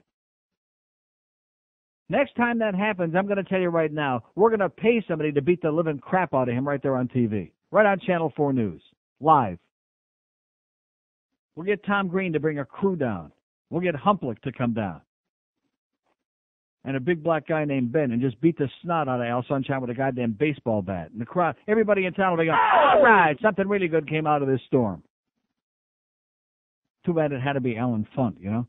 Next time that happens, I'm going to tell you right now, we're going to pay somebody to beat the living crap out of him right there on TV, right on Channel 4 News, live. We'll get Tom Green to bring a crew down. We'll get Humplick to come down. And a big black guy named Ben and just beat the snot out of Al Sunshine with a goddamn baseball bat. And the crowd, everybody in town will be going, all right, something really good came out of this storm. Too bad it had to be Alan Funt, you know.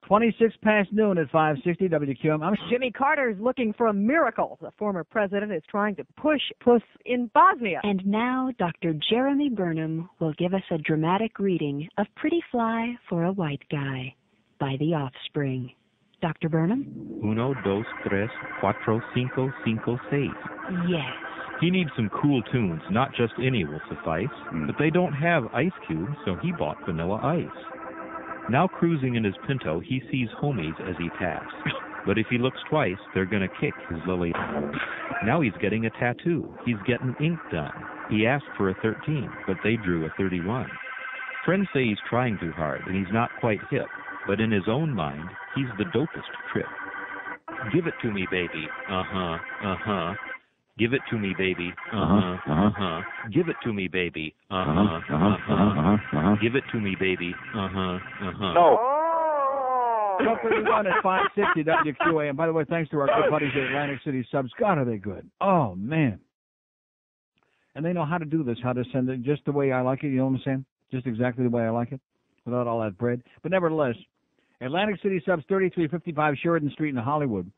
26 past noon at 560 WQAM. Jimmy Carter is looking for a miracle. The former president is trying to push puss in Bosnia. And now Dr. Jeremy Burnham will give us a dramatic reading of Pretty Fly for a White Guy by The Offspring. Dr. Burnham? 1, 2, 3, 4, 5, 5, 6. Yes. He needs some cool tunes, not just any will suffice. But they don't have Ice Cube, so he bought Vanilla Ice. Now cruising in his Pinto, he sees homies as he taps. But if he looks twice, they're gonna kick his lily. Now he's getting a tattoo. He's getting ink done. He asked for a 13, but they drew a 31. Friends say he's trying too hard, and he's not quite hip. But in his own mind, he's the dopest trip. Give it to me, baby. Uh-huh, uh-huh. Give it to me, baby. Uh-huh, uh-huh. Give it to me, baby. Uh-huh, uh-huh. Give it to me, baby. Uh-huh, uh-huh. No. 12:31 at 560 WQA. And by the way, thanks to our good buddies at Atlantic City Subs. God, are they good. Oh, man. And they know how to do this, how to send it just the way I like it. You know what I'm saying? Just exactly the way I like it, without all that bread. But nevertheless, Atlantic City Subs, 3355 Sheridan Street in Hollywood,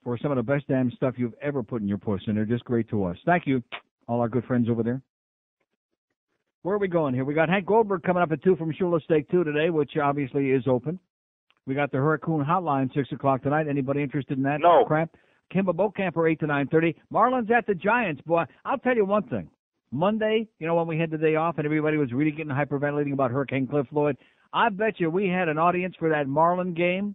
for some of the best damn stuff you've ever put in your puss, and they're just great to us. Thank you, all our good friends over there. Where are we going here? We got Hank Goldberg coming up at 2 from Shula Steak 2 today, which obviously is open. We got the Hurricane Hotline, 6 o'clock tonight. Anybody interested in that crap? Kimba Boatcamper, 8 to 9:30. Marlins at the Giants. Boy, I'll tell you one thing. Monday, you know, when we had the day off and everybody was really getting hyperventilating about Hurricane Cliff Floyd, I bet you we had an audience for that Marlin game.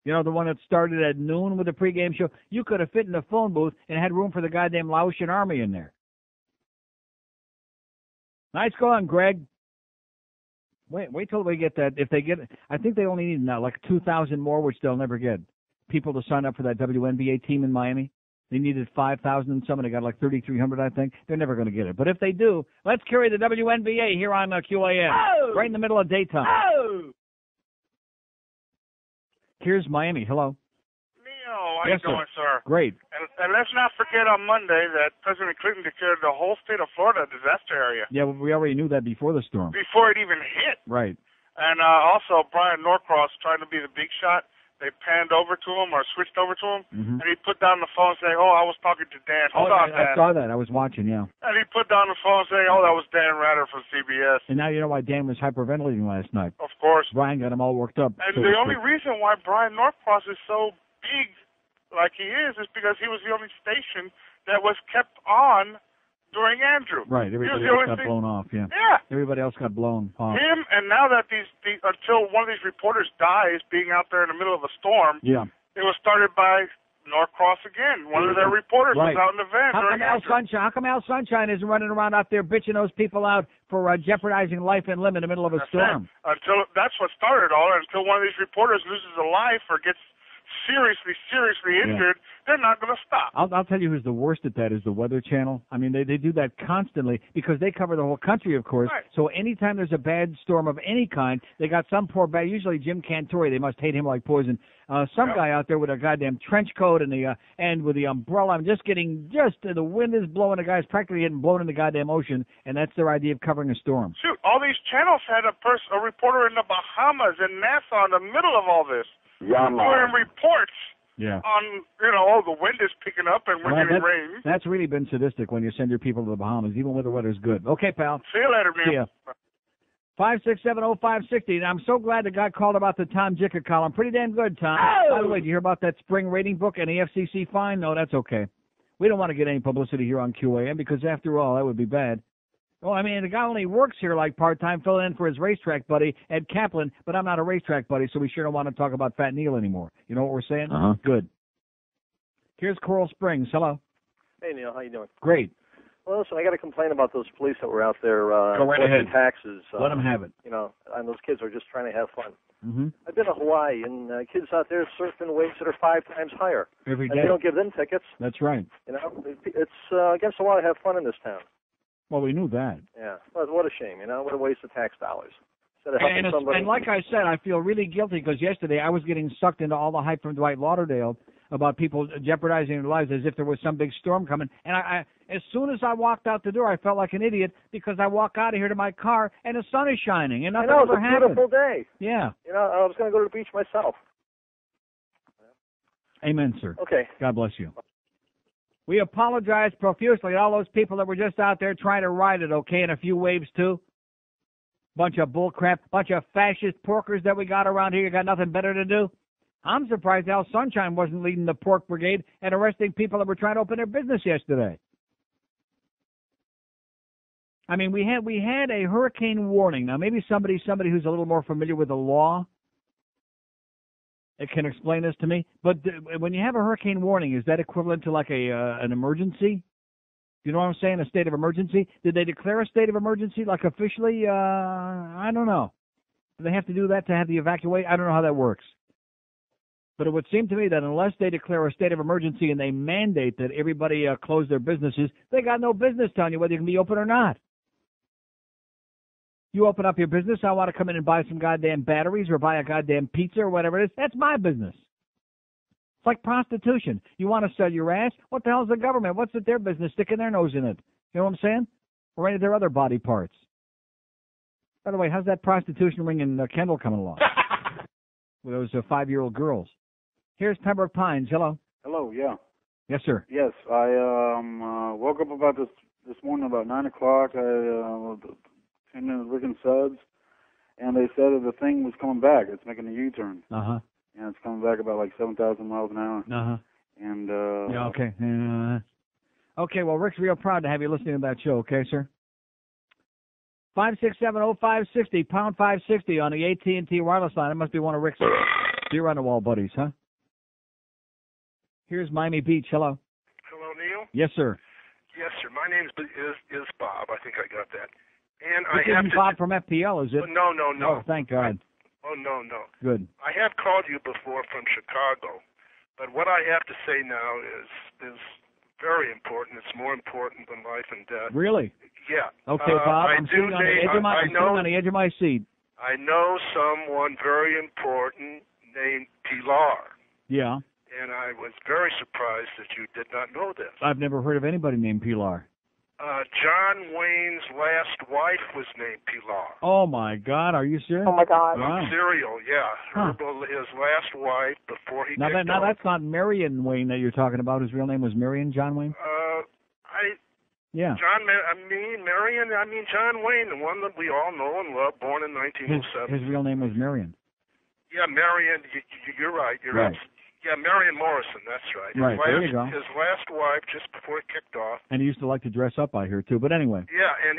You know, the one that started at noon with the pregame show. You could have fit in the phone booth and had room for the goddamn Laotian army in there. Nice going, Greg. Wait till we get that. If they get, I think they only need now like 2,000 more, which they'll never get. People to sign up for that WNBA team in Miami. They needed 5,000 and some, and they got like 3,300, I think. They're never going to get it. But if they do, let's carry the WNBA here on QAM. Oh! Right in the middle of daytime. Oh! Here's Miami. Hello. Neil, how Yes, you doing, sir? Great. And let's not forget on Monday that President Clinton declared the whole state of Florida a disaster area Yeah, well, we already knew that before the storm. before it even hit. Right. And also, Bryan Norcross trying to be the big shot. They panned over to him or switched over to him, and he put down the phone saying, "Oh, I was talking to Dan." Hold on, Dan. I saw that. I was watching, yeah. And he put down the phone saying, "Oh, that was Dan Ratter from CBS." And now you know why Dan was hyperventilating last night. Of course. Brian got him all worked up. And so the to only speak. reason why Bryan Norcross is so big like he is because he was the only station that was kept on during Andrew. Right, He was everybody the else only got thing- blown off, yeah. Yeah. Everybody else got blown off. Him, and now that these until one of these reporters dies being out there in the middle of a storm, Yeah. it was started by Norcross again. One of their reporters Right. was out in the van How during come Al Andrew. Sunshine? How come Al Sunshine isn't running around out there bitching those people out for jeopardizing life and limb in the middle of a storm? Until that's what started it all. Until one of these reporters loses a life or gets seriously injured, they're not going to stop. I'll tell you who's the worst at that is the Weather Channel. I mean, they do that constantly because they cover the whole country, of course. Right. So anytime there's a bad storm of any kind, they got some poor bad. Usually Jim Cantore, they must hate him like poison. Some guy out there with a goddamn trench coat and with the umbrella. I'm just the wind is blowing. The guy's practically getting blown in the goddamn ocean, and that's their idea of covering a storm. Shoot, all these channels had a reporter in the Bahamas and Nassau in the middle of all this. Yeah, man. Doing reports Yeah. on, the wind is picking up and we're getting rain. That's really been sadistic when you send your people to the Bahamas, even when the weather's good. Okay, pal. See you later, man. See ya. 5670560. And I'm so glad the guy called about the Tom Jicha column. Pretty damn good, Tom. Oh! By the way, did you hear about that spring rating book and the FCC fine? No, that's okay. We don't want to get any publicity here on QAM because, after all, that would be bad. Well, I mean, the guy only works here like part-time, filling in for his racetrack buddy, Ed Kaplan, but I'm not a racetrack buddy, so we sure don't want to talk about Fat Neil anymore. You know what we're saying? Uh-huh. Good. Here's Coral Springs. Hello. Hey, Neil, how you doing? Great. Well, listen, I got to complain about those police that were out there Go right collecting ahead. taxes. Let them have it. And those kids are just trying to have fun. Mm-hmm. I've been to Hawaii, and kids out there surfing waves that are 5 times higher. Every and day. they don't give them tickets. That's right. It's against the law to have fun in this town. Well, we knew that. Yeah. Well, what a shame, what a waste of tax dollars. Instead of helping somebody. And like I said, I feel really guilty because yesterday I was getting sucked into all the hype from Dwight Lauderdale about people jeopardizing their lives as if there was some big storm coming. And I as soon as I walked out the door, I felt like an idiot because I walk out of here to my car and the sun is shining and nothing ever happened. It was a beautiful day. Yeah. You know, I was going to go to the beach myself. Amen, sir. Okay. God bless you. We apologize profusely to all those people that were just out there trying to ride it, okay, and a few waves too. Bunch of bullcrap, bunch of fascist porkers that we got around here. You got nothing better to do? I'm surprised Al Sunshine wasn't leading the pork brigade and arresting people that were trying to open their business yesterday. I mean, we had a hurricane warning. Now, maybe somebody who's a little more familiar with the law, it can explain this to me. But when you have a hurricane warning, is that equivalent to like an emergency? You know what I'm saying? A state of emergency? Did they declare a state of emergency, like officially? I don't know. Do they have to do that to have the evacuate? I don't know how that works. But it would seem to me that unless they declare a state of emergency and they mandate that everybody close their businesses, they got no business telling you whether you can be open or not. You open up your business, I want to come in and buy some goddamn batteries or buy a goddamn pizza or whatever it is. That's my business. It's like prostitution. You want to sell your ass? What the hell's the government? What's it their business sticking their nose in it? You know what I'm saying? Or any of their other body parts. By the way, how's that prostitution ring in Kendall coming along? With those 5-year-old girls. Here's Pembroke Pines. Hello. Hello, yeah. Yes, sir. Yes, I woke up about this morning about 9 o'clock. I came in with Rick and Suds, and they said that the thing was coming back. It's making a U-turn. Uh-huh. And it's coming back about like 7,000 miles an hour. Uh-huh. And, yeah, okay. Okay, well, Rick's real proud to have you listening to that show, okay, sir? 567-0560, pound 560 on the AT&T wireless line. It must be one of Rick's deer-on-the-wall buddies, huh? Here's Miami Beach. Hello. Hello, Neil? Yes, sir. Yes, sir. My name is Bob. I think I got that. And This isn't Bob from FPL, is it? No. Oh, thank God. No. Good. I have called you before from Chicago, but what I have to say now is very important. It's more important than life and death. Really? Yeah. Okay, Bob, I'm sitting on the edge of my seat. I know someone very important named Pilar. Yeah. And I was very surprised that you did not know this. I've never heard of anybody named Pilar. John Wayne's last wife was named Pilar. Oh, my God. Are you serious? Oh, my God. Wow. Serial, yeah. Huh. His last wife before he Now, that's not Marion Wayne that you're talking about. His real name was Marion John Wayne? Yeah. John Wayne, the one that we all know and love, born in 1907. His real name was Marion. Yeah, Marion, you're right. Right. Yeah, Marion Morrison, that's right. Right, there you go. His last wife, just before it kicked off. And he used to like to dress up, I hear, too. But anyway. Yeah, and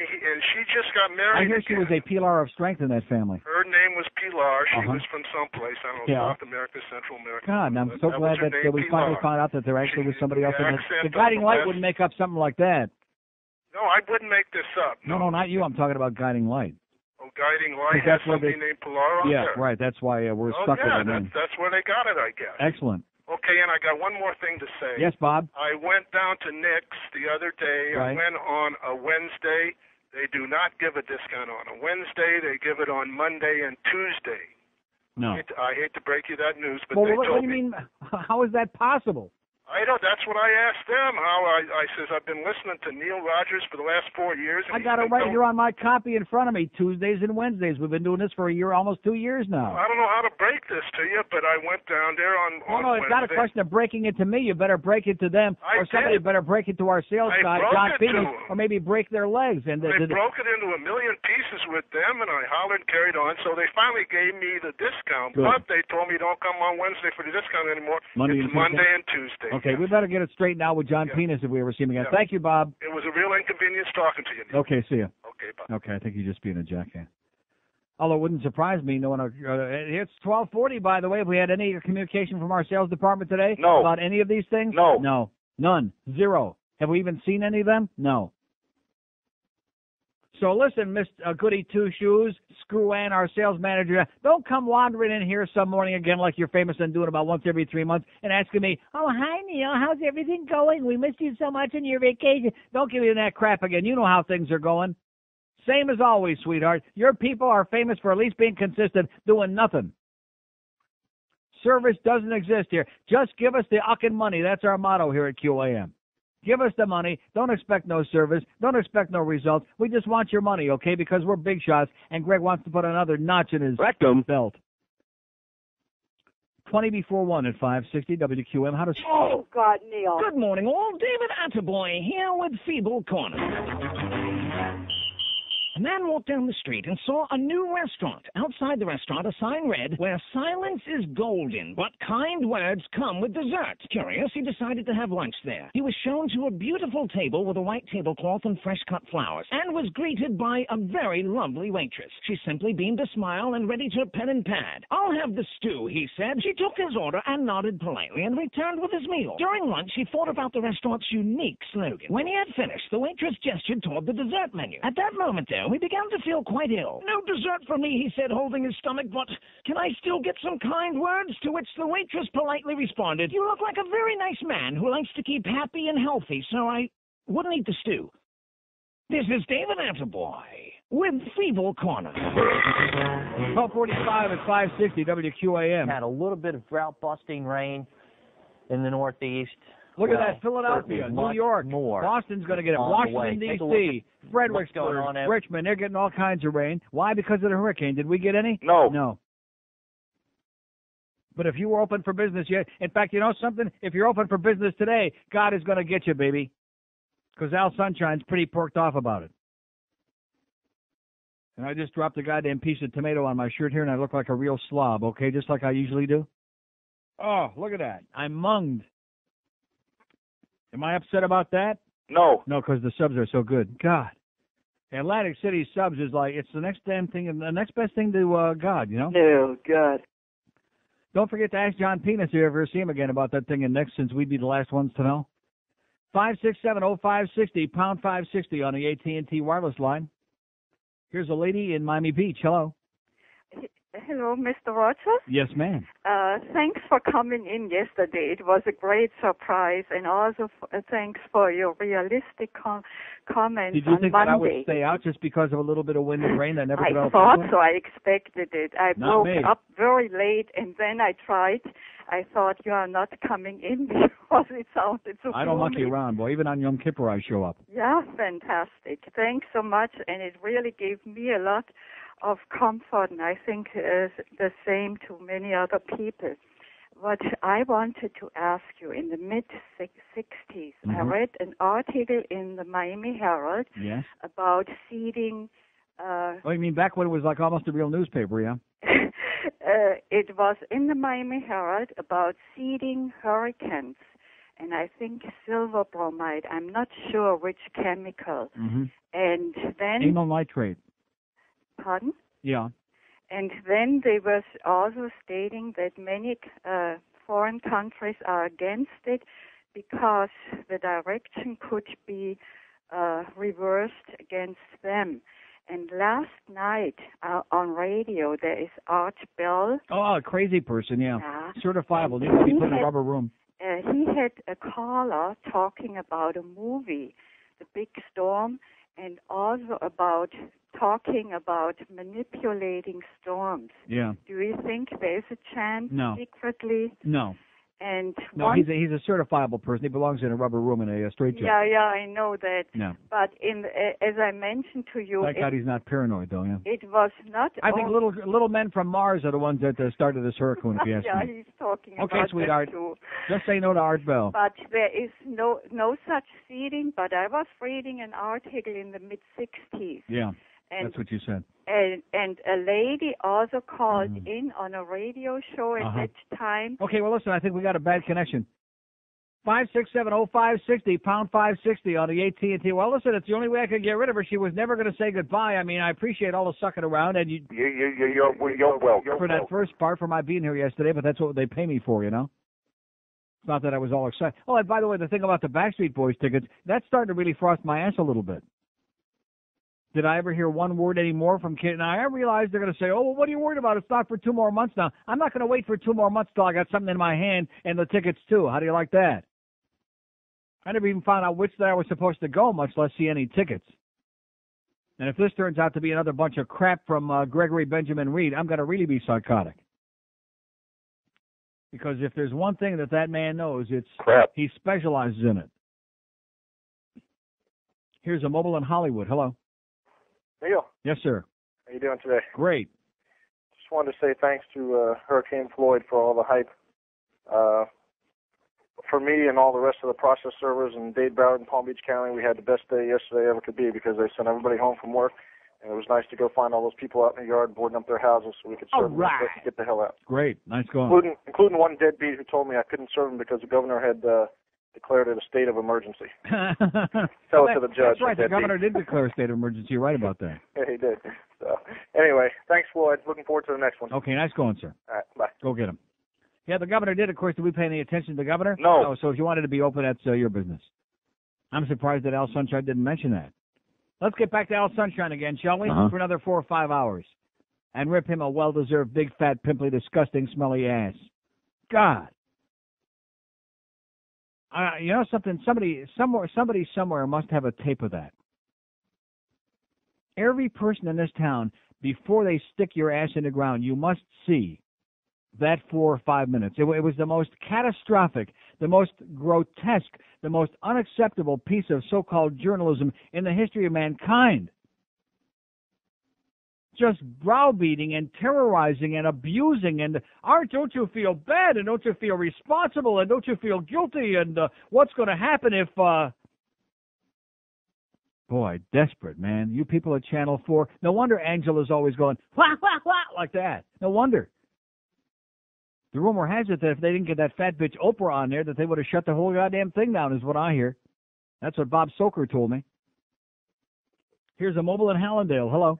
she just got married. I hear she was a Pilar of strength in that family. Her name was Pilar. She was from someplace, I don't know, South America, Central America. God, I'm so glad that we finally found out that there actually was somebody else in it. The Guiding Light wouldn't make up something like that. No, I wouldn't make this up. No, not you. I'm talking about Guiding Light. Oh, Guiding Light has somebody named Pilar on there? Yeah, right. That's why we're stuck with it. That's where they got it, I guess. Excellent. Okay, and I got one more thing to say. Yes, Bob? I went down to Nick's the other day. Right. I went on a Wednesday. They do not give a discount on a Wednesday. They give it on Monday and Tuesday. No. I hate to break you that news, but well, they what told do you me. mean? How is that possible? I know. That's what I asked them. I says, I've been listening to Neil Rogers for the last 4 years. And I got it right here on my copy in front of me, Tuesdays and Wednesdays. We've been doing this for a year, almost 2 years now. I don't know how to break this to you, but I went down there on No, it's not a question of breaking it to me. You better break it to them, or somebody better break it to our sales guy, John Penis, or maybe break their legs. And they broke it into a million pieces with them, and I hollered and carried on. So they finally gave me the discount, but they told me don't come on Wednesday for the discount anymore. It's Monday and Tuesday. Okay, we better get it straight now with John Penis if we ever see him again. Thank you, Bob. It was a real inconvenience talking to you, Neil. Okay, see you. Okay, bye. Okay, I think you're just being a jackass. Although it wouldn't surprise me knowing it's 12:40, by the way. If we had any communication from our sales department today about any of these things? No. None. Zero. Have we even seen any of them? No. So listen, Miss Goody Two Shoes, Screw Ann, our sales manager, don't come wandering in here some morning again like you're famous and doing about once every 3 months and asking me, oh, hi, Neil, how's everything going? We missed you so much on your vacation. Don't give me that crap again. You know how things are going. Same as always, sweetheart. Your people are famous for at least being consistent, doing nothing. service doesn't exist here. Just give us the uckin' money. That's our motto here at QAM. Give us the money. Don't expect no service. Don't expect no results. We just want your money, okay, because we're big shots, and Greg wants to put another notch in his belt. 20 before 1 at 560 WQM. How does... Oh, God, Neil. Good morning, all. David Atterboy here with Feeble Corner. A man walked down the street and saw a new restaurant. Outside the restaurant, a sign read, "Where silence is golden, but kind words come with dessert." Curious, he decided to have lunch there. He was shown to a beautiful table with a white tablecloth and fresh-cut flowers, and was greeted by a very lovely waitress. She simply beamed a smile and readied her pen and pad. "I'll have the stew," he said. She took his order and nodded politely and returned with his meal. During lunch, he thought about the restaurant's unique slogan. When he had finished, the waitress gestured toward the dessert menu. At that moment, though, he began to feel quite ill. "No dessert for me," he said, holding his stomach, "but can I still get some kind words?" To which the waitress politely responded, "You look like a very nice man who likes to keep happy and healthy, so I wouldn't eat the stew." This is David Atterboy with Feeble Corner. 1245 at 560 WQAM. Had a little bit of drought-busting rain in the Northeast. Look at that, Philadelphia, New York, Boston's going to get it, Washington, D.C., Fredericksburg, Richmond, they're getting all kinds of rain. Why? Because of the hurricane. Did we get any? No. No. But if you were open for business yet, in fact, you know something? If you're open for business today, God is going to get you, baby. Because Al Sunshine's pretty perked off about it. And I just dropped a goddamn piece of tomato on my shirt here, and I look like a real slob, okay, just like I usually do. Oh, look at that. I'm munged. Am I upset about that? No. No, because the subs are so good. God. Atlantic City subs is like, it's the next damn thing, the next best thing to God, you know? No, God. Don't forget to ask John Penis if you ever see him again about that thing in next, since we'd be the last ones to know. 567-0560, pound 560 on the AT&T wireless line. Here's a lady in Miami Beach. Hello. Hello, Mr. Rogers. Yes, ma'am. Thanks for coming in yesterday. It was a great surprise, and also thanks for your realistic comments on Monday. Did you think that I would stay out just because of a little bit of wind and rain? That never I developed. thought so. I expected it. I Not woke me. up very late, and then I tried. I thought you are not coming in because it sounded so I don't gloomy. monkey around, boy. Even on Yom Kippur, I show up. Yeah, fantastic. Thanks so much, and it really gave me a lot of comfort, and I think the same to many other people. What I wanted to ask you, in the mid-60s, I read an article in the Miami Herald about seeding. Oh, you mean back when it was like almost a real newspaper, yeah? It was in the Miami Herald about seeding hurricanes, and I think silver bromide. I'm not sure which chemical. And then... Amyl nitrate. Pardon? Yeah. And then they were also stating that many foreign countries are against it because the direction could be reversed against them. And last night on radio, there is Art Bell. Oh, a crazy person, yeah. Certifiable. Needs to be put in a rubber room. He had a caller talking about a movie, The Big Storm, and also talking about manipulating storms. Yeah. Do you think there's a chance secretly? No. And no, he's a certifiable person. He belongs in a rubber room in a straitjacket. Yeah, I know that. No. But as I mentioned to you, thank God he's not paranoid, though. Yeah. It was not. I think little men from Mars are the ones that started this hurricane. If you ask me. He's talking about okay, sweetheart. that too. Just say no to Art Bell. But there is no such seeding. But I was reading an article in the mid-60s. Yeah. That's what you said. And a lady also called in on a radio show at that time. Okay, well, listen, I think we got a bad connection. 567-0560, pound 560 on the AT&T. Well, listen, it's the only way I could get rid of her. She was never going to say goodbye. I mean, I appreciate all the sucking around. And You're welcome. For that first part, for my being here yesterday, but that's what they pay me for, you know? It's not that I was all excited. Oh, and by the way, the thing about the Backstreet Boys tickets, that's starting to really frost my ass a little bit. Did I ever hear one word anymore from kids? Now, I realize they're going to say, oh, well, what are you worried about? It's not for 2 more months now. I'm not going to wait for 2 more months till I got something in my hand and the tickets, too. How do you like that? I never even found out which day I was supposed to go, much less see any tickets. And if this turns out to be another bunch of crap from Gregory Benjamin Reed, I'm going to really be psychotic. Because if there's one thing that man knows, it's crap. He specializes in it. Here's a mobile in Hollywood. Hello. Neil. Yes, sir. How you doing today? Great. Just wanted to say thanks to Hurricane Floyd for all the hype. For me and all the rest of the process servers in Dade, Broward, and Palm Beach County, we had the best day yesterday ever could be because they sent everybody home from work, and it was nice to go find all those people out in the yard boarding up their houses so we could serve them and get the hell out. Great. Nice going. Including one deadbeat who told me I couldn't serve him because the governor had declared it a state of emergency. Tell it to the judge. That's right. The governor did declare a state of emergency. You're right about that. Yeah, he did. So, anyway, thanks, Floyd. Looking forward to the next one. Okay, nice going, sir. All right, bye. Go get him. Yeah, the governor did. Of course, did we pay any attention to the governor? No. So if you wanted to be open, that's your business. I'm surprised that Al Sunshine didn't mention that. Let's get back to Al Sunshine again, shall we? For another 4 or 5 hours. And rip him a well-deserved, big, fat, pimply, disgusting, smelly ass. God. You know something? Somebody somewhere must have a tape of that. Every person in this town, before they stick your ass in the ground, you must see that 4 or 5 minutes. It was the most catastrophic, the most grotesque, the most unacceptable piece of so-called journalism in the history of mankind. Just browbeating and terrorizing and abusing and don't you feel bad and don't you feel responsible and don't you feel guilty and what's going to happen if Boy, desperate, man. You people at Channel 4. No wonder Angela's always going wah, wah, wah, like that. No wonder. The rumor has it that if they didn't get that fat bitch Oprah on there, that they would have shut the whole goddamn thing down, is what I hear. That's what Bob Soker told me. Here's a mobile in Hallandale. Hello.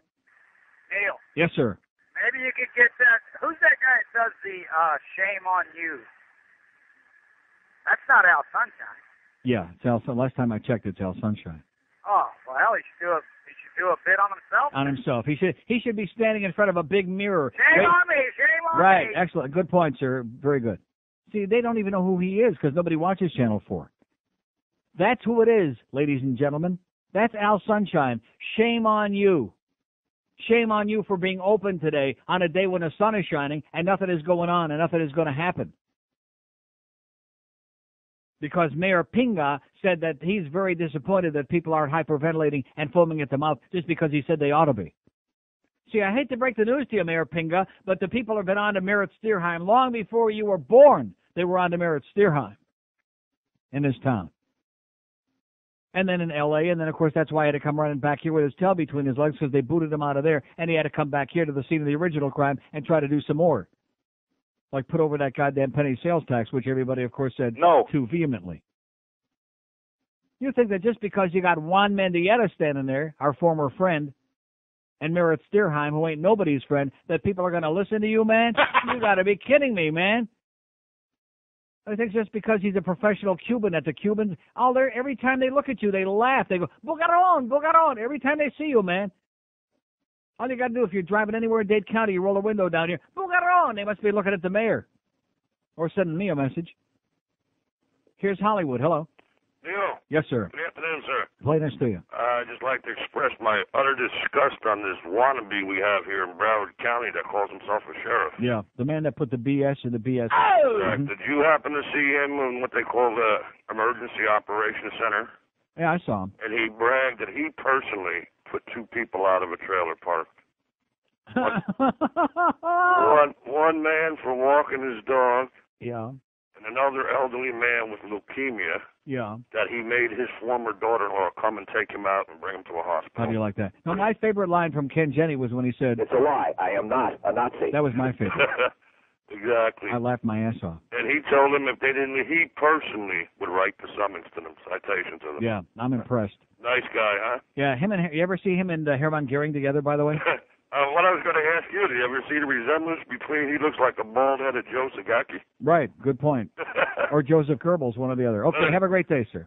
Neil. Yes, sir. Maybe you could get that. Who's that guy that does the Shame on You? That's not Al Sunshine. Yeah, it's Al. Last time I checked, it's Al Sunshine. Oh, well, he should do a bit on himself. On himself. He should be standing in front of a big mirror. Shame on me. Shame on me. Right. Excellent. Good point, sir. Very good. See, they don't even know who he is because nobody watches Channel 4. That's who it is, ladies and gentlemen. That's Al Sunshine. Shame on you. Shame on you for being open today on a day when the sun is shining and nothing is going on and nothing is going to happen. Because Mayor Pinga said that he's very disappointed that people aren't hyperventilating and foaming at the mouth just because he said they ought to be. See, I hate to break the news to you, Mayor Pinga, but the people have been on to Merritt Steerheim long before you were born. They were on to Merritt Steerheim in this town. And then in L.A., and then, of course, that's why he had to come running back here with his tail between his legs because they booted him out of there, and he had to come back here to the scene of the original crime and try to do some more. Like put over that goddamn penny sales tax, which everybody, of course, said no too vehemently. You think that just because you got Juan Mendieta standing there, our former friend, and Merritt Steerheim, who ain't nobody's friend, that people are going to listen to you, man? You got to be kidding me, man. I think just because he's a professional Cuban that the Cubans, every time they look at you, they laugh. They go, Bucaron, Bucaron, every time they see you, man. All you got to do if you're driving anywhere in Dade County, you roll a window down here, Bucaron, they must be looking at the mayor. Or sending me a message. Here's Hollywood. Hello. Neil. Yes, sir. Good afternoon, sir. Play this to you. I'd just like to express my utter disgust on this wannabe we have here in Broward County that calls himself a sheriff. Yeah, the man that put the BS in the BS. Oh! Did you happen to see him in what they call the Emergency Operations Center? Yeah, I saw him. And he bragged that he personally put 2 people out of a trailer park. One man for walking his dog. Yeah. And another elderly man with leukemia. Yeah. That he made his former daughter-in-law come and take him out and bring him to a hospital. How do you like that? No, my favorite line from Ken Jenny was when he said, "It's a lie. I am not a Nazi." That was my favorite. Exactly. I laughed my ass off. And he told them if they didn't, he personally would write the summons to them, citation to them. Yeah, I'm impressed. Nice guy, huh? Yeah, you ever see him and Hermann Goering together, by the way? What I was going to ask you, do you ever see the resemblance between, he looks like a bald-headed Joe Sagaki? Right, good point. Or Joseph Goebbels, one or the other. Okay, have a great day, sir.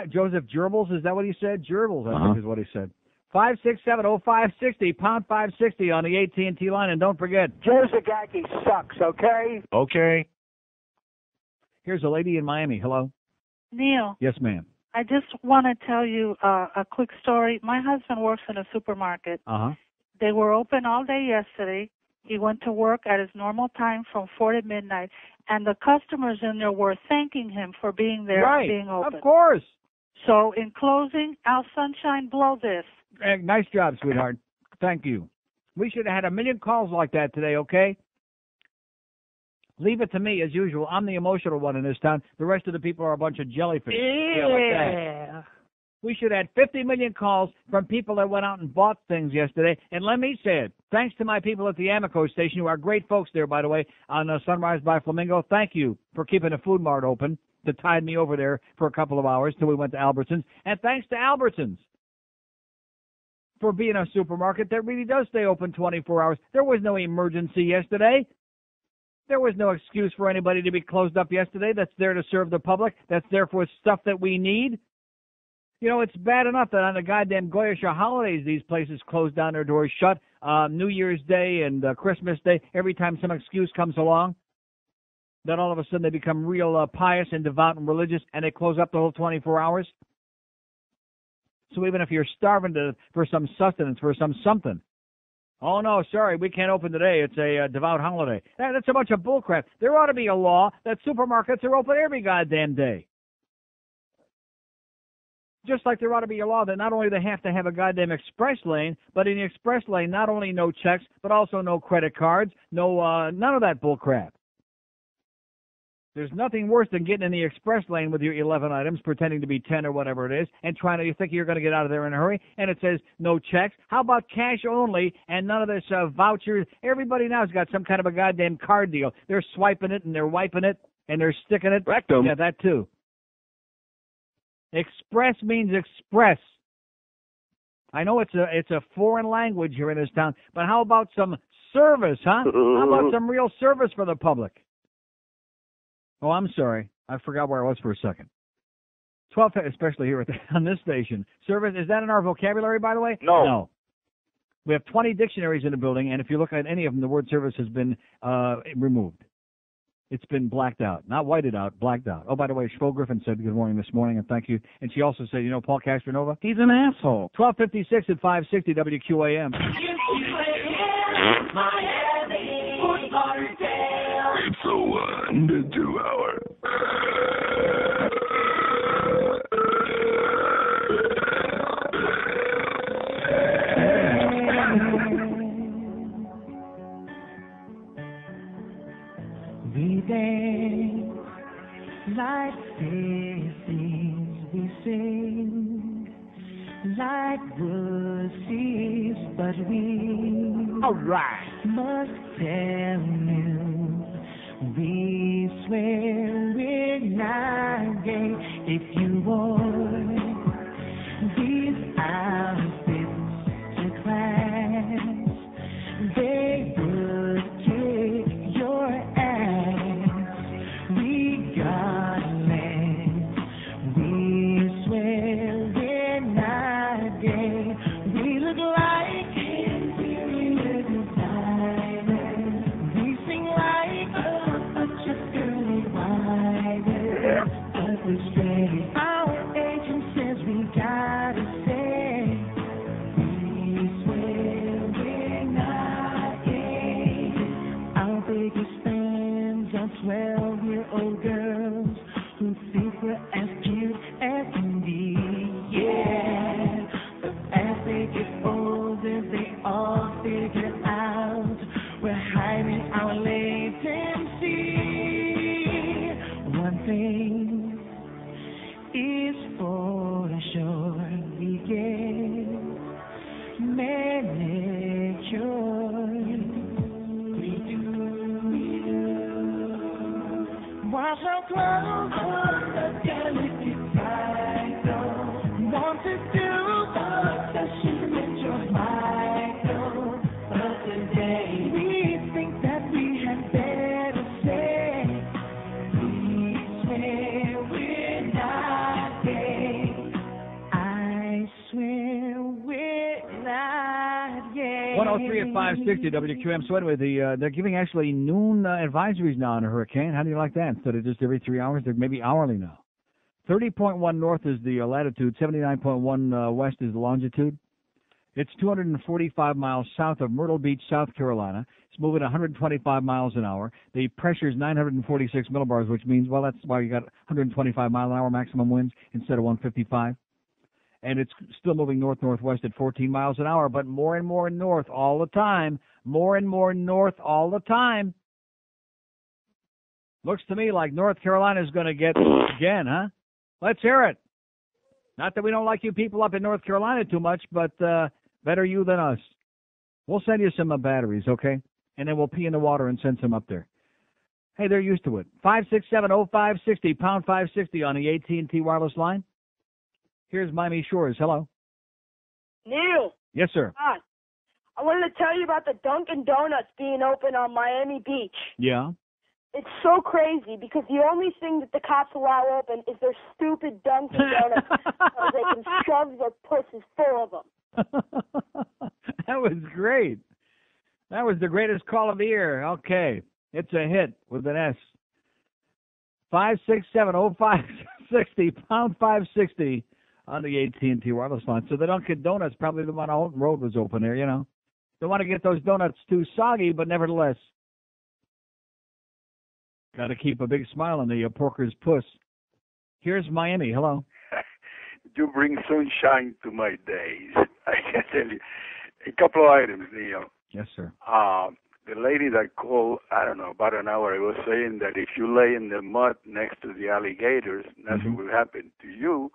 Joseph Gerbils, is that what he said? Gerbils, I think is what he said. 567-0560, pound 560 on the AT&T line, and don't forget, Joe Sagaki sucks, okay? Okay. Here's a lady in Miami. Hello? Neil. Yes, ma'am. I just want to tell you a quick story. My husband works in a supermarket. Uh-huh. They were open all day yesterday. He went to work at his normal time from 4 to midnight, and the customers in there were thanking him for being there and being open. Of course. So, in closing, Al Sunshine, blow this. Nice job, sweetheart. Thank you. We should have had 1 million calls like that today, okay? Leave it to me, as usual. I'm the emotional one in this town. The rest of the people are a bunch of jellyfish. Yeah. Like that. We should have had 50 million calls from people that went out and bought things yesterday. And let me say it, thanks to my people at the Amico station, who are great folks there, by the way, on Sunrise by Flamingo. Thank you for keeping the food mart open to tide me over there for a couple of hours till we went to Albertsons. And thanks to Albertsons for being a supermarket that really does stay open 24 hours. There was no emergency yesterday. There was no excuse for anybody to be closed up yesterday. That's there to serve the public. That's there for stuff that we need. You know, it's bad enough that on the goddamn Goyish holidays, these places close down their doors shut. New Year's Day and Christmas Day, every time some excuse comes along, then all of a sudden they become real pious and devout and religious, and they close up the whole 24 hours. So even if you're starving for some sustenance, for something, oh, no, sorry, we can't open today. It's a devout holiday. That's a bunch of bullcrap. There ought to be a law that supermarkets are open every goddamn day. Just like there ought to be a law that not only they have to have a goddamn express lane, but in the express lane, not only no checks, but also no credit cards, none of that bullcrap. There's nothing worse than getting in the express lane with your 11 items, pretending to be 10 or whatever it is, and you think you're going to get out of there in a hurry, and it says no checks. How about cash only and none of this vouchers? Everybody now has got some kind of a goddamn card deal. They're swiping it, and they're wiping it, and they're sticking it. Rectum. Yeah, that too. Express means express. I know it's a foreign language here in this town, but how about some service, huh? How about some real service for the public? Oh, I'm sorry. I forgot where I was for a second. 12, especially here on this station. Service, is that in our vocabulary, by the way? No. We have 20 dictionaries in the building, and if you look at any of them, the word service has been removed. It's been blacked out. Not whited out, blacked out. Oh, by the way, Schvo Griffin said good morning this morning, and thank you. And she also said, you know, Paul Castronova? He's an asshole. 12:56 at 560 WQAM. It's a 1 to 2 hour. We dance like faces, we sing like voices, but we must tell you, we swear we're not gay. If you wore these outfits to class, they would kick your ass. Regardless, we swear we're not gay. We look like inferior designers. We sing like a just girly wire. But we're straight. Our agent says we gotta say, we swear we're not gay. Our biggest fans are 12-year-old girls who think we're as cute as can be. Yeah, but as they get older, they all figure out we're hiding our latency. One thing is for sure, we get manicures. We do. Wash our clothes on the delicate cycle. Want to do obsession with your Michael. But today we think that we had better say, we swear we're not gay. I swear we're not gay. 103 at 560 WQAM. So anyway, they're giving actually noon advisories now on a hurricane. How do you like that? Instead of just every 3 hours, they're maybe hourly now. 30.1 north is the latitude, 79.1 west is the longitude. It's 245 miles south of Myrtle Beach, South Carolina. It's moving 125 miles an hour. The pressure is 946 millibars, which means, well, that's why you got 125 mile an hour maximum winds instead of 155. And it's still moving north-northwest at 14 miles an hour, but more and more north all the time. More and more north all the time. Looks to me like North Carolina is going to get again, huh? Let's hear it. Not that we don't like you people up in North Carolina too much, but better you than us. We'll send you some batteries, okay? And then we'll pee in the water and send some up there. Hey, they're used to it. 567-0560, pound 560 on the AT&T wireless line. Here's Miami Shores. Hello. Neil. Yes, sir. Hi. I wanted to tell you about the Dunkin' Donuts being open on Miami Beach. Yeah. It's so crazy because the only thing that the cops allow open is their stupid Dunkin' Donuts so they can shove their pussies full of them. That was great. That was the greatest call of the year. Okay. It's a hit with an S. 567-0560, pound 560 on the AT&T wireless line. So the Dunkin' Donuts, probably the one Alton Road was open there, you know. Don't want to get those donuts too soggy, but nevertheless. Got to keep a big smile on the porker's puss. Here's Miami. Hello. You bring sunshine to my days. I can tell you a couple of items, Neil. Yes, sir. The lady that called, I don't know, about an hour ago, saying that if you lay in the mud next to the alligators, nothing will happen to you.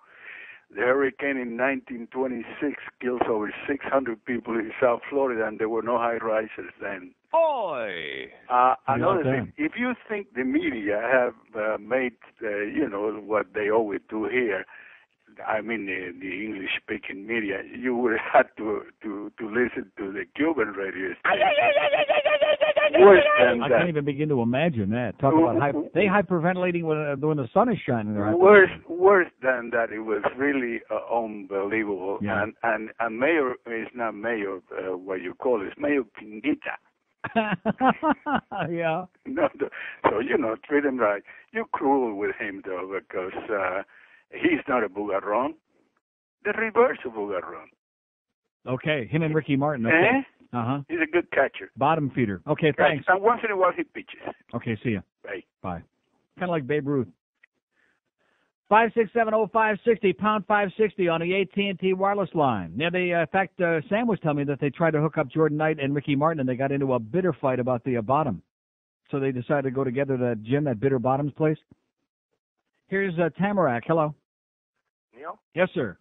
The hurricane in 1926 kills over 600 people in South Florida, and there were no high-risers then. Oi! Another thing, if you think the media have made, what they always do here, I mean the English-speaking media, you would have to listen to the Cuban radio station. Worse than that. I can't even begin to imagine that. Talk about they hyperventilating when the sun is shining. Right? Worse than that. It was really unbelievable. Yeah. And Mayor is not Mayor, what you call it, Mayor Pinguita. Yeah. No, so, treat him right. You're cruel with him, though, because he's not a bugarron. The reverse of bugarron. Okay, him and Ricky Martin. Okay. Uh-huh. He's a good catcher. Bottom feeder. Okay, thanks. And once in a while he pitches. Okay, see ya. Bye. Bye. Kind of like Babe Ruth. 567-0560, pound 560 on the AT&T wireless line. Now, in fact, Sam was telling me that they tried to hook up Jordan Knight and Ricky Martin, and they got into a bitter fight about the bottom. So they decided to go together to that gym, that Bitter Bottoms place. Here's Tamarack. Hello. Neil? Yes, sir.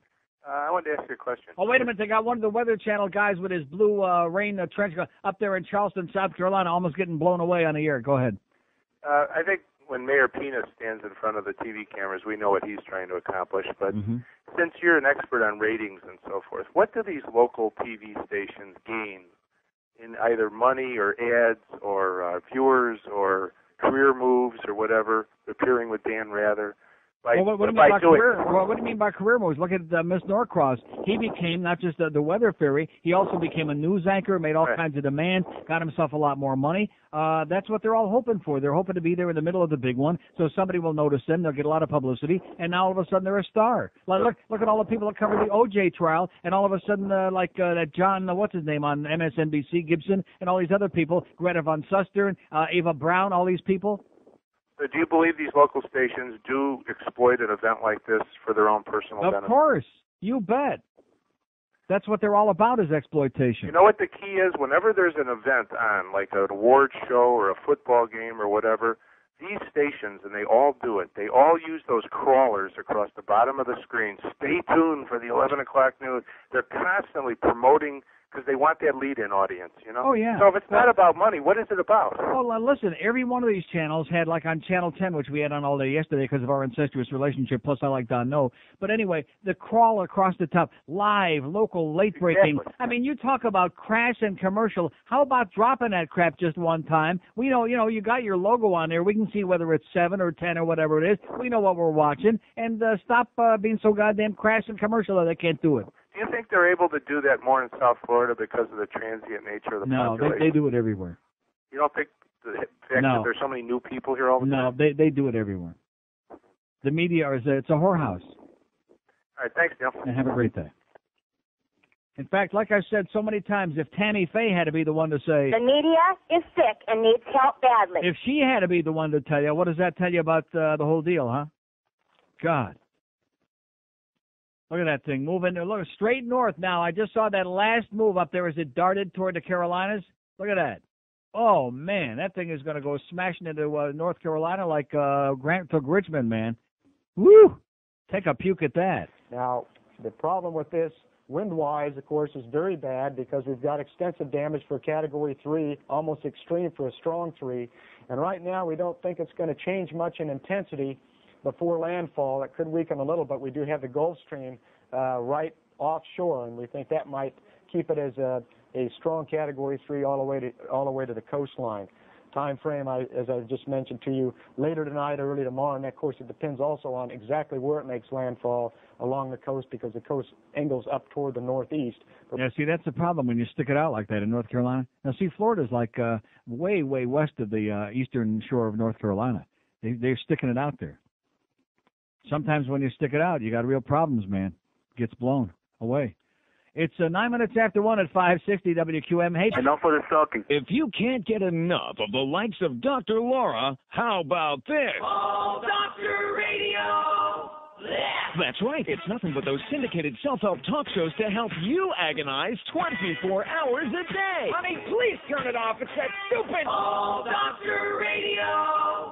I wanted to ask you a question. Oh, wait a minute. They got one of the Weather Channel guys with his blue rain trench coat up there in Charleston, South Carolina, almost getting blown away on the air. Go ahead. I think when Mayor Pena stands in front of the TV cameras, we know what he's trying to accomplish. But since you're an expert on ratings and so forth, what do these local TV stations gain in either money or ads or viewers or career moves or whatever, appearing with Dan Rather? What do you mean by career moves? Look at Miss Norcross. He became not just the weather fairy, he also became a news anchor, made all kinds of demands, got himself a lot more money. That's what they're all hoping for. They're hoping to be there in the middle of the big one, so somebody will notice them, they'll get a lot of publicity, and now all of a sudden they're a star. Look at all the people that covered the O.J. trial, and all of a sudden, that John, what's his name, on MSNBC, Gibson, and all these other people, Greta Van Susteren, Ava Brown, all these people. Do you believe these local stations do exploit an event like this for their own personal benefit? Of course. You bet. That's what they're all about, is exploitation. You know what the key is? Whenever there's an event on, like an award show or a football game or whatever, these stations, and they all do it, they all use those crawlers across the bottom of the screen. Stay tuned for the 11 o'clock news. They're constantly promoting, because they want that lead-in audience, Oh, yeah. So if it's not about money, what is it about? Well, listen, every one of these channels had, like on Channel 10, which we had on all day yesterday because of our incestuous relationship, plus I like Don No. But anyway, the crawl across the top, live, local, late-breaking. Exactly. I mean, you talk about crash and commercial. How about dropping that crap just one time? We know, you got your logo on there. We can see whether it's 7 or 10 or whatever it is. We know what we're watching. And stop being so goddamn crash and commercial that they can't do it. Do you think they're able to do that more in South Florida because of the transient nature of the population? No, they do it everywhere. You don't think the fact that there's so many new people here all the time? No, they do it everywhere. The media it's a whorehouse. All right, thanks, Neil. And have a great day. In fact, like I said so many times, if Tammy Faye had to be the one to say... The media is sick and needs help badly. If she had to be the one to tell you, what does that tell you about the whole deal, huh? God. Look at that thing moving. Look, straight north now. I just saw that last move up there as it darted toward the Carolinas. Look at that. Oh, man, that thing is going to go smashing into North Carolina like Grant took Richmond, man. Woo! Take a puke at that. Now, the problem with this, wind-wise, of course, is very bad because we've got extensive damage for Category 3, almost extreme for a strong 3. And right now, we don't think it's going to change much in intensity before landfall. It could weaken a little, but we do have the Gulf Stream right offshore, and we think that might keep it as a strong Category 3 all the way to the coastline. Time frame, as I just mentioned to you, later tonight, early tomorrow, and of course it depends also on exactly where it makes landfall along the coast because the coast angles up toward the northeast. Yeah, see, that's the problem when you stick it out like that in North Carolina. Now, see, Florida's like way, way west of the eastern shore of North Carolina. They're sticking it out there. Sometimes when you stick it out, you got real problems, man. It gets blown away. It's 9 minutes after 1 at 560 WQAM. Hey, enough of this talking. If you can't get enough of the likes of Dr. Laura, how about this? Oh, Doctor Radio. That's right. It's nothing but those syndicated self-help talk shows to help you agonize 24 hours a day. Honey, please turn it off. It's that stupid. Oh, Doctor Radio.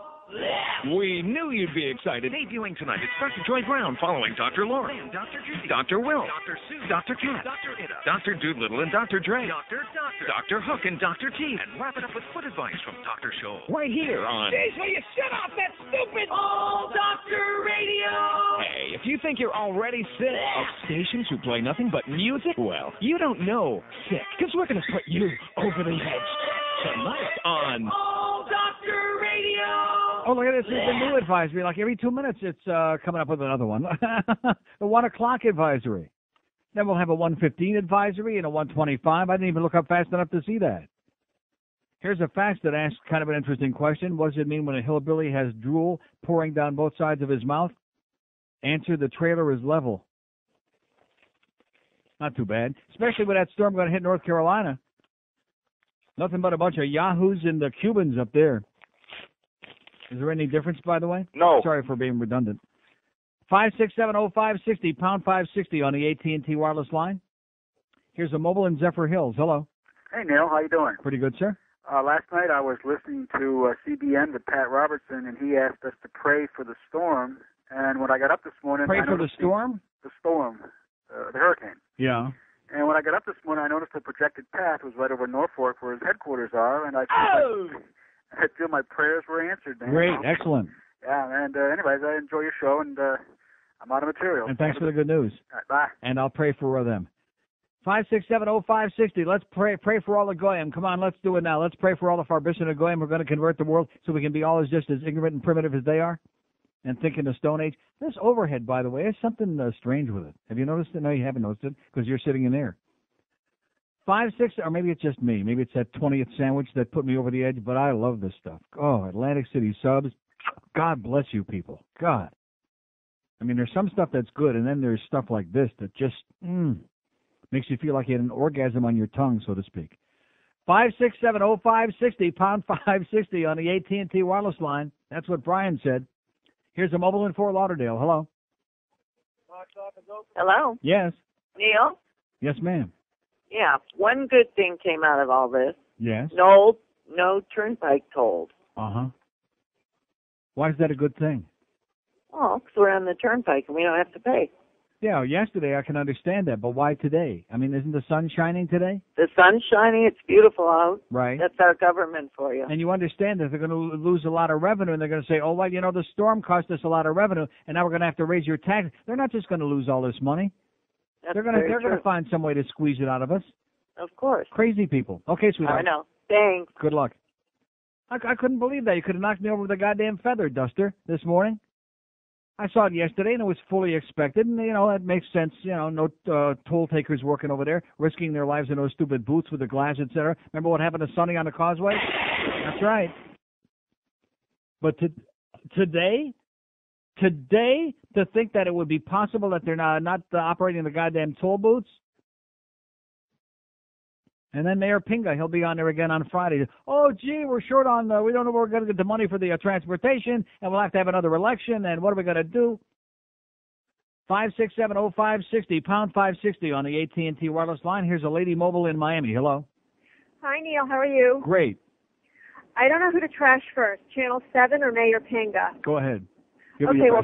We knew you'd be excited. Debuting tonight, it's Dr. Joy Brown following Dr. Laura, Dr. Judy, Dr. Will, Dr. Sue, Dr. Cat, Dr. Ida, Dr. Doolittle and Dr. Dre, Dr. Hook and Dr. T. And wrap it up with foot advice from Dr. Scholl. Right here on... Jeez, will you shut off that stupid... Oh, Doctor Radio. Hey, if you think you're already sick of stations who play nothing but music, well, you don't know sick, because we're going to put you over the edge tonight on... Oh, Doctor Radio. Oh, look at this. It's a new advisory. Like every 2 minutes, it's coming up with another one. The 1 o'clock advisory. Then we'll have a 1:15 advisory and a 1:25. I didn't even look up fast enough to see that. Here's a fax that asks kind of an interesting question. What does it mean when a hillbilly has drool pouring down both sides of his mouth? Answer, the trailer is level. Not too bad. Especially with that storm going to hit North Carolina. Nothing but a bunch of yahoos and the Cubans up there. Is there any difference, by the way? No. Sorry for being redundant. 5670560, pound 560 on the AT&T wireless line. Here's a mobile in Zephyr Hills. Hello. Hey, Neil. How you doing? Pretty good, sir. Last night I was listening to CBN with Pat Robertson, and he asked us to pray for the storm. And when I got up this morning... Pray for the storm? The storm. The hurricane. Yeah. And when I got up this morning, I noticed the projected path was right over Norfolk where his headquarters are, and I feel my prayers were answered, man. Great, excellent. Yeah, and anyways, I enjoy your show, and I'm out of material. And thanks for the good news. All right, bye. And I'll pray for them. 5670560. Let's pray for all the Goyim. Come on, let's do it now. Let's pray for all the Farbishna Goyim. We're going to convert the world so we can be all just as ignorant and primitive as they are and think in the Stone Age. This overhead, by the way, is something strange with it. Have you noticed it? No, you haven't noticed it because you're sitting in there. 5, 6, or maybe it's just me. Maybe it's that 20th sandwich that put me over the edge, but I love this stuff. Oh, Atlantic City subs. God bless you people. God. I mean, there's some stuff that's good, and then there's stuff like this that just makes you feel like you had an orgasm on your tongue, so to speak. 5670560, pound 560 on the AT&T wireless line. That's what Brian said. Here's a mobile in Fort Lauderdale. Hello. Hello. Yes. Neil? Yes, ma'am. Yeah. One good thing came out of all this. Yes. No turnpike tolled. Uh-huh. Why is that a good thing? Well, because we're on the turnpike and we don't have to pay. Yeah, yesterday I can understand that, but why today? I mean, isn't the sun shining today? The sun's shining. It's beautiful out. Right. That's our government for you. And you understand that they're going to lose a lot of revenue, and they're going to say, oh, well, you know, the storm cost us a lot of revenue, and now we're going to have to raise your tax. They're not just going to lose all this money. They're going to find some way to squeeze it out of us. Of course. Crazy people. Okay, sweetheart. I know. Thanks. Good luck. I couldn't believe that. You could have knocked me over with a goddamn feather duster this morning. I saw it yesterday, and it was fully expected, and, you know, that makes sense. You know, no toll takers working over there, risking their lives in those stupid boots with the glass, etc. Remember what happened to Sonny on the causeway? That's right. But today, to think that it would be possible that they're not operating the goddamn toll booths, And then Mayor Pinga, he'll be on there again on Friday. Oh, gee, we're short on, we don't know where we're going to get the money for the transportation, and we'll have to have another election, and what are we going to do? 5670560, pound 560 on the AT&T wireless line. Here's a lady mobile in Miami. Hello. Hi, Neil. How are you? Great. I don't know who to trash first, Channel 7 or Mayor Pinga. Go ahead. Okay, well,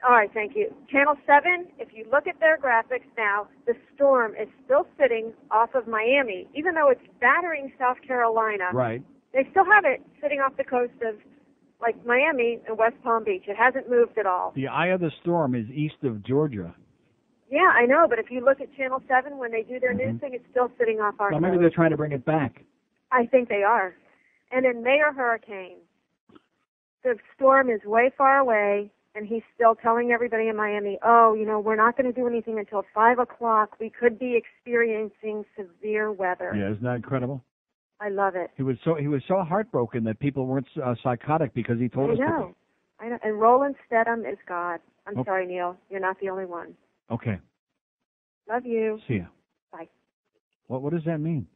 all right, thank you. Channel 7, if you look at their graphics now, the storm is still sitting off of Miami, even though it's battering South Carolina. Right. They still have it sitting off the coast of, like, Miami and West Palm Beach. It hasn't moved at all. The eye of the storm is east of Georgia. Yeah, I know, but if you look at Channel 7, when they do their news thing, it's still sitting off our coast. Maybe they're trying to bring it back. I think they are. And then Mayor Hurricane. The storm is way far away, and he's still telling everybody in Miami, oh, you know, we're not going to do anything until 5 o'clock. We could be experiencing severe weather. Yeah, isn't that incredible? I love it. He was so heartbroken that people weren't psychotic because he told us. I know. And Roland Stedham is God. I'm sorry, Neil. You're not the only one. Okay. Love you. See ya. Bye. What does that mean?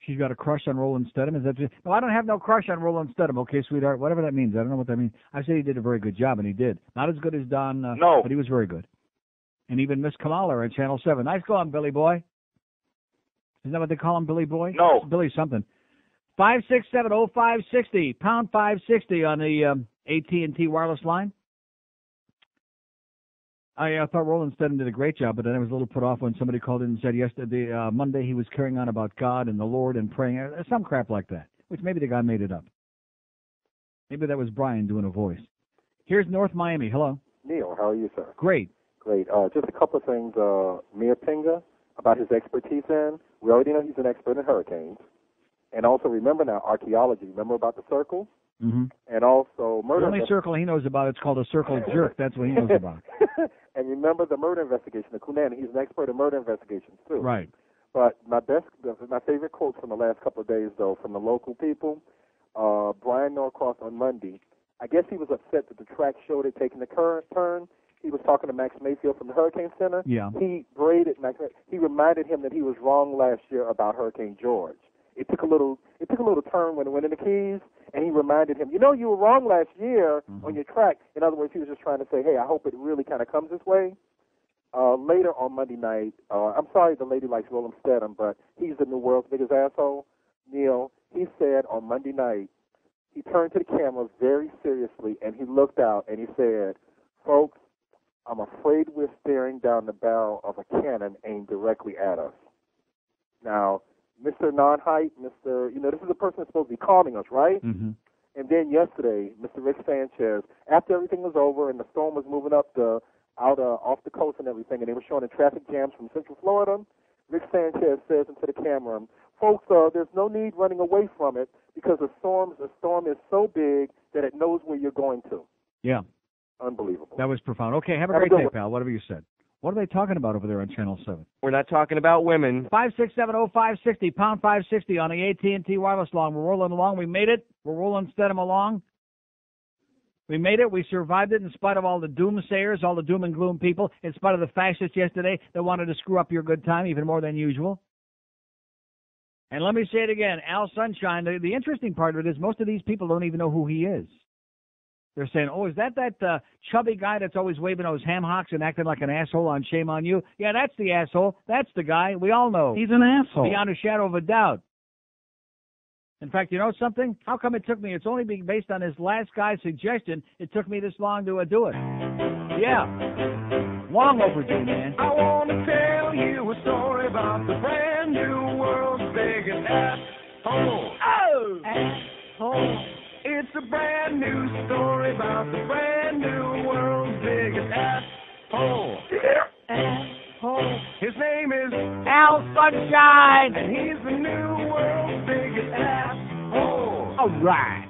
She's got a crush on Roland Stedham? Is that just... No, I don't have no crush on Roland Stedham, okay, sweetheart? Whatever that means. I don't know what that means. I said he did a very good job, and he did. Not as good as Don, no, but he was very good. And even Miss Kamala on Channel 7. Nice going, Billy Boy. Isn't that what they call him, Billy Boy? No. Billy something. 5670560, pound 560 on the AT&T wireless line. I thought Roland Stedham did a great job, but then I was a little put off when somebody called in and said yesterday, Monday, he was carrying on about God and the Lord and praying, some crap like that, which maybe the guy made it up. Maybe that was Brian doing a voice. Here's North Miami. Hello. Neil, how are you, sir? Great. Great. Just a couple of things. Mayor Pinga, about his expertise in. We already know he's an expert in hurricanes. And also, remember now, archaeology. Remember about the circle? Mm-hmm. And also murder. The only circle he knows about, it's called a circle jerk. That's what he knows about. And remember the murder investigation, the Cunan. He's an expert in murder investigations, too. Right. But my favorite quotes from the last couple of days, though, from the local people, Bryan Norcross on Monday, I guess he was upset that the track showed it taking the current turn. He was talking to Max Mayfield from the Hurricane Center. Yeah. He braided Max. He reminded him that he was wrong last year about Hurricane George. It took a little turn when it went in the Keys, and he reminded him, you know, you were wrong last year on your track. In other words, he was just trying to say, hey, I hope it really kind of comes this way. Later on Monday night, I'm sorry the lady likes Roland Stedham, but he's the new world's biggest asshole. Neil, he said on Monday night, he turned to the camera very seriously, and he looked out, and he said, folks, I'm afraid we're staring down the barrel of a cannon aimed directly at us. Now, Mr. Non-Hype, Mr. You know, this is the person that's supposed to be calming us, right? Mm-hmm. And then yesterday, Mr. Rick Sanchez, after everything was over and the storm was moving up off the coast and everything, and they were showing the traffic jams from Central Florida, Rick Sanchez says into the camera, folks, there's no need running away from it because the storm is so big that it knows where you're going to. Yeah. Unbelievable. That was profound. Okay, have a great day, pal, whatever you said. What are they talking about over there on Channel 7? We're not talking about women. 5670560, pound 560 on the AT&T wireless line. We're rolling along. We made it. We're rolling Stedham along. We made it. We survived it in spite of all the doomsayers, all the doom and gloom people, in spite of the fascists yesterday that wanted to screw up your good time even more than usual. And let me say it again, Al Sunshine, the interesting part of it is most of these people don't even know who he is. They're saying, oh, is that chubby guy that's always waving those ham hocks and acting like an asshole on Shame on You? Yeah, that's the asshole. That's the guy. We all know. He's an asshole. Beyond a shadow of a doubt. In fact, you know something? How come it took me? It's only being based on this last guy's suggestion. It took me this long to do it. Yeah. Long overdue, man. I want to tell you a story about the brand new world's biggest asshole. Oh! Asshole. It's a brand new story about the brand new world's biggest asshole. Asshole. His name is Al Sunshine. And he's the new world's biggest asshole. All right.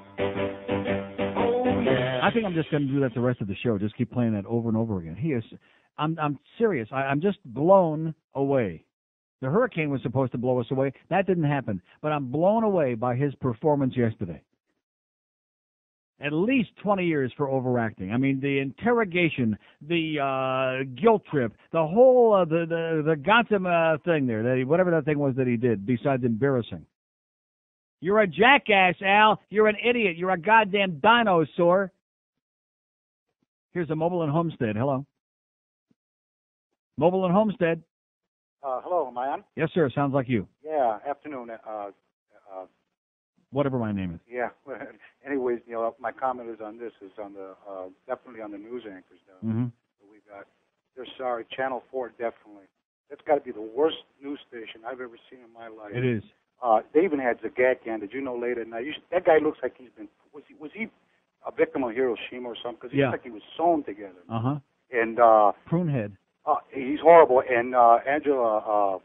Oh, yeah. I think I'm just going to do that the rest of the show. Just keep playing that over and over again. I'm serious. I'm just blown away. The hurricane was supposed to blow us away. That didn't happen. But I'm blown away by his performance yesterday. At least 20 years for overacting. I mean, the interrogation, the guilt trip, the whole the Gotham thing there, whatever that thing was that he did, besides embarrassing. You're a jackass, Al. You're an idiot. You're a goddamn dinosaur. Here's a Mobile and Homestead. Hello. Mobile and Homestead. Hello, am I on? Yes, sir. Sounds like you. Yeah, afternoon. Whatever my name is. Yeah. Anyways, my comment is on this. Is on the definitely on the news anchors. We got. They're sorry. Channel 4 definitely. That's got to be the worst news station I've ever seen in my life. It is. They even had Zagatian. Did you know later? Now that guy looks like he's been. Was he a victim of Hiroshima or something? Because he looks like he was sewn together. And Prunehead. He's horrible. And Angela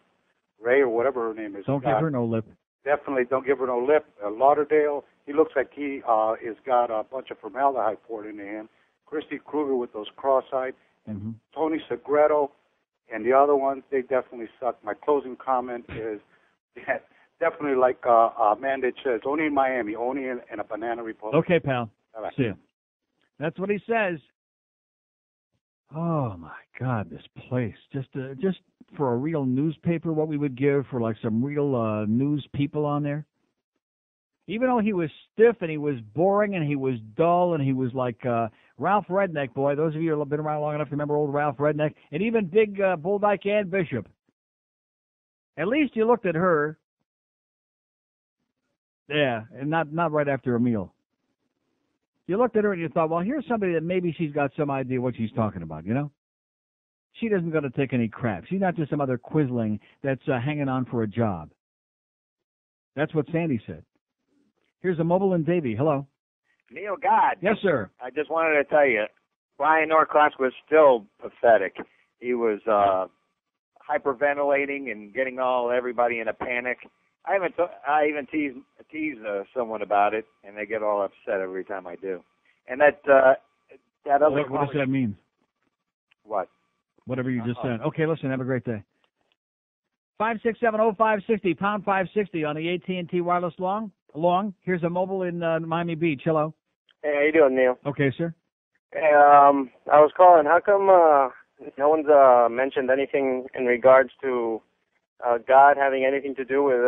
Ray or whatever her name is. Don't give her no lip. Definitely don't give her no lip. Lauderdale, he looks like he has got a bunch of formaldehyde poured into him. Christy Kruger with those cross-eyed. And Tony Segreto and the other ones, they definitely suck. My closing comment is that definitely like a man that says, only in Miami, only in a banana republic. Okay, pal. All right. See ya. That's what he says. Oh, my God, this place. Just for a real newspaper, what we would give for like some real news people on there. Even though he was stiff and he was boring and he was dull and he was like Ralph Redneck, boy. Those of you who have been around long enough to remember old Ralph Redneck. And even big Bulldyke Ann Bishop. At least you looked at her. Yeah, and not right after a meal. You looked at her and you thought, well, here's somebody that maybe she's got some idea what she's talking about, you know? She doesn't going to take any crap. She's not just some other quisling that's hanging on for a job. That's what Sandy said. Here's a Mobile and Davy. Hello. Neil God. Yes, sir. I just wanted to tell you, Bryan Norcross was still pathetic. He was hyperventilating and getting everybody in a panic. I even tease someone about it, and they get all upset every time I do. And that other. What does that mean? What? Whatever you just said. Okay, listen. Have a great day. 5670560 pound 560 on the AT&T wireless long. Here's a Mobile in Miami Beach. Hello. Hey, how you doing, Neil? Okay, sir. Hey, I was calling. How come no one's mentioned anything in regards to God having anything to do with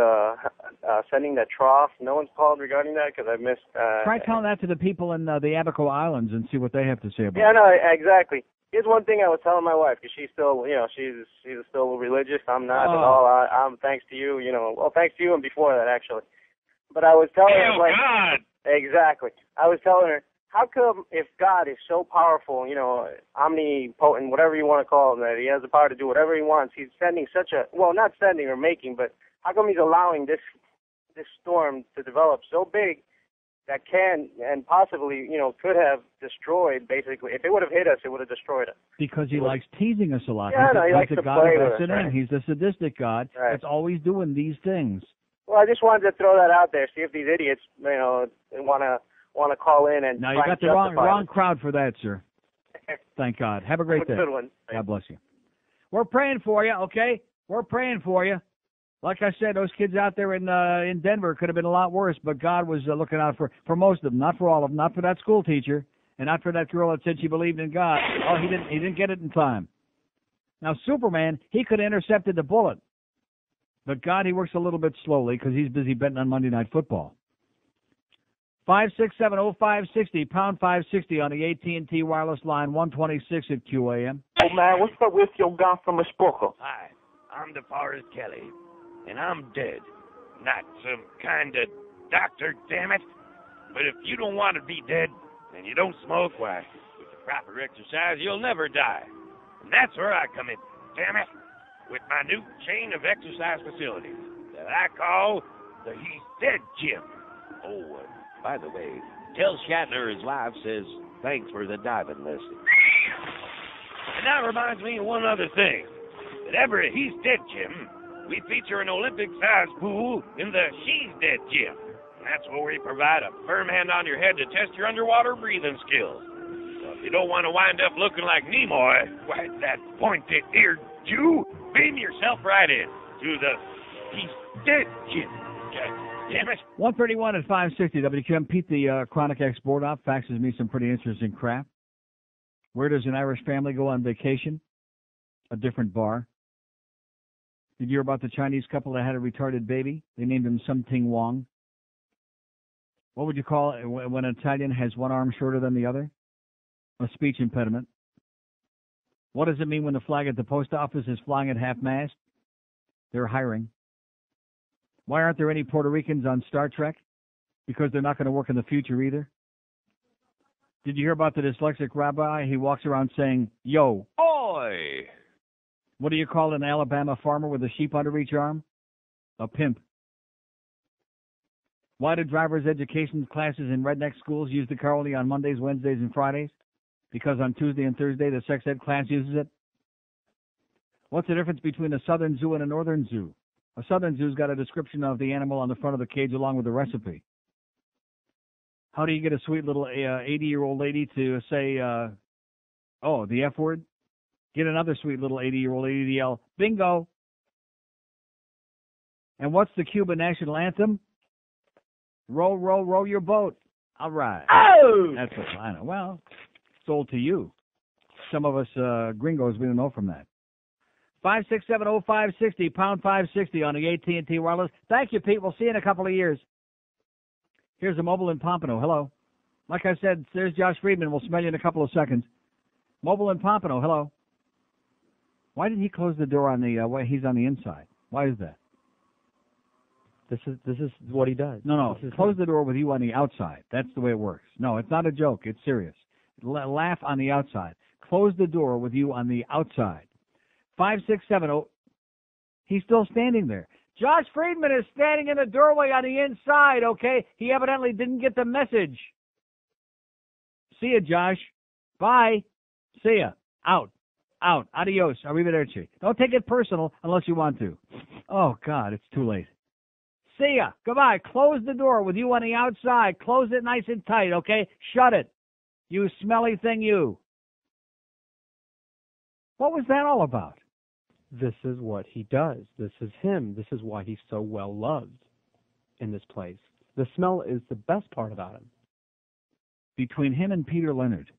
sending that trough? No one's called regarding that because I missed. Try telling that to the people in the Abaco Islands and see what they have to say about it. Yeah, no, exactly. Here's one thing I was telling my wife because she's still, she's still religious. I'm not at all. I'm thanks to you, Well, thanks to you and before that actually. But I was telling her, like, God. Exactly. I was telling her, how come if God is so powerful, omnipotent, whatever you want to call him, that he has the power to do whatever he wants, he's sending not sending or making, but how come he's allowing this storm to develop so big that can and possibly, could have destroyed, basically. If it would have hit us, it would have destroyed us. Because he likes teasing us a lot. Yeah, he likes the to God play of with us. S&M. He's the sadistic God that's always doing these things. Well, I just wanted to throw that out there, see if these idiots, want to call in and now try you got to the justify wrong it. crowd for that, sir. Thank God. Have a great Have a day. good one. God bless you. We're praying for you, okay? We're praying for you. Like I said, those kids out there in Denver could have been a lot worse, but God was looking out for most of them, not for all of them, not for that school teacher, and not for that girl that said she believed in God. Oh, he didn't get it in time. Now, Superman, he could have intercepted the bullet, but God, he works a little bit slowly because he's busy betting on Monday Night Football. 5670560 pound 560 on the AT&T wireless line 126 at QAM. Oh man, what's up with your Gotham Spooker? Hi, I'm DeForest Kelly, and I'm dead. Not some kind of doctor, damn it. But if you don't want to be dead and you don't smoke, why, with the proper exercise, you'll never die. And that's where I come in, damn it, with my new chain of exercise facilities that I call the He's Dead Gym. Oh, by the way, tell Shatner his wife says thanks for the diving lesson. And that reminds me of one other thing. At every He's Dead Gym, we feature an Olympic-sized pool in the She's Dead Gym. And that's where we provide a firm hand on your head to test your underwater breathing skills. So if you don't want to wind up looking like Nimoy, why, that pointed-eared Jew, beam yourself right in to the He's Dead Gym. Okay. damn it. 131 at 560 WQAM. Pete, the chronic export op, faxes me some pretty interesting crap. Where does an Irish family go on vacation? A different bar. Did you hear about the Chinese couple that had a retarded baby? They named him Something Wong. What would you call it when an Italian has one arm shorter than the other? A speech impediment. What does it mean when the flag at the post office is flying at half-mast? They're hiring. Why aren't there any Puerto Ricans on Star Trek? Because they're not going to work in the future either. Did you hear about the dyslexic rabbi? He walks around saying, yo. Oi! What do you call an Alabama farmer with a sheep under each arm? A pimp. Why do driver's education classes in redneck schools use the car only on Mondays, Wednesdays, and Fridays? Because on Tuesday and Thursday the sex ed class uses it? What's the difference between a southern zoo and a northern zoo? A southern zoo's got a description of the animal on the front of the cage along with the recipe. How do you get a sweet little 80-year-old lady to say, the F word? Get another sweet little 80-year-old lady to yell, bingo. And what's the Cuban national anthem? Row, row, row your boat. All right. Oh! That's what I know. Well, it's old to you. Some of us gringos, we don't know from that. 5670560, pound 560 on the AT&T wireless. Thank you, Pete. We'll see you in a couple of years. Here's a mobile in Pompano. Hello. Like I said, there's Josh Friedman. We'll smell you in a couple of seconds. Mobile in Pompano. Hello. Why did he close the door on the way? He's on the inside. Why is that? This is what he does. No. Close the door with you on the outside. That's the way it works. No, it's not a joke. It's serious. Laugh on the outside. Close the door with you on the outside. 5670. He's still standing there. Josh Friedman is standing in the doorway on the inside, okay? He evidently didn't get the message. See ya, Josh. Bye. See ya. Out. Adios. Arrivederci. Don't take it personal unless you want to. Oh, God, it's too late. See ya. Goodbye. Close the door with you on the outside. Close it nice and tight, okay? Shut it. You smelly thing, you. What was that all about? This is what he does. This is him. This is why he's so well loved in this place. The smell is the best part about him. Between him and Peter Leonard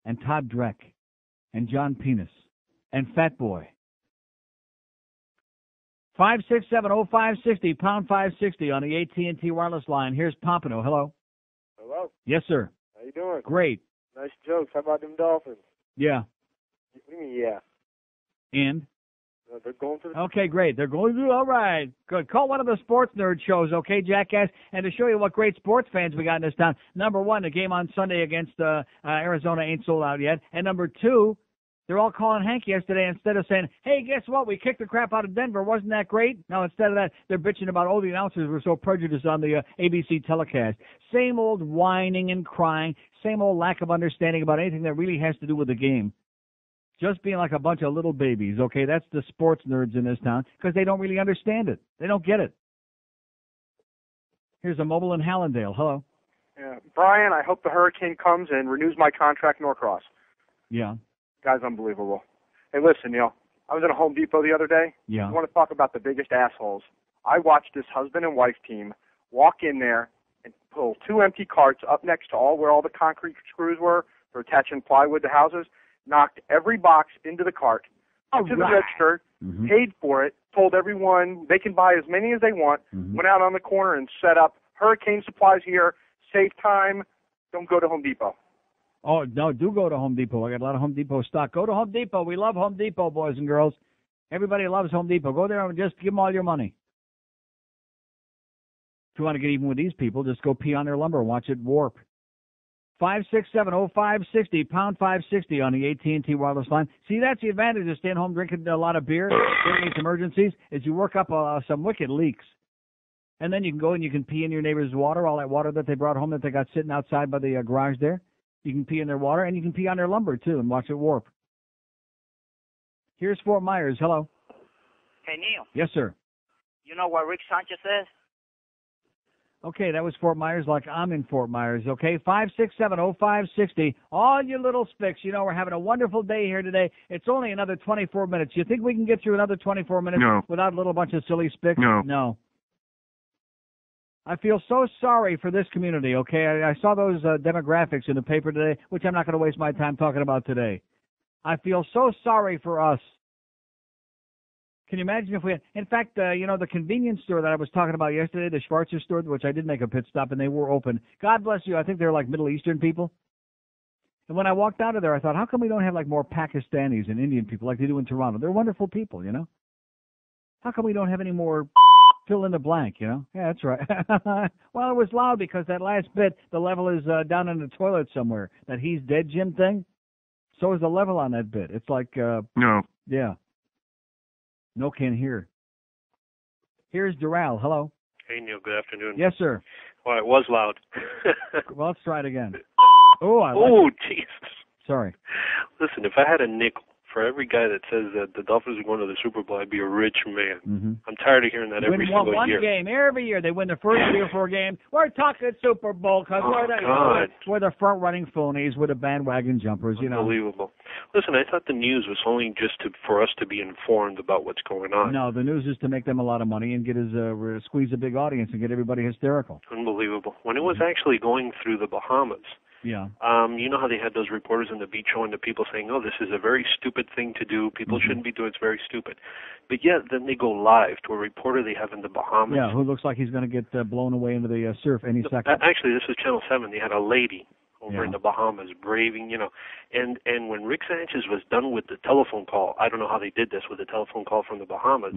and Todd Dreck and John Penis and Fat Boy. 5670560, pound 560 on the AT&T wireless line. Here's Pompano. Hello. Hello. Yes, sir. How you doing? Great. Nice jokes. How about them Dolphins? Yeah. What do you mean, yeah? And? They're going to the... Okay, great. They're going to... All right. Good. Call one of the sports nerd shows, okay, jackass? And to show you what great sports fans we got in this town, number one, the game on Sunday against Arizona ain't sold out yet. And number two, they're all calling Hank yesterday instead of saying, hey, guess what? We kicked the crap out of Denver. Wasn't that great? No, instead of that, they're bitching about, the announcers were so prejudiced on the ABC telecast. Same old whining and crying, same old lack of understanding about anything that really has to do with the game. Just being like a bunch of little babies, okay? That's the sports nerds in this town because they don't really understand it. They don't get it. Here's a mobile in Hallandale. Hello. Yeah. Brian, I hope the hurricane comes and renews my contract Norcross. Yeah. Guy's unbelievable. Hey, listen, I was at a Home Depot the other day. Yeah. I want to talk about the biggest assholes. I watched this husband and wife team walk in there and pull two empty carts up next to where all the concrete screws were for attaching plywood to houses, knocked every box into the cart, went to the register, paid for it, told everyone they can buy as many as they want, went out on the corner and set up hurricane supplies here, save time, don't go to Home Depot. Oh, no, do go to Home Depot. I got a lot of Home Depot stock. Go to Home Depot. We love Home Depot, boys and girls. Everybody loves Home Depot. Go there and just give them all your money. If you want to get even with these people, just go pee on their lumber and watch it warp. 5670560, pound 560 on the AT&T wireless line. See, that's the advantage of staying home drinking a lot of beer during these emergencies, is you work up some wicked leaks. And then you can go and you can pee in your neighbor's water, all that water that they brought home that they got sitting outside by the garage there. You can pee in their water, and you can pee on their lumber, too, and watch it warp. Here's Fort Myers. Hello. Hey, Neil. Yes, sir. You know what Rick Sanchez says? Okay, that was Fort Myers like I'm in Fort Myers, okay? 5670560. All you little spicks, we're having a wonderful day here today. It's only another 24 minutes. You think we can get through another 24 minutes without a little bunch of silly spicks? No. No. I feel so sorry for this community, okay? I saw those demographics in the paper today, which I'm not going to waste my time talking about today. I feel so sorry for us. Can you imagine if we had, in fact, the convenience store that I was talking about yesterday, the Schwarzer store, which I did make a pit stop, and they were open. God bless you. I think they're like Middle Eastern people. And when I walked out of there, I thought, how come we don't have like more Pakistanis and Indian people like they do in Toronto? They're wonderful people, you know? How come we don't have any more fill in the blank, you know? Yeah, that's right. Well, it was loud because that last bit, the level is down in the toilet somewhere. That he's dead Jim thing. So is the level on that bit. It's like, No. Yeah. No can hear. Here's Doral. Hello. Hey, Neil. Good afternoon. Yes, sir. Well, it was loud. Well, let's try it again. Oh, Jesus. Sorry. Listen, if I had a nickel for every guy that says that the Dolphins are going to the Super Bowl, I'd be a rich man. Mm-hmm. I'm tired of hearing that every single one year. game every year. They win the first 3 or 4 games. We're talking Super Bowl because we're the front-running phonies. We're the bandwagon jumpers, you know. Unbelievable. Listen, I thought the news was only just for us to be informed about what's going on. No, the news is to make them a lot of money and get squeeze a big audience and get everybody hysterical. Unbelievable. When it was actually going through the Bahamas, yeah. You know how they had those reporters on the beach showing the people saying, oh, this is a very stupid thing to do. People shouldn't be doing it. It's very stupid. But yet then they go live to a reporter they have in the Bahamas. Yeah, who looks like he's going to get blown away into the surf any second. Actually, this was Channel 7. They had a lady over in the Bahamas braving, you know. And when Rick Sanchez was done with the telephone call, I don't know how they did this with the telephone call from the Bahamas.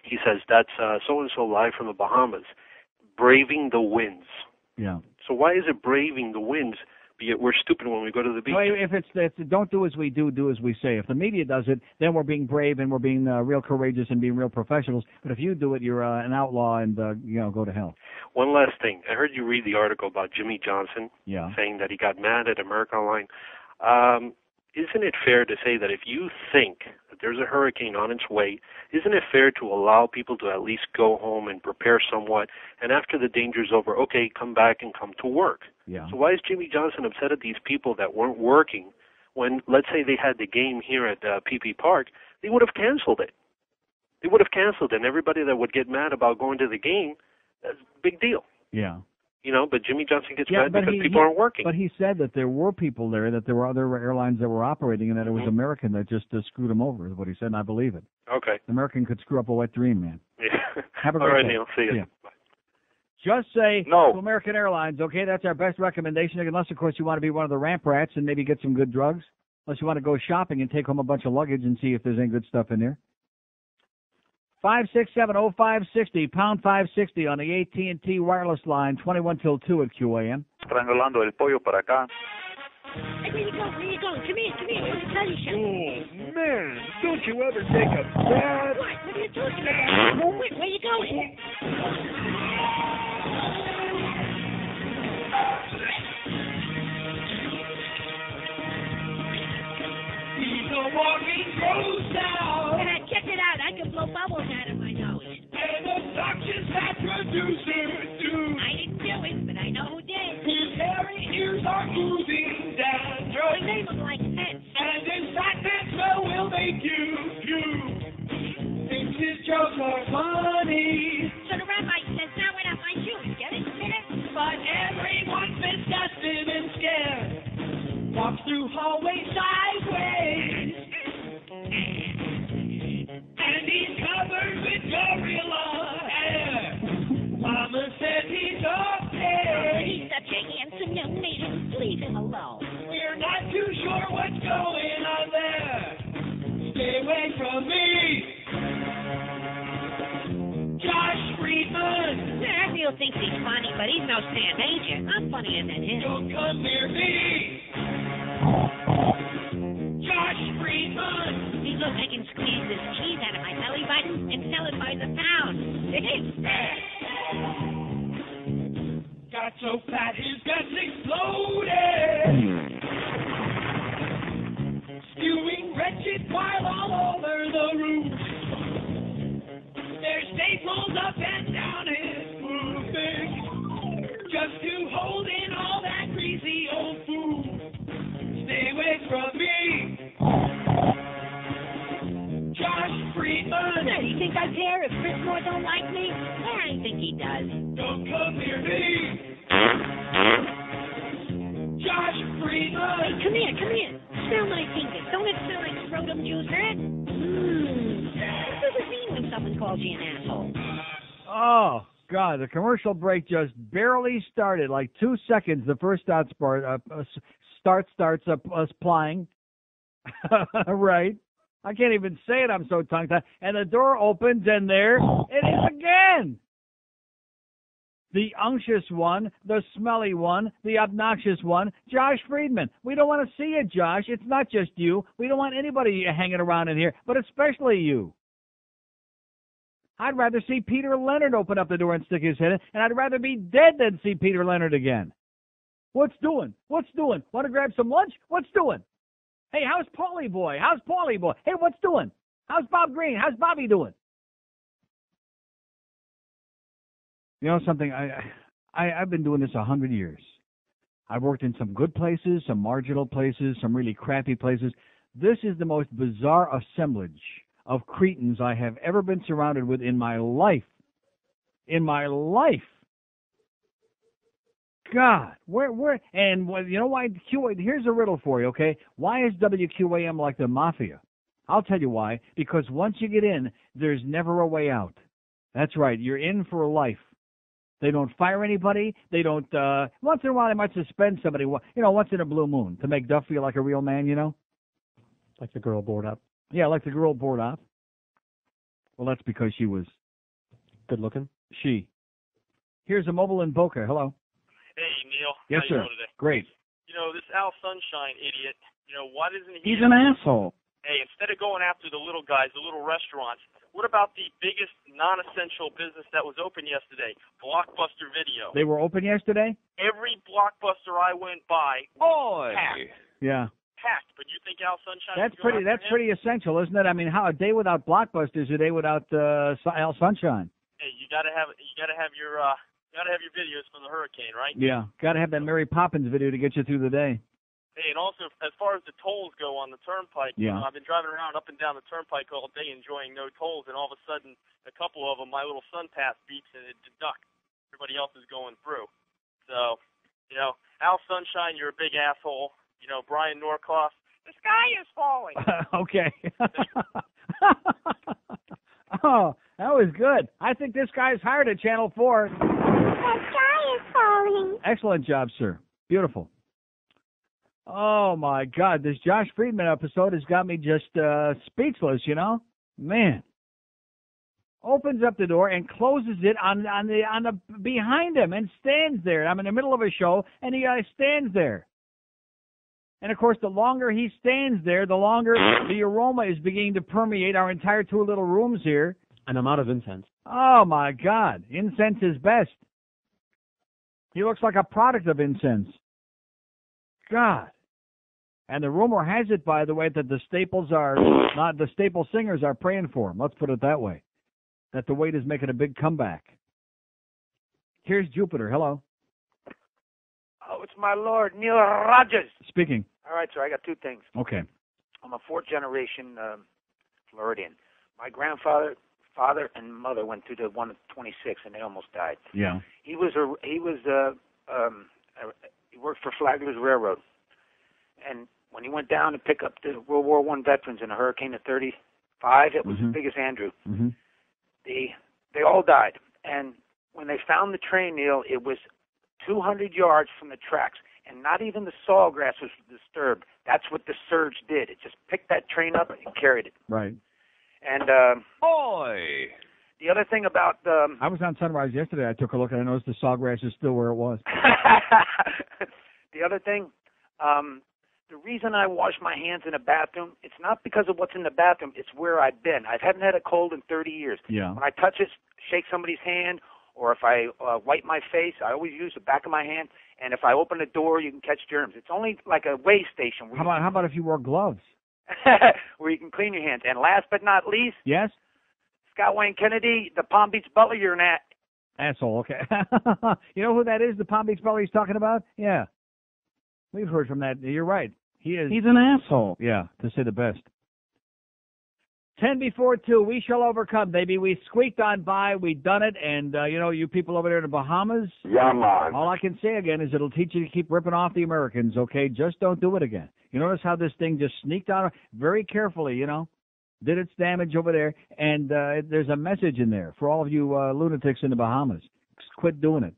He says, that's so-and-so live from the Bahamas, braving the winds. Yeah. So why is it braving the winds? Yet we're stupid when we go to the beach. Well, if it's don't do as we do as we say. If the media does it, then we're being brave and we're being real courageous and being real professionals. But if you do it, you're an outlaw and go to hell. One last thing. I heard you read the article about Jimmy Johnson saying that he got mad at America Online. Isn't it fair to say that if you think that there's a hurricane on its way, isn't it fair to allow people to at least go home and prepare somewhat, and after the danger's over, okay, come back and come to work? Yeah. So why is Jimmy Johnson upset at these people that weren't working when, let's say they had the game here at PP Park, they would have canceled it. They would have canceled it, and everybody that would get mad about going to the game, that's a big deal. Yeah. You know, but Jimmy Johnson gets mad because people aren't working. But he said that there were people there, that there were other airlines that were operating, and that it was American that just screwed him over, is what he said, and I believe it. Okay. American could screw up a wet dream, man. Yeah. Have a great All right, day. Neil. See you. Yeah. Just say no to American Airlines, okay? That's our best recommendation, unless, of course, you want to be one of the ramp rats and maybe get some good drugs. Unless you want to go shopping and take home a bunch of luggage and see if there's any good stuff in there. 567-0560, pound 560 on the AT&T wireless line, 21 till 2 at QAM. Estrangulando el pollo para acá. Hey, where you going? Where you going? Come here. I want to tell you something. Oh, man, don't you ever take a bath? What are you talking about? Where you going? He's a walking ghost now. Check it out. I can blow bubbles out of my nose. And the suction that producer do. I didn't do it, but I know who did. His hairy ears are oozing down. We name them like pets. And his fat smell will make you thinks his jokes are funny. So the rabbi says, now without my shoes. Get it? But everyone's disgusted and scared. Walks through hallways sideways. And he's covered with gorilla hair. Mama said he's okay. He's such a handsome young man. Leave him alone. We're not too sure what's going on there. Stay away from me. Josh Friedman. Bill thinks he's funny, but he's no Sam Agent. I'm funnier than him. Don't come near me. Josh Friedman. He looks like he can squeeze this cheese out of my belly button and sell it by the pound. Got so fat his guts exploded. Spewing wretched while all over the roof. There's staples up and down his moving just to hold in all that greasy old food. Stay away from me. Josh Friedman. Do you think I care if Chris Moore don't like me? I think he does. Don't come near Come here. Smell my fingers. Don't it smell like scrotum juice, huh? What does it mean when someone calls you an asshole? Oh, God, the commercial break just barely started, like 2 seconds. The first starts us applying. Right. I can't even say it. I'm so tongue-tied. And the door opens, and there it is again. The unctuous one, the smelly one, the obnoxious one, Josh Friedman. We don't want to see it, Josh. It's not just you. We don't want anybody hanging around in here, but especially you. I'd rather see Peter Leonard open up the door and stick his head in, and I'd rather be dead than see Peter Leonard again. What's doing? Want to grab some lunch? What's doing? Hey, how's Paulie boy? Hey, what's doing? How's Bob Green? How's Bobby doing? You know something? I've been doing this 100 years. I've worked in some good places, some marginal places, some really crappy places. This is the most bizarre assemblage of cretins I have ever been surrounded with in my life. God, where, and you know why? Here's a riddle for you, okay? Why is WQAM like the mafia? I'll tell you why. Because once you get in, there's never a way out. That's right. You're in for life. They don't fire anybody. They don't, once in a while they might suspend somebody, once in a blue moon to make Duff feel like a real man, Like the girl bored up. Yeah, like the girl bored up. Well, that's because she was good looking. She. Here's a mobile in Boca. Hello. Hey, Neil. Yes, How sir. you doing today? Great. This Al Sunshine idiot, why doesn't he... He's an asshole. Hey, instead of going after the little guys, the little restaurants, what about the biggest non-essential business that was open yesterday? Blockbuster Video. They were open yesterday? Every Blockbuster I went by, packed. Yeah. Packed. But you think Al Sunshine... That's pretty essential, isn't it? I mean, how a day without Blockbuster is a day without Al Sunshine. Hey, you gotta have your videos from the hurricane, right? Yeah, got to have that Mary Poppins video to get you through the day. Hey, and also, as far as the tolls go on the turnpike, Yeah. I've been driving around up and down the turnpike all day enjoying no tolls, and all of a sudden, a couple of them, my little sun pass beeps and it deducts. Everybody else is going through. So, Al Sunshine, you're a big asshole. Bryan Norcross, the sky is falling. Okay. Oh, that was good. I think this guy's hired at Channel 4. The sky is falling. Excellent job, sir. Beautiful. Oh, my God. This Josh Friedman episode has got me just speechless, Man. Opens up the door and closes it on the behind him and stands there. I'm in the middle of a show, and he stands there. And, of course, the longer he stands there, the longer the aroma is beginning to permeate our entire 2 little rooms here. And I'm out of incense. Oh, my God. Incense is best. He looks like a product of incense. God. And the rumor has it, by the way, that the Staple Singers are praying for him. Let's put it that way. That the weight is making a big comeback. Here's Jupiter. Hello. Oh, it's my lord, Neil Rogers. Speaking. All right, sir, I got 2 things. Okay. I'm a 4th-generation Floridian. My grandfather, father, and mother went through the one at 26, and they almost died. Yeah. He worked for Flagler's Railroad, and when he went down to pick up the World War I veterans in a hurricane of 35, it was as big as Andrew. Mm-hmm. They all died, and when they found the train, Neil, it was 200 yards from the tracks, and not even the sawgrass was disturbed. That's what the surge did. It just picked that train up and carried it. Right. And Boy. the other thing about I was on Sunrise yesterday. I took a look and I noticed the sawgrass is still where it was. the other thing, the reason I wash my hands in a bathroom, it's not because of what's in the bathroom. It's where I've been. I haven't had a cold in 30 years. Yeah. When I touch it, shake somebody's hand, or if I wipe my face, I always use the back of my hand. And if I open a door, you can catch germs. It's only like a way station. How about if you wore gloves? Where you can clean your hands. And last but not least, yes, Scott Wayne Kennedy, the Palm Beach Butler, you're an asshole. Okay. You know who that is? The Palm Beach Butler he's talking about? Yeah, we've heard from that. You're right. He's an asshole. Yeah, to say the best. 10 before 2, we shall overcome, baby. We squeaked on by, we done it, and, you people over there in the Bahamas, Yeah, man. all I can say again is it'll teach you to keep ripping off the Americans, okay? Just don't do it again. You notice how this thing just sneaked out very carefully, did its damage over there, and there's a message in there for all of you lunatics in the Bahamas. Quit doing it.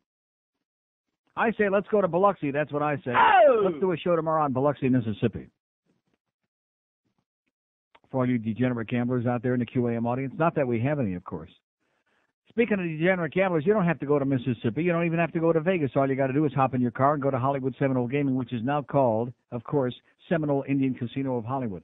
I say let's go to Biloxi. That's what I say. Oh! Let's do a show tomorrow on Biloxi, Mississippi. For all you degenerate gamblers out there in the QAM audience, not that we have any, of course. Speaking of degenerate gamblers, you don't have to go to Mississippi. You don't even have to go to Vegas. All you got to do is hop in your car and go to Hollywood Seminole Gaming, which is now called, of course, Seminole Indian Casino of Hollywood.